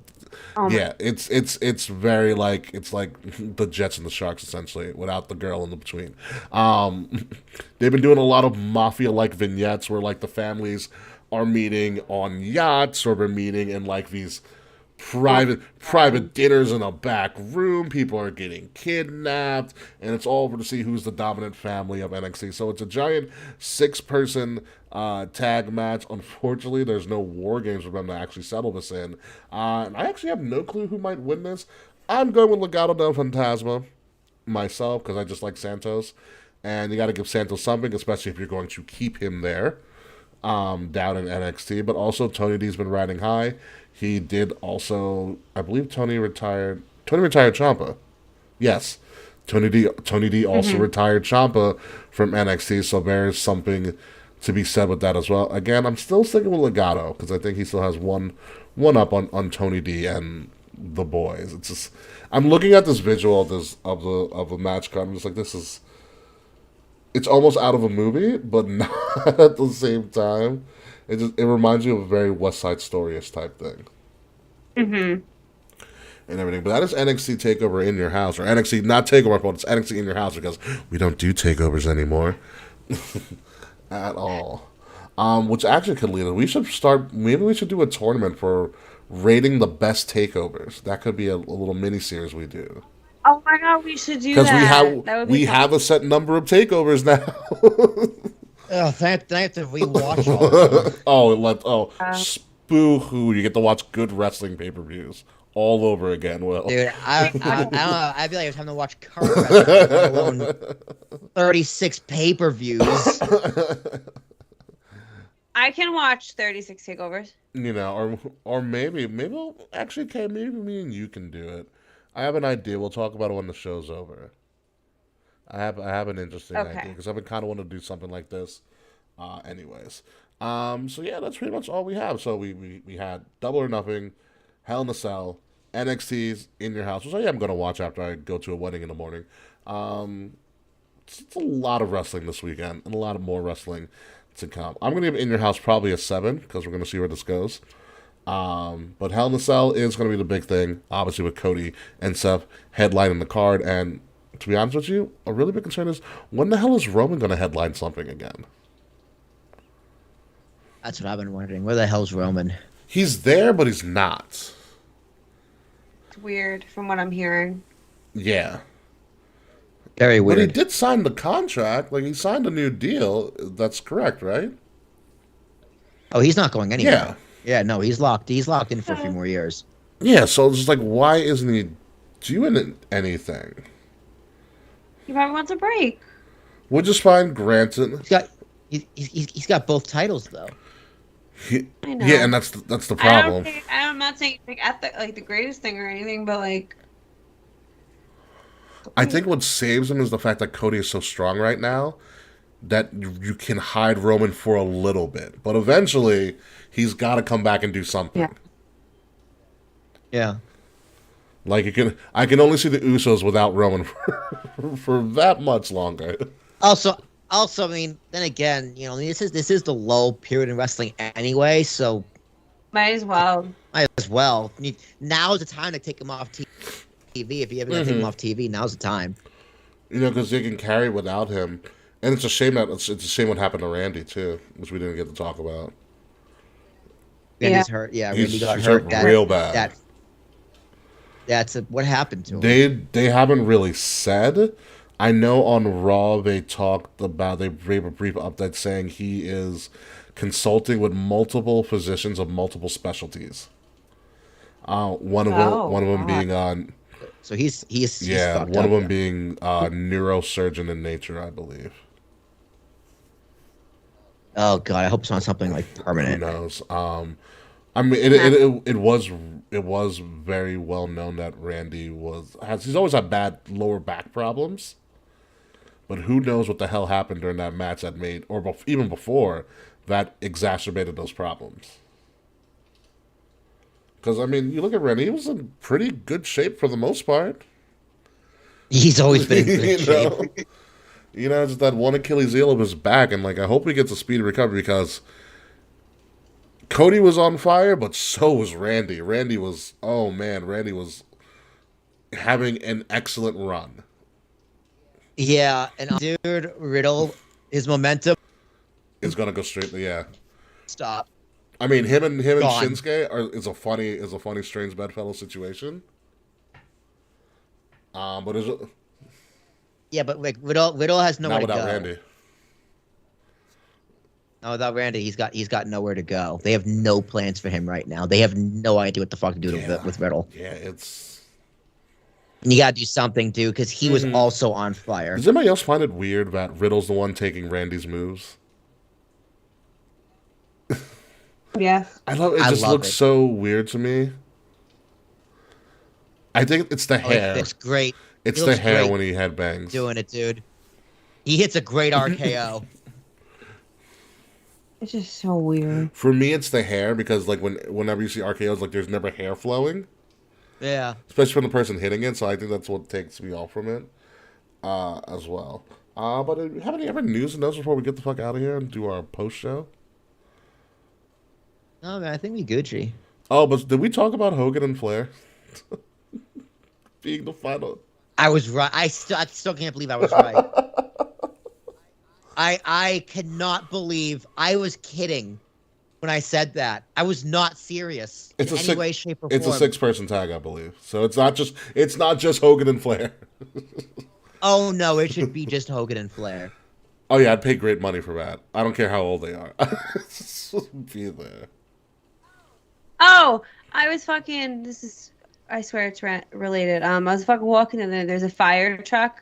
it's very like it's like the Jets and the Sharks essentially, without the girl in the between. They've been doing a lot of mafia-like vignettes where like the families are meeting on yachts or they're meeting in like these private dinners in a back room. People are getting kidnapped, and it's all over to see who's the dominant family of NXT. So it's a giant 6-person tag match. Unfortunately, there's no war games for them to actually settle this in. And I actually have no clue who might win this. I'm going with Legado del Fantasma myself because I just like Santos, and you got to give Santos something, especially if you're going to keep him there. Down in NXT, but also Tony D's been riding high. He did also, I believe Tony retired Ciampa. Yes. Tony D also retired Ciampa from NXT, so there's something to be said with that as well. Again, I'm still sticking with Legado because I think he still has one up on Tony D and the boys. It's just I'm looking at this visual of the match card. I'm just like, it's almost out of a movie, but not at the same time. It reminds you of a very West Side Story-ish type thing. And everything. But that is NXT TakeOver in your house. Or NXT, not TakeOver, but it's NXT in your house because we don't do takeovers anymore. At all. Which actually could lead us. Maybe we should do a tournament for rating the best takeovers. That could be a little mini-series we do. Oh my god, we should do that. Because we have a set number of takeovers now. Thank to rewatch all of them. Spoo-hoo. You get to watch good wrestling pay-per-views all over again, Will. Dude, I don't know. I feel like it's time to watch current wrestling, let alone 36 pay-per-views. I can watch 36 takeovers. Or maybe actually, okay, maybe me and you can do it. I have an idea. We'll talk about it when the show's over. I have an interesting idea because I've been kind of wanting to do something like this. Anyways, so yeah, that's pretty much all we have. So we had Double or Nothing, Hell in a Cell, NXT's In Your House, which I am going to watch after I go to a wedding in the morning. It's a lot of wrestling this weekend and a lot of more wrestling to come. I'm going to give In Your House probably a 7 because we're going to see where this goes. But Hell in a Cell is going to be the big thing, obviously with Cody and Seth headlining the card. And to be honest with you, a really big concern is when the hell is Roman going to headline something again? That's what I've been wondering. Where the hell's Roman? He's there, but he's not. It's weird from what I'm hearing. Yeah. Very weird. But he did sign the contract. Like, he signed a new deal. That's correct, right? Oh, he's not going anywhere. Yeah. Yeah, no, he's locked. He's locked in for a few more years. Yeah, so it's just like, why isn't he doing anything? He probably wants a break. Which is fine, granted. He's got both titles though. I know. Yeah, and that's the problem. I'm not saying like the greatest thing or anything, but like. I think what saves him is the fact that Cody is so strong right now that you can hide Roman for a little bit, but eventually he's got to come back and do something. Yeah. Like I can only see the Usos without Roman for that much longer. Also, I mean, then again, you know, this is the low period in wrestling anyway, so Might as well. Now's the time to take him off TV. If you ever gonna take him off TV, now's the time. You know, because they can carry without him, and it's a shame that it's a shame what happened to Randy too, which we didn't get to talk about. Randy's hurt. Yeah, Randy got he's hurt. real bad. What happened to him? They haven't really said. I know on Raw they talked about, they gave a brief update saying he is consulting with multiple physicians of multiple specialties. One of them being on. So he's one of them being neurosurgeon in nature, I believe. Oh God, I hope it's not something like permanent. Who knows? I mean, it was very well known that Randy he's always had bad lower back problems, but who knows what the hell happened during that match that made, or even before, that exacerbated those problems. Because, I mean, you look at Randy, he was in pretty good shape for the most part. He's always been in good shape. You know, just that one Achilles heel of his back, and, like, I hope he gets a speedy recovery because Cody was on fire, but so was Randy. Randy was having an excellent run. Yeah, and dude, Riddle, his momentum is going to go straight, yeah. Stop. I mean, him and Shinsuke is a funny strange bedfellow situation. But but like Riddle has nowhere to go. Not without Randy. No, without Randy, he's got nowhere to go. They have no plans for him right now. They have no idea what the fuck to do with Riddle. Yeah, it's. And you gotta do something, dude, because he was also on fire. Does anybody else find it weird that Riddle's the one taking Randy's moves? Yeah. I love it. It just looks so weird to me. I think it's the hair. It looks great. It's the hair when he headbangs. Doing it, dude. He hits a great RKO. It's just so weird. For me, it's the hair because like whenever you see RKOs, like there's never hair flowing. Yeah. Especially from the person hitting it, so I think that's what takes me off from it, as well. But do you have any ever news and notes before we get the fuck out of here and do our post show? No, man, I think we Gucci. Oh, but did we talk about Hogan and Flair being the final? I was right. I still can't believe I was right. I cannot believe I was kidding when I said that. I was not serious in any way, shape, or form. It's a 6-person tag, I believe. So it's not just Hogan and Flair. Oh no, it should be just Hogan and Flair. Oh yeah, I'd pay great money for that. I don't care how old they are. Be there. Oh, I was fucking. I swear it's related. I was fucking walking in there. There's a fire truck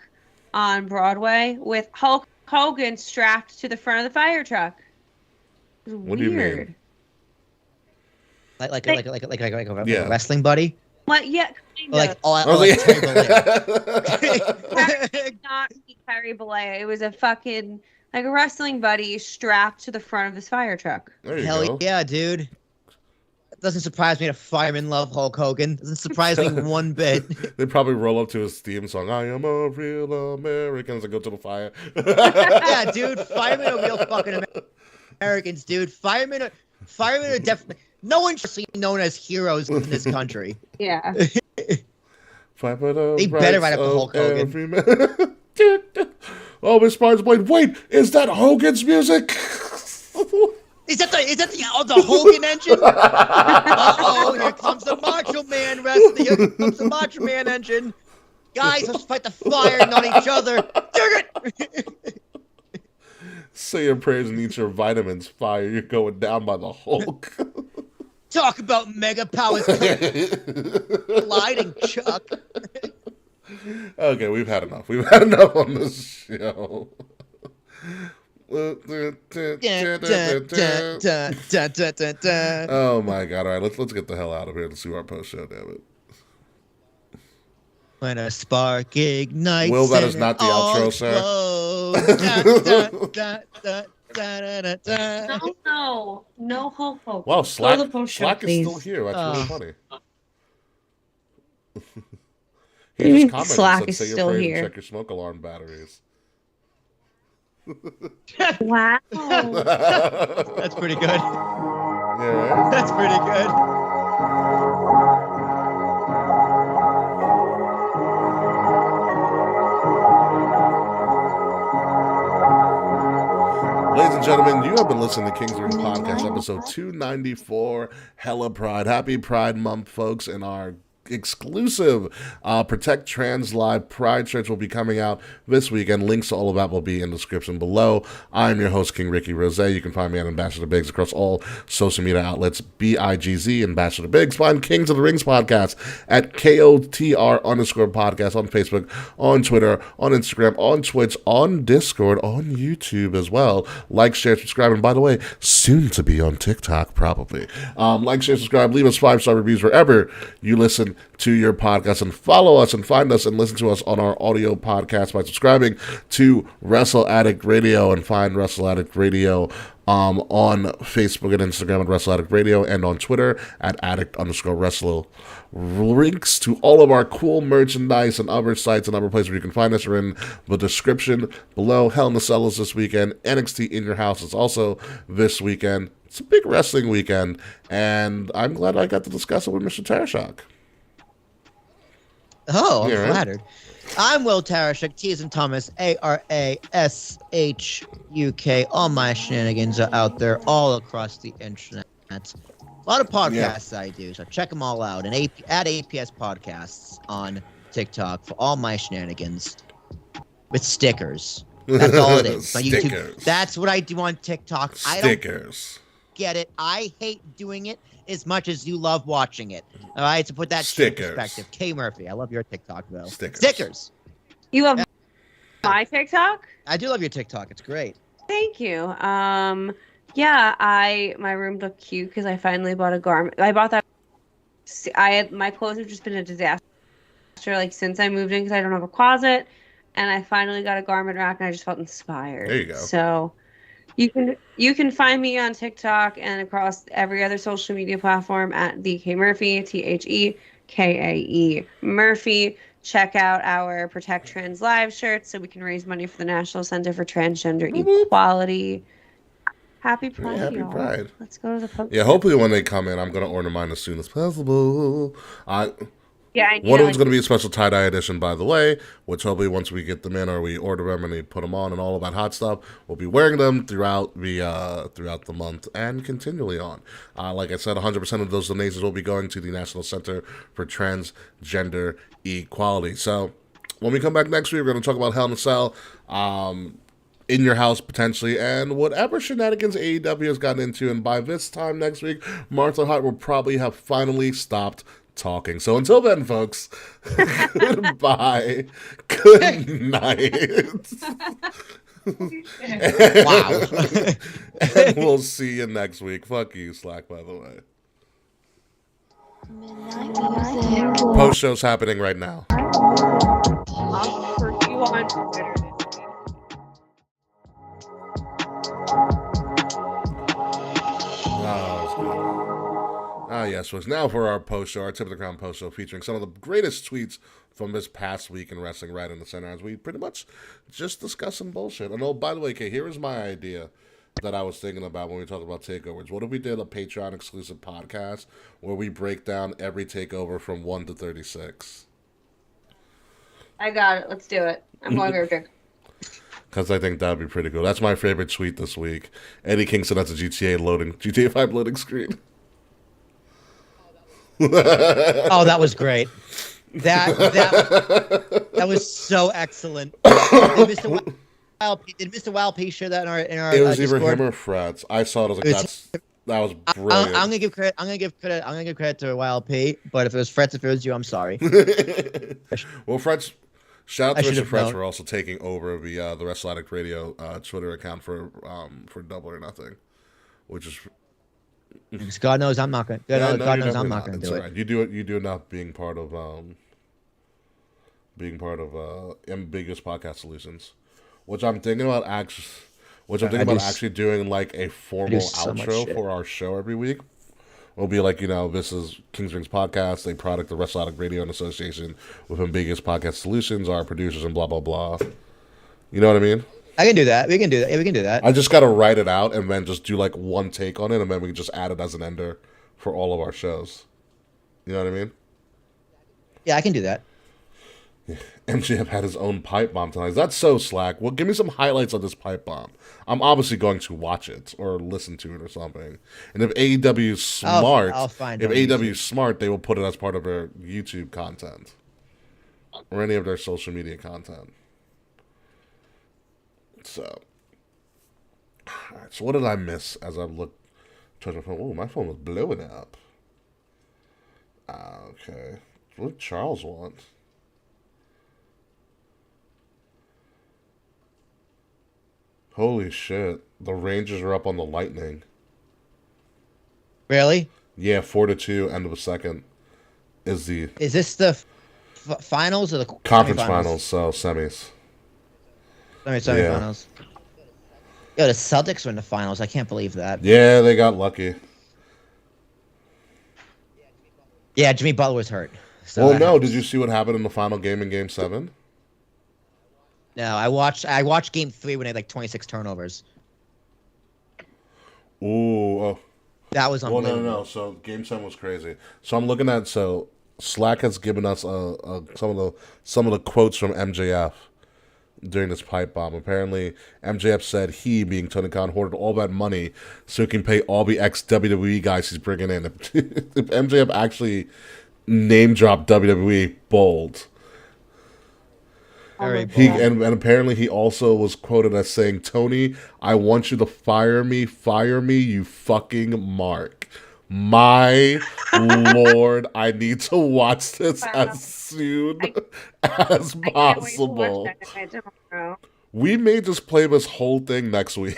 on Broadway with Hulk Hogan strapped to the front of the fire truck. It was what weird. Do you mean? Like a wrestling buddy? What? Yeah, kind like of. Terry Bollea. Not Terry Bollea. It was a fucking like a wrestling buddy strapped to the front of his fire truck. Hell yeah, dude. It doesn't surprise me that firemen love Hulk Hogan. Doesn't surprise me one bit. They probably roll up to his theme song, I am a real American, as I go to the fire. Yeah, dude. Firemen are real fucking Americans, dude. Firemen are definitely... No one should be known as heroes in this country. Yeah. Fight for the they better write up the Hulk Hogan. Oh, Miss Barnes Blade. Wait, is that Hogan's music? Is that the Hogan engine? Uh-oh, here comes the Macho Man wrestling. Here comes the Macho Man engine. Guys, let's fight the fire, not each other. Dig it! Say your prayers and eat your vitamins, fire. You're going down by the Hulk. Talk about mega powers colliding, Chuck. Okay, we've had enough. We've had enough on this show. Oh my god! All right, let's get the hell out of here. Let's do our post show. Damn it. When a spark ignites. Will, that is not the outro, sir. No hope. Wow, Go to the post show, Slack is please. still here. That's really funny. What do you mean commented, Slack said, is "Say your still prayers and here?" check your smoke alarm batteries. Wow. That's pretty good. Yeah, right? That's pretty good. Ladies and gentlemen, you have been listening to King's Ring Podcast, episode 294, Hella Pride. Happy Pride Month, folks, and our exclusive Protect Trans Live Pride shirts will be coming out this weekend. Links to all of that will be in the description below. I'm your host, King Ricky Rose. You can find me at Ambassador Biggs across all social media outlets, BIGZ, Ambassador Biggs. Find Kings of the Rings podcast at KOTR_podcast on Facebook, on Twitter, on Instagram, on Twitch, on Discord, on YouTube as well. Like, share, subscribe, and by the way, soon to be on TikTok, probably. Like, share, subscribe, leave us 5-star reviews wherever you listen to your podcast, and follow us and find us and listen to us on our audio podcast by subscribing to Wrestle Addict Radio, and find Wrestle Addict Radio on Facebook and Instagram at Wrestle Addict Radio, and on Twitter at addict_wrestle. Links to all of our cool merchandise and other sites and other places where you can find us are in the description below. Hell in the Cell is this weekend. NXT In Your House is also this weekend. It's a big wrestling weekend, and I'm glad I got to discuss it with Mr. Tarashuk. Oh, I'm Yeah, right? flattered. I'm Will Tarashuk, T as in Thomas, ARASHUK. All my shenanigans are out there all across the internet. A lot of podcasts I do, so check them all out. And at APS Podcasts on TikTok for all my shenanigans with stickers. That's all it is. My YouTube. Stickers. That's what I do on TikTok. I don't Stickers. get it. I hate doing it as much as you love watching it. All right, to put that shit in Stickers. perspective. K Murphy, I love your TikTok though. Stickers. You love my TikTok? I do love your TikTok. It's great. Thank you. Yeah, my room looked cute because I finally bought a garment. I bought that. My clothes have just been a disaster like since I moved in because I don't have a closet, and I finally got a garment rack and I just felt inspired. There you go. So you can find me on TikTok and across every other social media platform at the K Murphy, TheKae Murphy. Check out our Protect Trans Live shirts so we can raise money for the National Center for Transgender Equality. Happy Pride, Happy y'all. Pride. Let's go to the post. Yeah, hopefully when they come in, I'm going to order mine as soon as possible. Yeah, One of them's going to be a special tie-dye edition, by the way, which hopefully once we get them in or we order them and they put them on and all of that hot stuff, we'll be wearing them throughout the month and continually on. Like I said, 100% of those donations will be going to the National Center for Transgender Equality. So when we come back next week, we're going to talk about Hell in a Cell, In Your House potentially, and whatever shenanigans AEW has gotten into. And by this time next week, Martha Hart will probably have finally stopped talking. So until then, folks, goodbye, good night. Wow. And we'll see you next week. Fuck you, Slack, by the way. Midnight music. Post show's happening right now. I'll put you on Twitter. Yes, so it's now for our post show, our Tip of the Crown post show, featuring some of the greatest tweets from this past week in wrestling right in the center, as we pretty much just discuss some bullshit. And oh, by the way, Kay, here is my idea that I was thinking about when we talked about takeovers. What if we did a Patreon exclusive podcast where we break down every takeover from 1 to 36? I got it. Let's do it. I'm going to drink. Because I think that would be pretty cool. That's my favorite tweet this week. Eddie King said that's a GTA 5 loading screen. Oh, that was great. That was so excellent. Did Mr. Wild P share that in our It was either Discord? him or Frats. I saw it. I was like, That was I'm brilliant. gonna give credit. I'm gonna give credit to YLP. But if it was Fred, if it was you, I'm sorry. Well, French. Shout out I to should Mr. have French known. for also taking over the Wrestletic Radio Twitter account for Double or Nothing, which is Because God knows I'm not gonna. no, God you're knows I'm definitely not gonna It's do all it. right. You do it. You do enough being part of Ambiguous Podcast Solutions, which I'm thinking about actually doing like a formal so much outro shit. for our show every week. It'll be like, this is Kings Rings Podcast, a product of Wrestletic Radio in association with Ambiguous Podcast Solutions, our producers, and blah, blah, blah. You know what I mean? I can do that. We can do that. Yeah, we can do that. I just got to write it out and then just do like one take on it, and then we can just add it as an ender for all of our shows. You know what I mean? Yeah, I can do that. MJF had his own pipe bomb tonight. That's so slack. Well, give me some highlights of this pipe bomb. I'm obviously going to watch it or listen to it or something. And if AEW is smart, I'll find if it on AEW YouTube. is smart, they will put it as part of their YouTube content or any of their social media content. So, all right. So what did I miss as I looked? Touched my phone. Oh, my phone was blowing up. Okay. What did Charles want? Holy shit. The Rangers are up on the Lightning. Really? Yeah, 4-2, end of the second is the Is this the finals or the conference semifinals? finals, so semis. Semifinals. Yo, the Celtics are in the finals. I can't believe that. Yeah, they got lucky. Yeah, Jimmy Butler was hurt. So Well, that no, helps. did you see what happened in the final game in Game 7? No, I watched Game 3 when they had like 26 turnovers. Ooh, oh. That was Well, unbelievable. no. So Game 7 was crazy. So I'm looking at Slack has given us some of the quotes from MJF during this pipe bomb. Apparently, MJF said he, being Tony Khan, hoarded all that money so he can pay all the ex-WWE guys he's bringing in. If MJF actually name dropped WWE, bold. Very my He bold. and apparently he also was quoted as saying, "Tony, I want you to fire me, you fucking mark." My lord, I need to watch this as soon as I can't wait to possible. watch that tomorrow. We may just play this whole thing next week.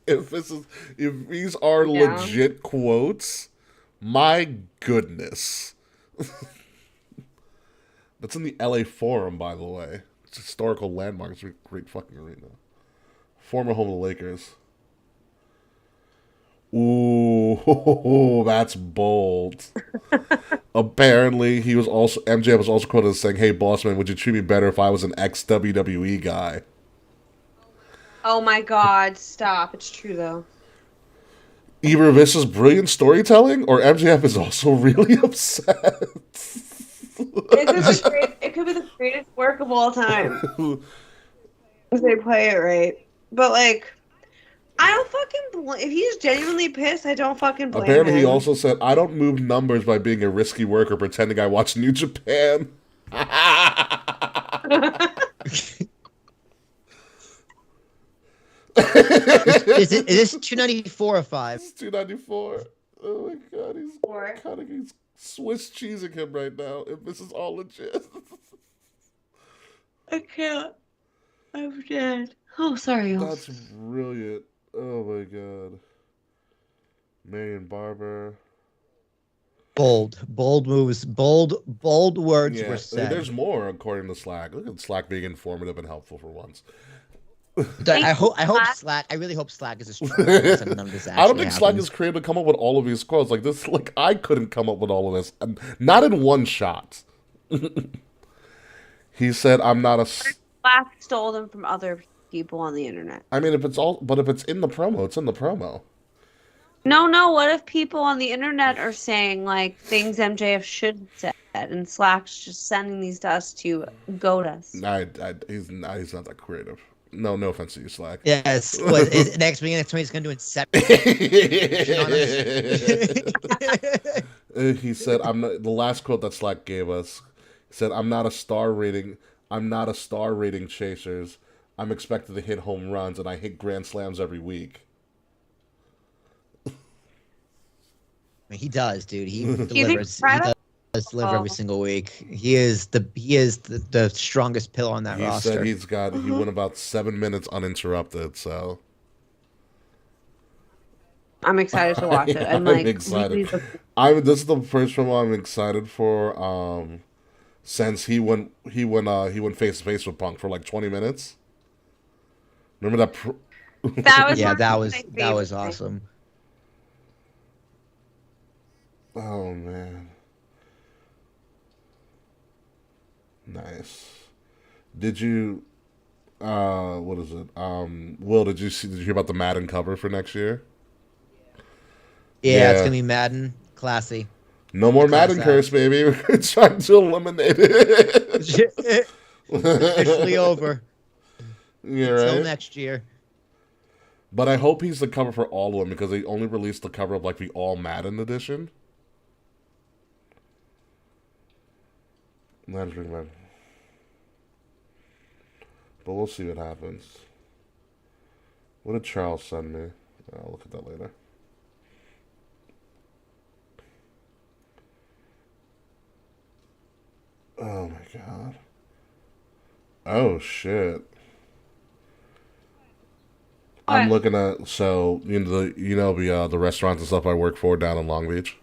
If these are Yeah. legit quotes, my goodness. That's in the LA Forum, by the way. It's a historical landmark. It's a great fucking arena. Former home of the Lakers. Ooh, that's bold. Apparently, MJF was also quoted as saying, "Hey, boss man, would you treat me better if I was an ex-WWE guy?" Oh my god, stop. It's true though. Either this is brilliant storytelling, or MJF is also really upset. It could be the greatest work of all time. If they play it right. But like, I don't fucking if he's genuinely pissed, I don't fucking blame Apparently, him. he also said, "I don't move numbers by being a risky worker pretending I watch New Japan." Is this 294 or 5? It's 294. Oh my god, Or- he's Swiss cheesing him right now. If this is all legit. I can't. I'm dead. Oh, sorry. y'all. That's brilliant. Oh my god. Marion Barber. Bold moves, bold words Yeah, were said. there's more according to Slack. Look at Slack being informative and helpful for once. I hope Slack. Slack. I really hope Slack is a strong voice and none of this I don't actually think Slack happens. is creative to come up with all of these quotes. Like this, like I couldn't come up with all of this, and not in one shot. He said, "I'm not a." Slack stole them from other people on the internet. I mean, if it's in the promo, it's in the promo. No. What if people on the internet are saying like things MJF should have said, and Slack's just sending these to us to goad us? He's not that creative. No offense to you, Slack. Yes. Next week, he's going to do Inception. He said, "I'm not." The last quote that Slack gave us, he said, "I'm not a star rating. I'm not a star rating chasers. I'm expected to hit home runs, and I hit grand slams every week." mean, he does, dude. He He's delivers. He incredible. does deliver every single week. He is the strongest pillar on that He roster. said he went about 7 minutes uninterrupted. So I'm excited to watch it. I'm like excited. really This is the first film I'm excited for. Since he went face to face with Punk for like 20 minutes. Remember that? that was Yeah, one that of was my that favorite was things. awesome. Oh man, nice. Did you? What is it? Will, did you hear about the Madden cover for next year? Yeah, it's Yeah. gonna be Madden, classy. No more Class Madden act. curse, baby. We're trying to eliminate it. Officially over. Yeah, Until right. next year. But I hope he's the cover for all of them because they only released the cover of like the All Madden edition. Madden. But we'll see what happens. What did Charles send me? I'll look at that later. Oh my god. Oh shit. I'm looking at the restaurants and stuff I work for down in Long Beach.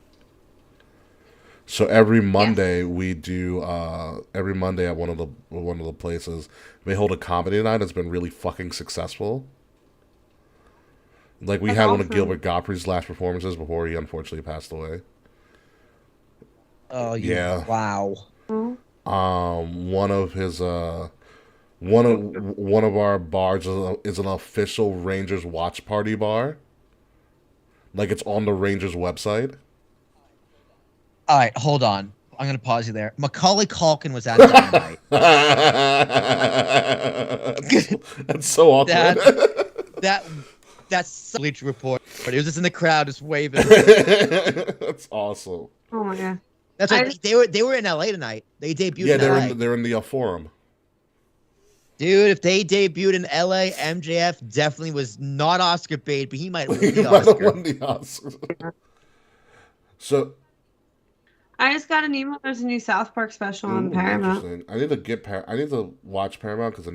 So every Monday we do every Monday at one of the places they hold a comedy night. It's been really fucking successful. Like we That's had one of awesome. Gilbert Gottfried's last performances before he unfortunately passed away. Oh Yeah. Wow. One of his one of our bars is an official Rangers watch party bar. Like it's on the Rangers website. All right, hold on. I'm gonna pause you there. Macaulay Culkin was at Dynamite. That's so awkward. That's so Bleacher Report. He was just in the crowd, just waving. That's awesome. Oh my god. That's I right. They were in LA tonight. They debuted Yeah, in LA. they're in the forum. Dude, if they debuted in LA, MJF definitely was not Oscar bait, but he might win He the might have Oscar. won the Oscar. So I just got an email. There's a new South Park special on Paramount. interesting. I need to watch Paramount because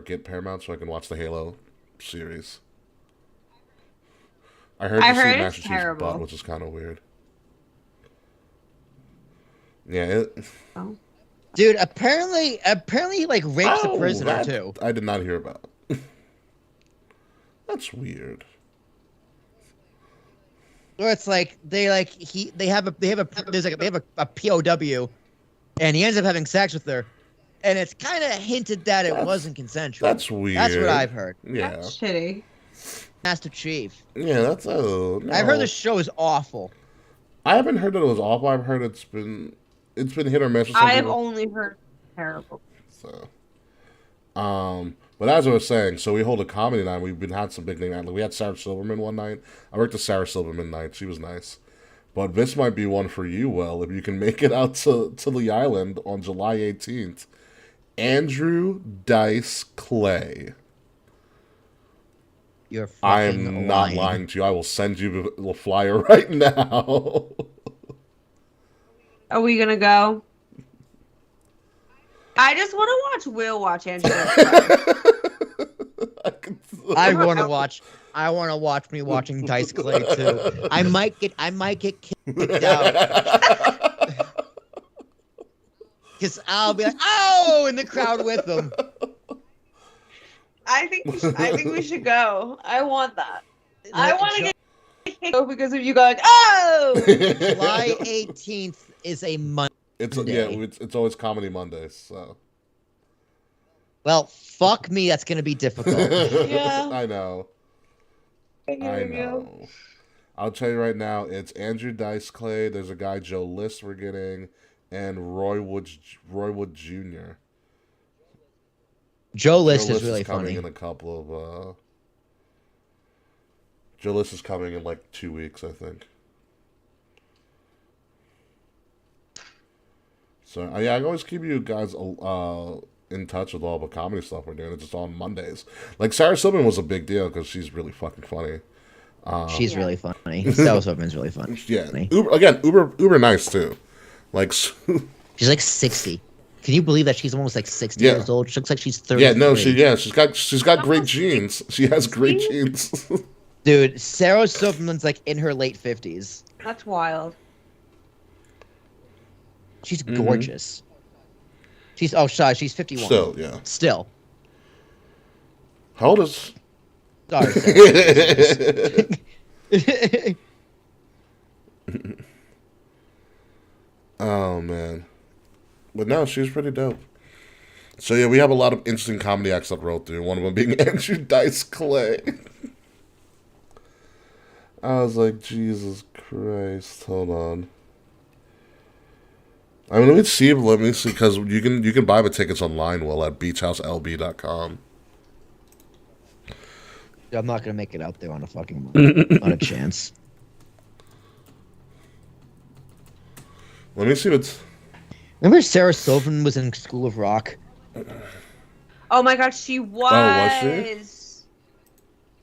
get Paramount so I can watch the Halo series. I heard I heard see it's Master Chief's terrible. butt, which is kind of weird. Yeah. Oh. Dude, apparently he like rapes a prisoner that too. I did not hear about. That's weird. Or it's like they have a POW, and he ends up having sex with her, and it's kind of hinted that it wasn't consensual. That's weird. That's what I've heard. Yeah. That's shitty. Master Chief. Yeah, that's no. I've heard the show is awful. I haven't heard that it was awful. I've heard it's been hit or miss with some I have people. only heard terrible. So, but as I was saying, so we hold a comedy night. We've had some big name. Like we had Sarah Silverman one night. I worked the Sarah Silverman night. She was nice. But this might be one for you, Will, if you can make it out to the island on July 18th. Andrew Dice Clay. You're I fucking am not lying. lying to you. I will send you the flyer right now. Are we gonna go? I just want to watch Will watch Angela. I want to watch. I want to watch me watching Dice Clay too. I might get kicked out because I'll be like, oh, in the crowd with them. I think we should go. I want that. I want to get kicked because of you going. Oh. July 18th is a Monday. It's always Comedy Mondays. So. Well, fuck me. That's gonna be difficult. Yeah. I know. I know. I'll tell you right now, it's Andrew Dice Clay. There's a guy, Joe List, we're getting, and Roy Wood Jr. Joe List Joe is really coming funny. in a couple of. Joe List is coming in like 2 weeks, I think. So yeah, I always keep you guys in touch with all the comedy stuff we're doing. It's just on Mondays. Like Sarah Silverman was a big deal because she's really fucking funny. She's really funny. Sarah Silverman's really funny. Yeah, uber nice too. Like, she's like 60. Can you believe that she's almost like 60 Yeah. years old? She looks like she's 30. yeah, no, she's got great genes. She has great genes. Dude, Sarah Silverman's like in her late 50s. That's wild. She's gorgeous. She's 51. Still, yeah. Still. How old is? Sorry. Sarah. Oh man, but no, she was pretty dope. So yeah, we have a lot of interesting comedy acts that rolled through. One of them being Andrew Dice Clay. I was like, Jesus Christ, hold on. I mean, let me see, because you can buy the tickets online, at beachhouselb.com. I'm not gonna make it out there on a fucking on a chance. Let me see what's. Remember Sarah Silverman was in School of Rock? Oh my god, she was. Oh, was she?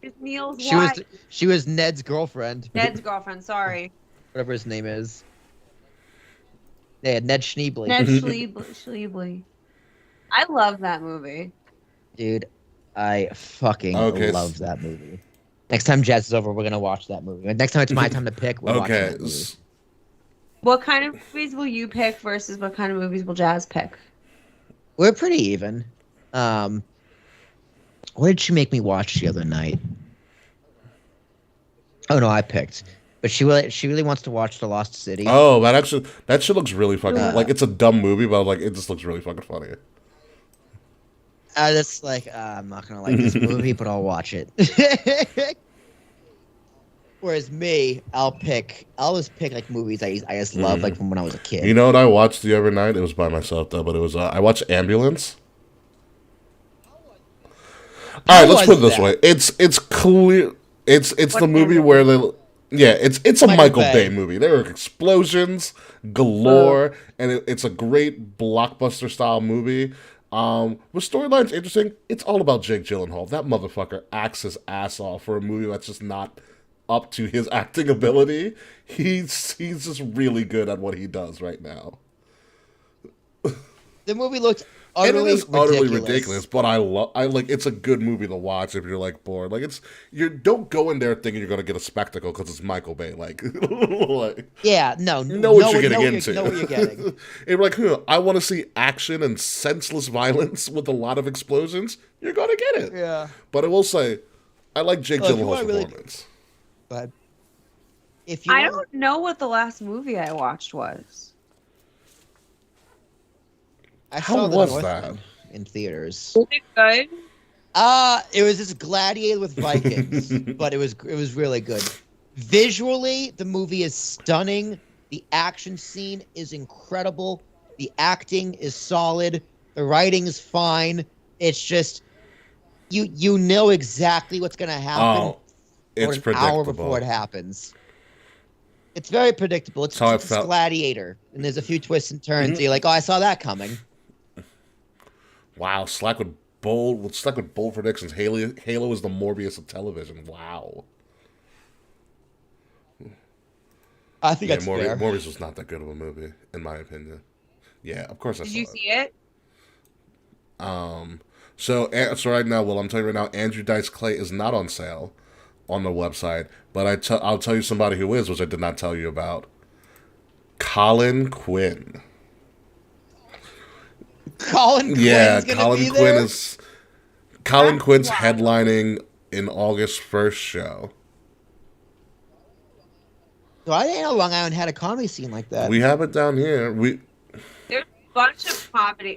It's Neil's She wife. was she was Ned's girlfriend. Ned's girlfriend, sorry. Whatever his name is. Yeah, Ned Schneebly. Ned Schneebly. I love that movie. Dude, I fucking love that movie. Next time Jazz is over, we're gonna watch that movie. Next time it's my time to pick, we're watching that movie. What kind of movies will you pick versus what kind of movies will Jazz pick? We're pretty even. What did she make me watch the other night? Oh no, I picked. But she really wants to watch The Lost City. Oh, that shit looks really fucking like it's a dumb movie, but like it just looks really fucking funny. That's like I'm not gonna like this movie, but I'll watch it. Whereas me, I'll just pick like movies I just love like from when I was a kid. You know what I watched the other night? It was by myself though, but it was I watched Ambulance. All right, let's put it this way. It's clear. It's the movie where it's a Michael Bay movie. There are explosions galore, and it's a great blockbuster style movie. With storylines interesting, it's all about Jake Gyllenhaal. That motherfucker acts his ass off for a movie that's just not up to his acting ability. He's just really good at what he does right now. The movie looks utterly ridiculous, but I like it's a good movie to watch if you're like bored. Like you don't go in there thinking you're gonna get a spectacle because it's Michael Bay. Like, yeah, no, know what you're getting into. Know what you're getting. You're like, I want to see action and senseless violence with a lot of explosions. You're gonna get it. Yeah. But I will say, I like Jake Gyllenhaal's performance. But I don't know what the last movie I watched was. How was that in theaters? Was it good? It was this Gladiator with Vikings, but it was really good. Visually, the movie is stunning. The action scene is incredible. The acting is solid. The writing is fine. It's just you know exactly what's gonna happen. Oh, it's an predictable. hour before it happens. It's very predictable. It's just Gladiator, and there's a few twists and turns. So you're like, oh, I saw that coming. Wow, Slack with bold predictions. Halo is the Morbius of television. Wow. I think that's fair. Morbius was not that good of a movie, in my opinion. Yeah, of course I saw it. Did you see it? So right now, I'm telling you right now, Andrew Dice Clay is not on sale on the website, but I'll tell you somebody who is, which I did not tell you about. Colin Quinn. Colin Quinn's headlining in August 1st show. So I didn't know Long Island had a comedy scene like that. We have it down here. There's a bunch of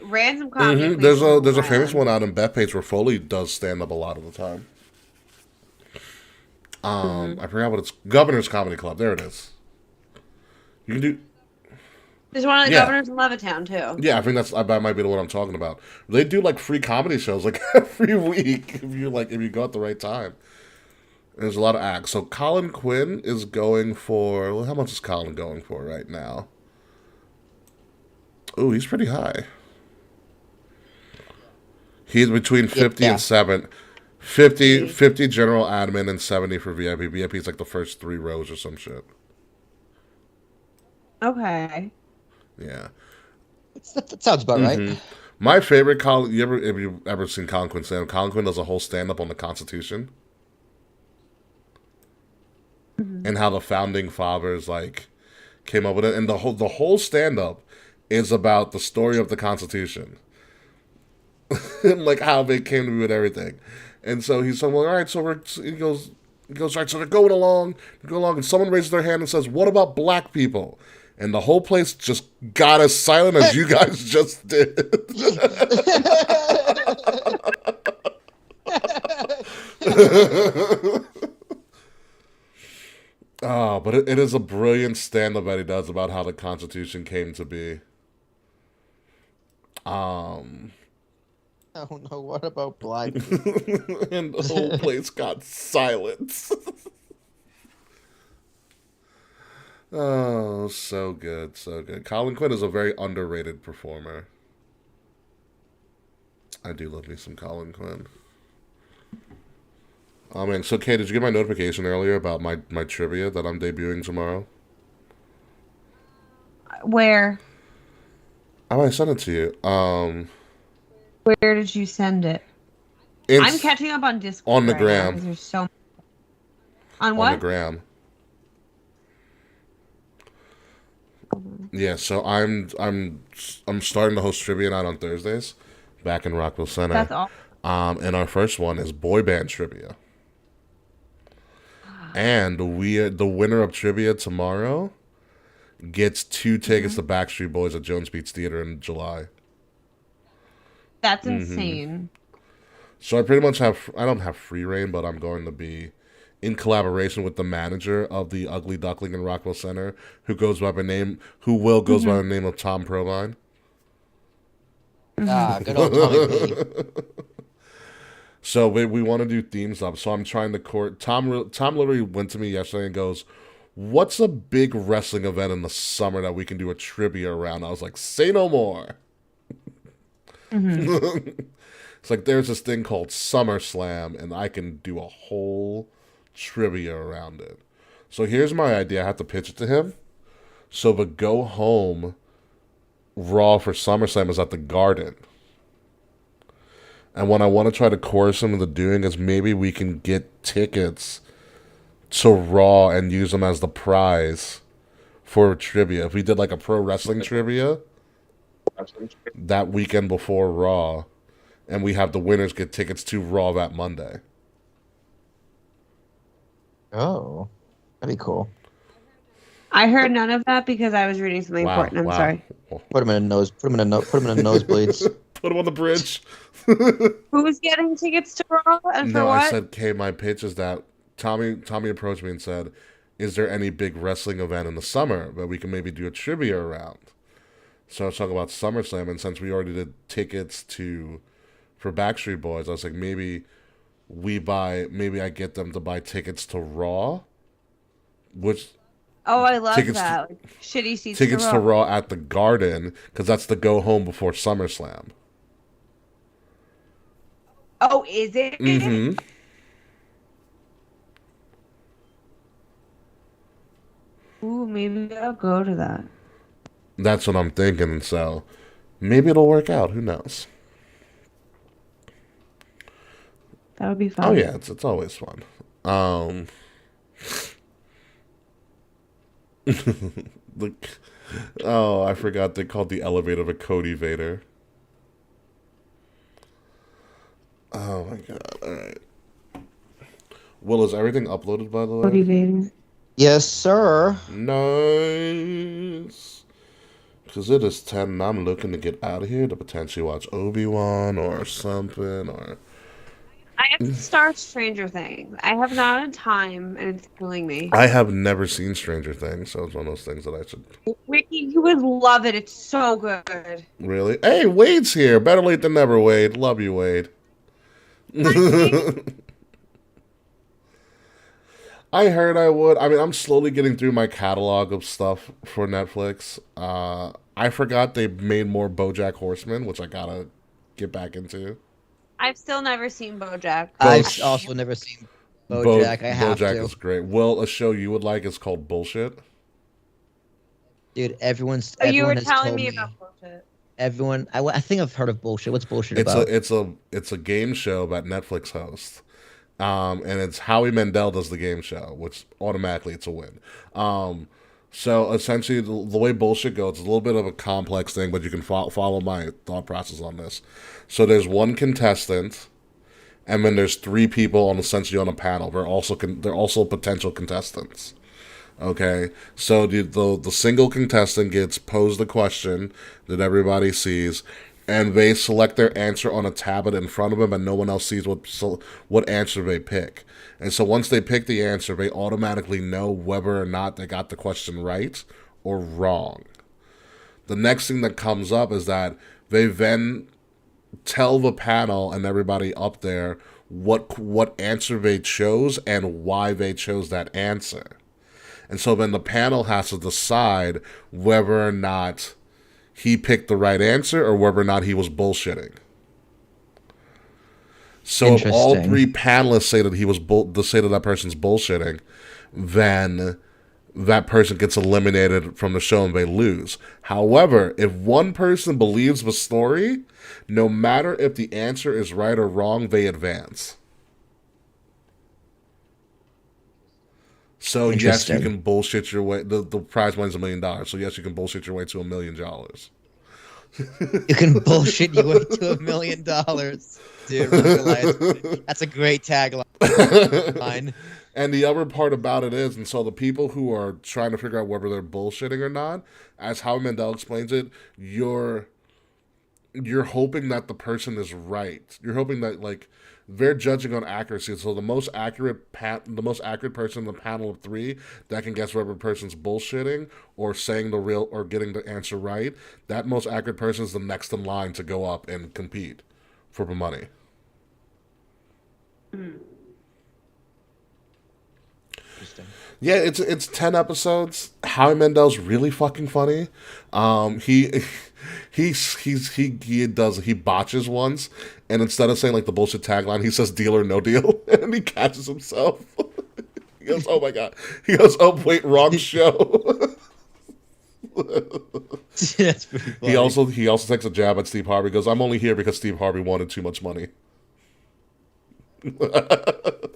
random comedy. There's a famous one out in Bethpage where Foley does stand up a lot of the time. I forgot what it's. Governor's Comedy Club. There it is. You can do. There's one of the governors in Levittown too. Yeah, I think that might be the one I'm talking about. They do like free comedy shows like every week if you go at the right time. And there's a lot of acts. So Colin Quinn is going for. Well, how much is Colin going for right now? Oh, he's pretty high. He's between 50 and 7. 50 general admin and 70 for VIP. VIP is like the first 3 rows or some shit. Okay. Yeah. That sounds about right. My favorite Colin. Have you ever seen Colin Quinn stand up? Colin Quinn does a whole stand up on the Constitution and how the founding fathers like came up with it, and the whole stand up is about the story of the Constitution and like how they came to be with everything. And so he's saying, well, all right, he goes, all right, so they're going along, and someone raises their hand and says, what about black people? And the whole place just got as silent as you guys just did. Oh, but it is a brilliant stand-up that he does about how the Constitution came to be. Oh no, what about black people? And the whole place got silence. Oh, so good, so good. Colin Quinn is a very underrated performer. I do love me some Colin Quinn. Oh man, so Kay, did you get my notification earlier about my trivia that I'm debuting tomorrow? Where? Oh, I sent it to you. Where did you send it? I'm catching up on Discord. On the right gram. Now, there's so. On what? On the gram. Yeah, so I'm starting to host trivia night on Thursdays, back in Rockville Center. That's awesome. And our first one is boy band trivia. And the winner of trivia tomorrow gets 2 tickets to Backstreet Boys at Jones Beach Theater in July. That's insane. So I pretty much I don't have free reign, but I'm going to be in collaboration with the manager of the Ugly Duckling in Rockville Center, who goes by the name of Tom Provine. Good old Tommy B. So we want to do themes up. So I'm trying to court. Tom literally went to me yesterday and goes, "What's a big wrestling event in the summer that we can do a trivia around?" I was like, "Say no more." It's like there's this thing called SummerSlam, and I can do a whole trivia around it. So here's my idea. I have to pitch it to him. So the go home Raw for SummerSlam is at the Garden. And what I want to try to coerce him into doing is maybe we can get tickets to Raw and use them as the prize for trivia. If we did like a pro wrestling trivia that weekend before Raw, and we have the winners get tickets to Raw that Monday. Oh, that'd be cool. I heard none of that because I was reading something important. I'm sorry. Put him in a nosebleeds. Put him on the bridge. Who's getting tickets to Raw and for what? I said, "Okay, my pitch is that Tommy approached me and said, is there any big wrestling event in the summer that we can maybe do a trivia around?" So I was talking about SummerSlam, and since we already did tickets for Backstreet Boys, I was like, maybe I get them to buy tickets to Raw, which... Oh, I love that. Like, shitty seats tickets to Raw at the Garden, because that's the go home before SummerSlam. Oh, is it? Mm-hmm. Ooh, maybe I'll go to that. That's what I'm thinking, so maybe it'll work out. Who knows? That would be fun. Oh, yeah, it's always fun. I forgot they called the elevator a Cody Vader. Oh my god! All right. Will, is everything uploaded, by the way? Cody Vader. Yes, sir. Nice. Because it is 10 and I'm looking to get out of here to potentially watch Obi-Wan or something. Or I have to start Stranger Things. I have not had time, and it's killing me. I have never seen Stranger Things, so it's one of those things that I should... Ricky, you would love it. It's so good. Really? Hey, Wade's here. Better late than never, Wade. Love you, Wade. I heard I would. I mean, I'm slowly getting through my catalog of stuff for Netflix. I forgot they made more BoJack Horseman, which I gotta get back into. I've still never seen BoJack. I've also never seen BoJack. I have BoJack to. is great. Well, a show you would like is called Bullshit. Dude, everyone You were has telling told me me. about Bullshit. Everyone, I think I've heard of Bullshit. What's Bullshit It's about? a game show that Netflix hosts. And it's Howie Mandel does the game show, which automatically it's a win. So essentially, the way Bullshit goes, it's a little bit of a complex thing, but you can follow my thought process on this. So there's one contestant, and then there's three people essentially on a panel. They're also potential contestants. Okay, so the single contestant gets posed a question that everybody sees, and they select their answer on a tablet in front of them, and no one else sees what answer they pick. And so once they pick the answer, they automatically know whether or not they got the question right or wrong. The next thing that comes up is that they then tell the panel and everybody up there what answer they chose and why they chose that answer. And so then the panel has to decide whether or not he picked the right answer or whether or not he was bullshitting. So if all three panelists say that that person's bullshitting, then that person gets eliminated from the show and they lose. However, if one person believes the story, no matter if the answer is right or wrong, they advance. So yes, you can bullshit your way. The prize money is $1 million. So yes, you can bullshit your way to $1 million. You can bullshit your way to $1 million, dude. That's a great tagline. And the other part about it is, and so the people who are trying to figure out whether they're bullshitting or not, as Howie Mandel explains it, you're hoping that the person is right. You're hoping that they're judging on accuracy. So the most accurate person in the panel of three that can guess whether the person's bullshitting or saying the real or getting the answer right, that most accurate person is the next in line to go up and compete for the money. Interesting. Yeah, it's 10 episodes. Howie Mandel's really fucking funny. He botches once, and instead of saying the bullshit tagline, he says deal or no deal, and he catches himself. He goes, oh my god. He goes, oh wait, wrong show. That's pretty funny. He also takes a jab at Steve Harvey. He goes, I'm only here because Steve Harvey wanted too much money.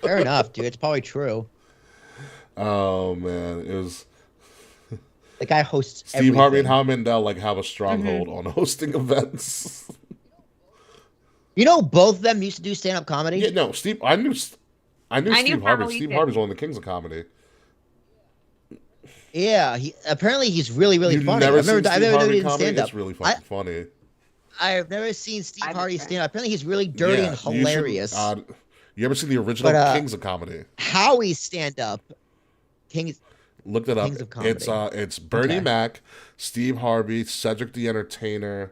Fair enough, dude. It's probably true. Oh man, it was. The guy hosts Steve everything. Harvey and Howie Mandel have a stronghold on hosting events. You know, both of them used to do stand-up comedy. Yeah, no, Steve. I knew Steve Harvey. Steve Harvey's one of the kings of comedy. Yeah, he's really, really funny. I've never seen stand up. It's really fucking funny. I've never seen Steve Harvey stand up. Apparently, he's really dirty and hilarious. You ever seen the original Kings of Comedy? Howie's stand up. Look that up. Kings of Comedy. It's Bernie Mac, Steve Harvey, Cedric the Entertainer,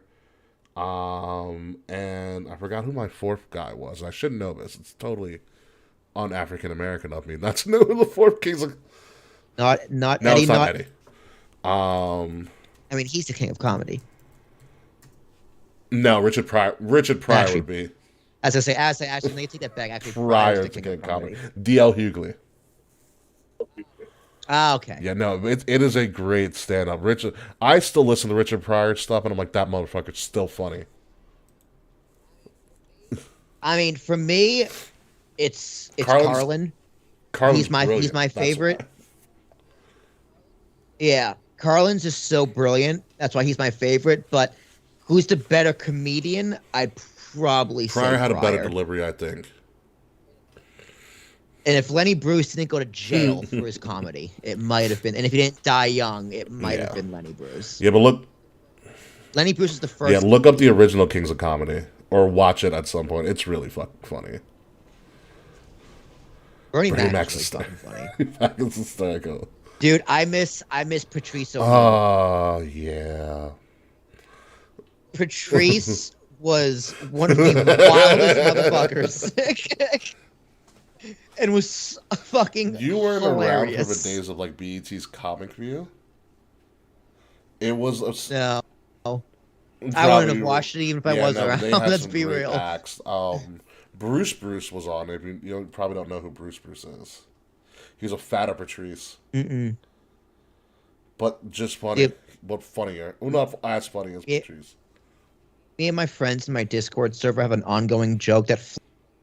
and I forgot who my fourth guy was. I should know this. It's totally un-African American of me not to know who the fourth Kings of. Not No, Eddie. it's not Eddie. I mean, he's the king of comedy. No, Richard Pryor Actually, would be. As I say, let me take that back. Actually, Pryor to king of comedy. D.L. Hughley. Ah, okay. Yeah, no, it is a great stand-up. I still listen to Richard Pryor stuff, and I'm like, that motherfucker's still funny. I mean, for me, it's Carlin. He's my favorite. Yeah, Carlin's is so brilliant. That's why he's my favorite. But who's the better comedian? I'd probably say Pryor had a better delivery, I think. And if Lenny Bruce didn't go to jail for his comedy, it might have been. And if he didn't die young, it might have been Lenny Bruce. Yeah, but look. Lenny Bruce is the first. Yeah, look up the original Kings of Comedy. Or watch it at some point. It's really fucking funny. Bernie Mac's is fucking funny. Mac is hysterical. Dude, I miss Patrice O'Neal. Oh, yeah. Patrice was one of the wildest motherfuckers. And was fucking You weren't hilarious. around for the days of BET's Comic View? It was No. I wouldn't have watched it even if I was no, around. they had Let's some be great real. acts. Bruce was on. If you probably don't know who Bruce is. He's a fatter Patrice. Mm-mm. But just funny. Yep. But funnier. Well, not as funny as Patrice. Me and my friends in my Discord server have an ongoing joke that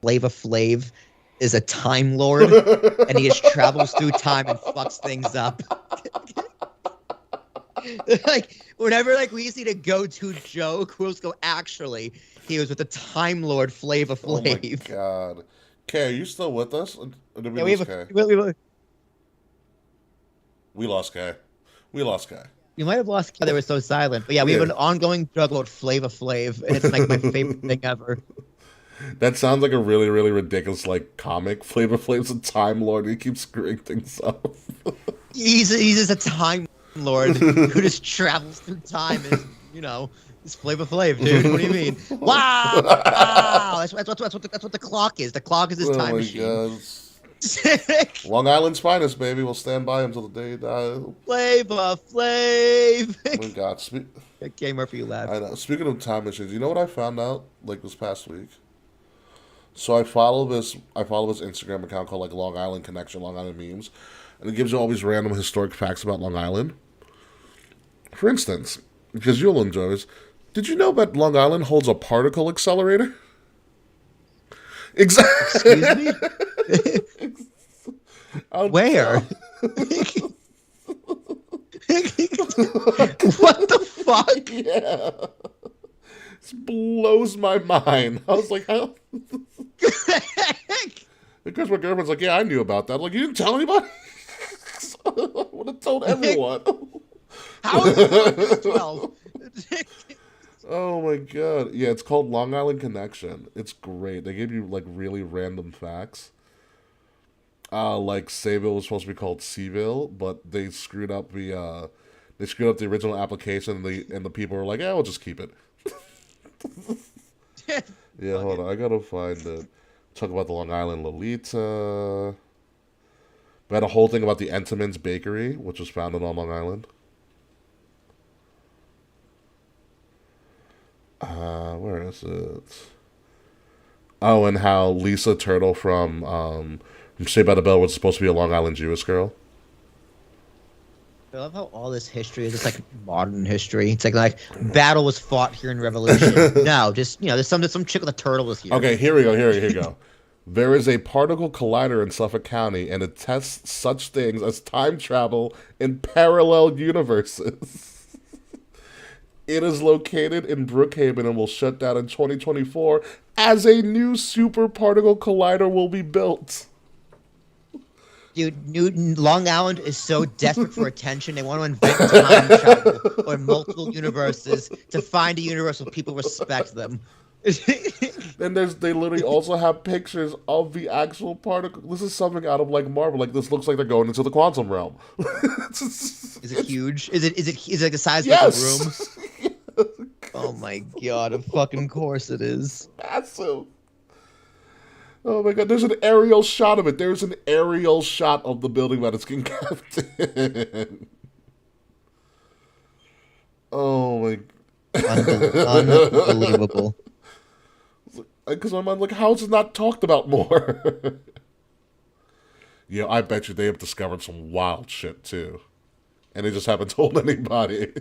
Flava Flav is a Time Lord, and he just travels through time and fucks things up. Like, whenever we just need a go-to joke, we'll just go, actually, he was with the Time Lord Flava Flav. Oh my god. Kay, are you still with us? Or did we Yeah, lose Kay? We lost Kay. We lost Kay. You might have lost Kay. They were so silent. But yeah, we have an ongoing joke about Flava Flav, and it's like my favorite thing ever. That sounds like a really, really ridiculous comic. Flavor Flav's a Time Lord. He keeps screwing things up. He's just a Time Lord who just travels through time and, it's Flava Flav, dude. What do you mean? Wow! That's what the clock is. The clock is his time machine. Long Island's finest, baby. We'll stand by him till the day he dies. Flava Flav. Oh my god. K. Murphy laughed. I know. Speaking of time machines, you know what I found out this past week? So I follow this Instagram account called Long Island Connection, Long Island Memes, and it gives you all these random historic facts about Long Island. For instance, because you'll enjoy this, did you know that Long Island holds a particle accelerator? Exactly. Excuse me? Where? What the fuck? Yeah. This blows my mind. I was like, how? Because my girlfriend's like, yeah, I knew about that. I'm like, you didn't tell anybody? I would have told everyone. How is it 12? Oh my god. Yeah, it's called Long Island Connection. It's great. They give you really random facts. Sayville was supposed to be called Seaville, but they screwed up the original application and the people were like, yeah, we'll just keep it. Yeah, hold on. I gotta find it. Talk about the Long Island Lolita. We had a whole thing about the Entenmann's Bakery, which was founded on Long Island. Where is it? Oh, and how Lisa Turtle from Saved by the Bell was supposed to be a Long Island Jewish girl. I love how all this history is just modern history. It's like battle was fought here in Revolution. No, just there's some chick with a turtle was here. Okay, here we go. Here we go. There is a particle collider in Suffolk County, and it tests such things as time travel in parallel universes. It is located in Brookhaven and will shut down in 2024 as a new super particle collider will be built. Dude, Long Island is so desperate for attention. They want to invent time travel or multiple universes to find a universe where people respect them. Then they literally also have pictures of the actual particle. This is something out of Marvel. This looks like they're going into the quantum realm. Is it huge? Is it the size of a room? Oh my god! Of fucking course it is. Massive. Oh my god, there's an aerial shot of it. There's an aerial shot of the building that it's getting kept in. Oh my Unbelievable. Because I'm like, how is it not talked about more? Yeah, I bet you they have discovered some wild shit too. And they just haven't told anybody.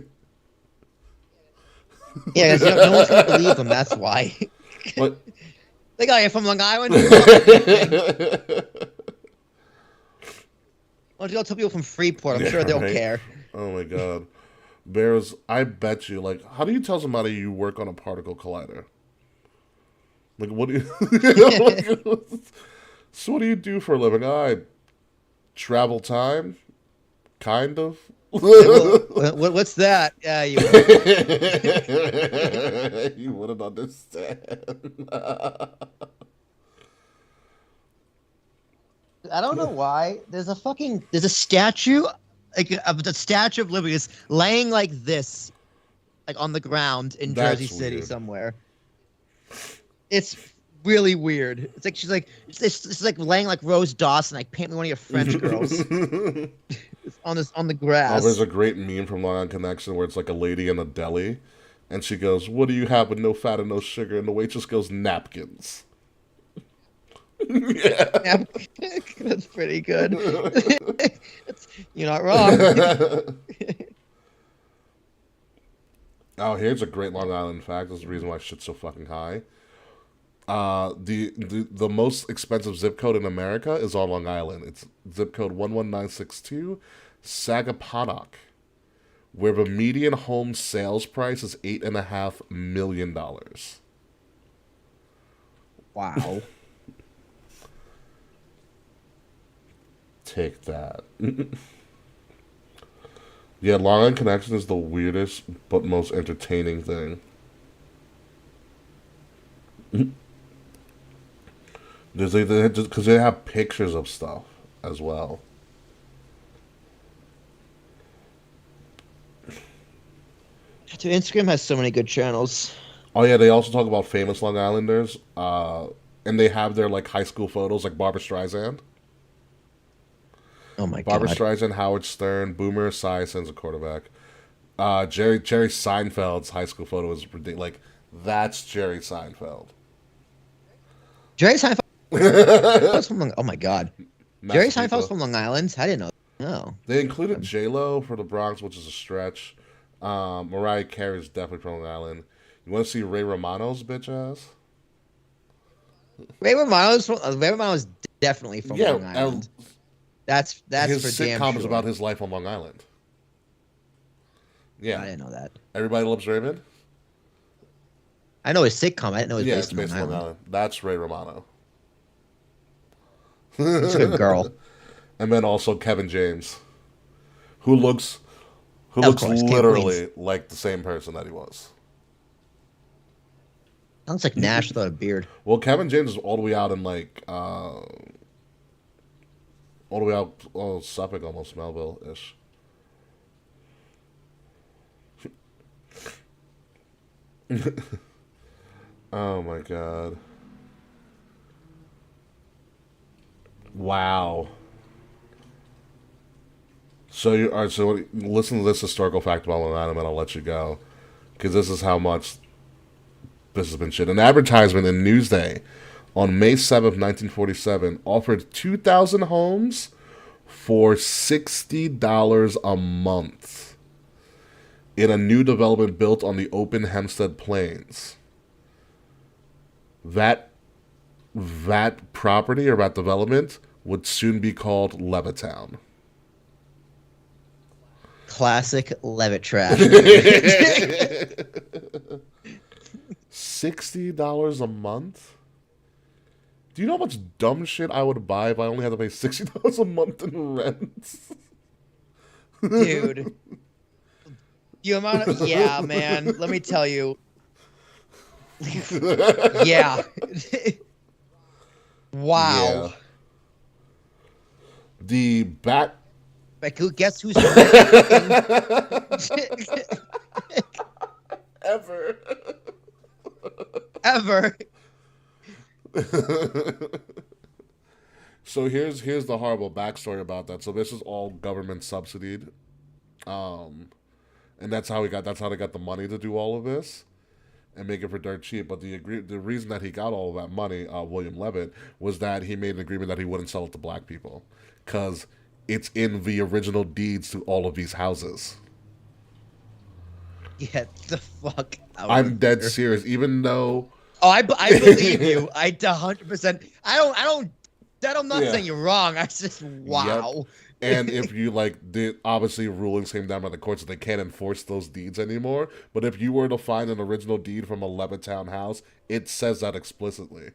Yeah, no one's gonna believe them, that's why. But Like, oh, you're from Long Island? Why don't you go tell people from Freeport? I'm sure they'll care. Oh my god. I bet you, how do you tell somebody you work on a particle collider? What do you... So what do you do for a living? I travel time? Kind of. What's that? You wouldn't understand. I don't know why. There's a statue, of the Statue of Liberty is laying like this, on the ground in That's Jersey City weird. somewhere. It's really weird. It's it's laying like Rose Dawson, paint me one of your French girls. It's on the grass. Oh, there's a great meme from Long Island Connection where it's a lady in a deli, And she goes, "What do you have with no fat and no sugar?" And the waitress goes, "Napkins." Yeah. That's pretty good. You're not wrong. Oh, here's a great Long Island fact. This is the reason why shit's so fucking high. The most expensive zip code in America is on Long Island. It's zip code 11962, Sagaponack, where the median home sales price is $8.5 million. Wow. Take that. Yeah, Long Island Connection is the weirdest but most entertaining thing. Because they have pictures of stuff as well. Dude, Instagram has so many good channels. Oh yeah, they also talk about famous Long Islanders, and they have their like high school photos, like Barbra Streisand. Oh my Barbra god. Streisand, Howard Stern, Boomer Esiason's a quarterback. Jerry Seinfeld's high school photo is ridiculous. Like, that's Jerry Seinfeld. Jerry Seinfeld. Oh my god. Jerry Master Seinfeld's People. from Long Island? I didn't know. No. They included J-Lo for the Bronx, which is a stretch. Mariah Carey's definitely from Long Island. You want to see Ray Romano's bitch ass? Ray Romano's definitely from Long Island. That's his for damn sitcom sure. is about his life on Long Island. Yeah. I didn't know that. Everybody Loves Raymond? I know his sitcom. I didn't know it was Yeah, based it's based on on Long Long Island. Island. That's Ray Romano. She's a good girl. And then also Kevin James, who looks Of course, King literally like the same person that he was. Sounds like Nash without a beard. Well, Kevin James is all the way out in like all the way out Suffolk, almost Melville-ish. Oh my god. Wow. So listen to this historical fact about Long Island, and I'll let you go, because this is how much this has been shit. An advertisement in Newsday on May 7th, 1947, offered 2,000 homes for $60 a month in a new development built on the open Hempstead Plains. That property or that development would soon be called Levittown. Classic Levitt trash. $60 a month? Do you know how much dumb shit I would buy if I only had to pay $60 a month in rent? Dude. The amount of... Yeah, man. Let me tell you. Yeah. Wow. Yeah. The bat... Like, guess who's... Ever. Ever. So here's the horrible backstory about that. So this is all government subsidied, and that's how they got the money to do all of this and make it for dirt cheap. But the reason that he got all of that money, William Levitt, was that he made an agreement that he wouldn't sell it to black people because it's in the original deeds to all of these houses. Get the fuck out. I'm dead serious. Even though. Oh, I believe you. I 100%. I'm not Yeah. saying you're wrong. I just wow. Yep. And if you obviously rulings came down by the courts that they can't enforce those deeds anymore. But if you were to find an original deed from a Levittown house, it says that explicitly.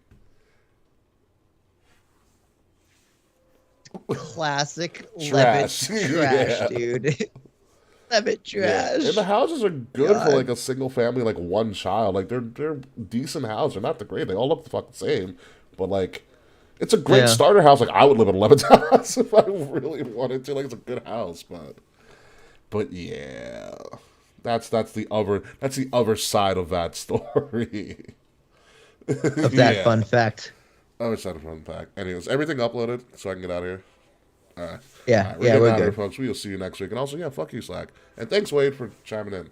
Classic Trash. Levitt trash, Yeah. dude. Levitt trash. Yeah. And the houses are good God. for like a single family, like one child. Like they're decent houses. They're not the great. They all look the fucking same. But like, it's a great starter house. Like I would live in a Levittown house if I really wanted to. Like it's a good house, but yeah, that's the other side of that story. Of that fun fact. Other side of fun fact. Anyways, everything uploaded, so I can get out of here. All right. Yeah, All right, yeah, we're we're out of here, good. folks. We'll see you next week. And also, yeah, fuck you, Slack. And thanks, Wade, for chiming in.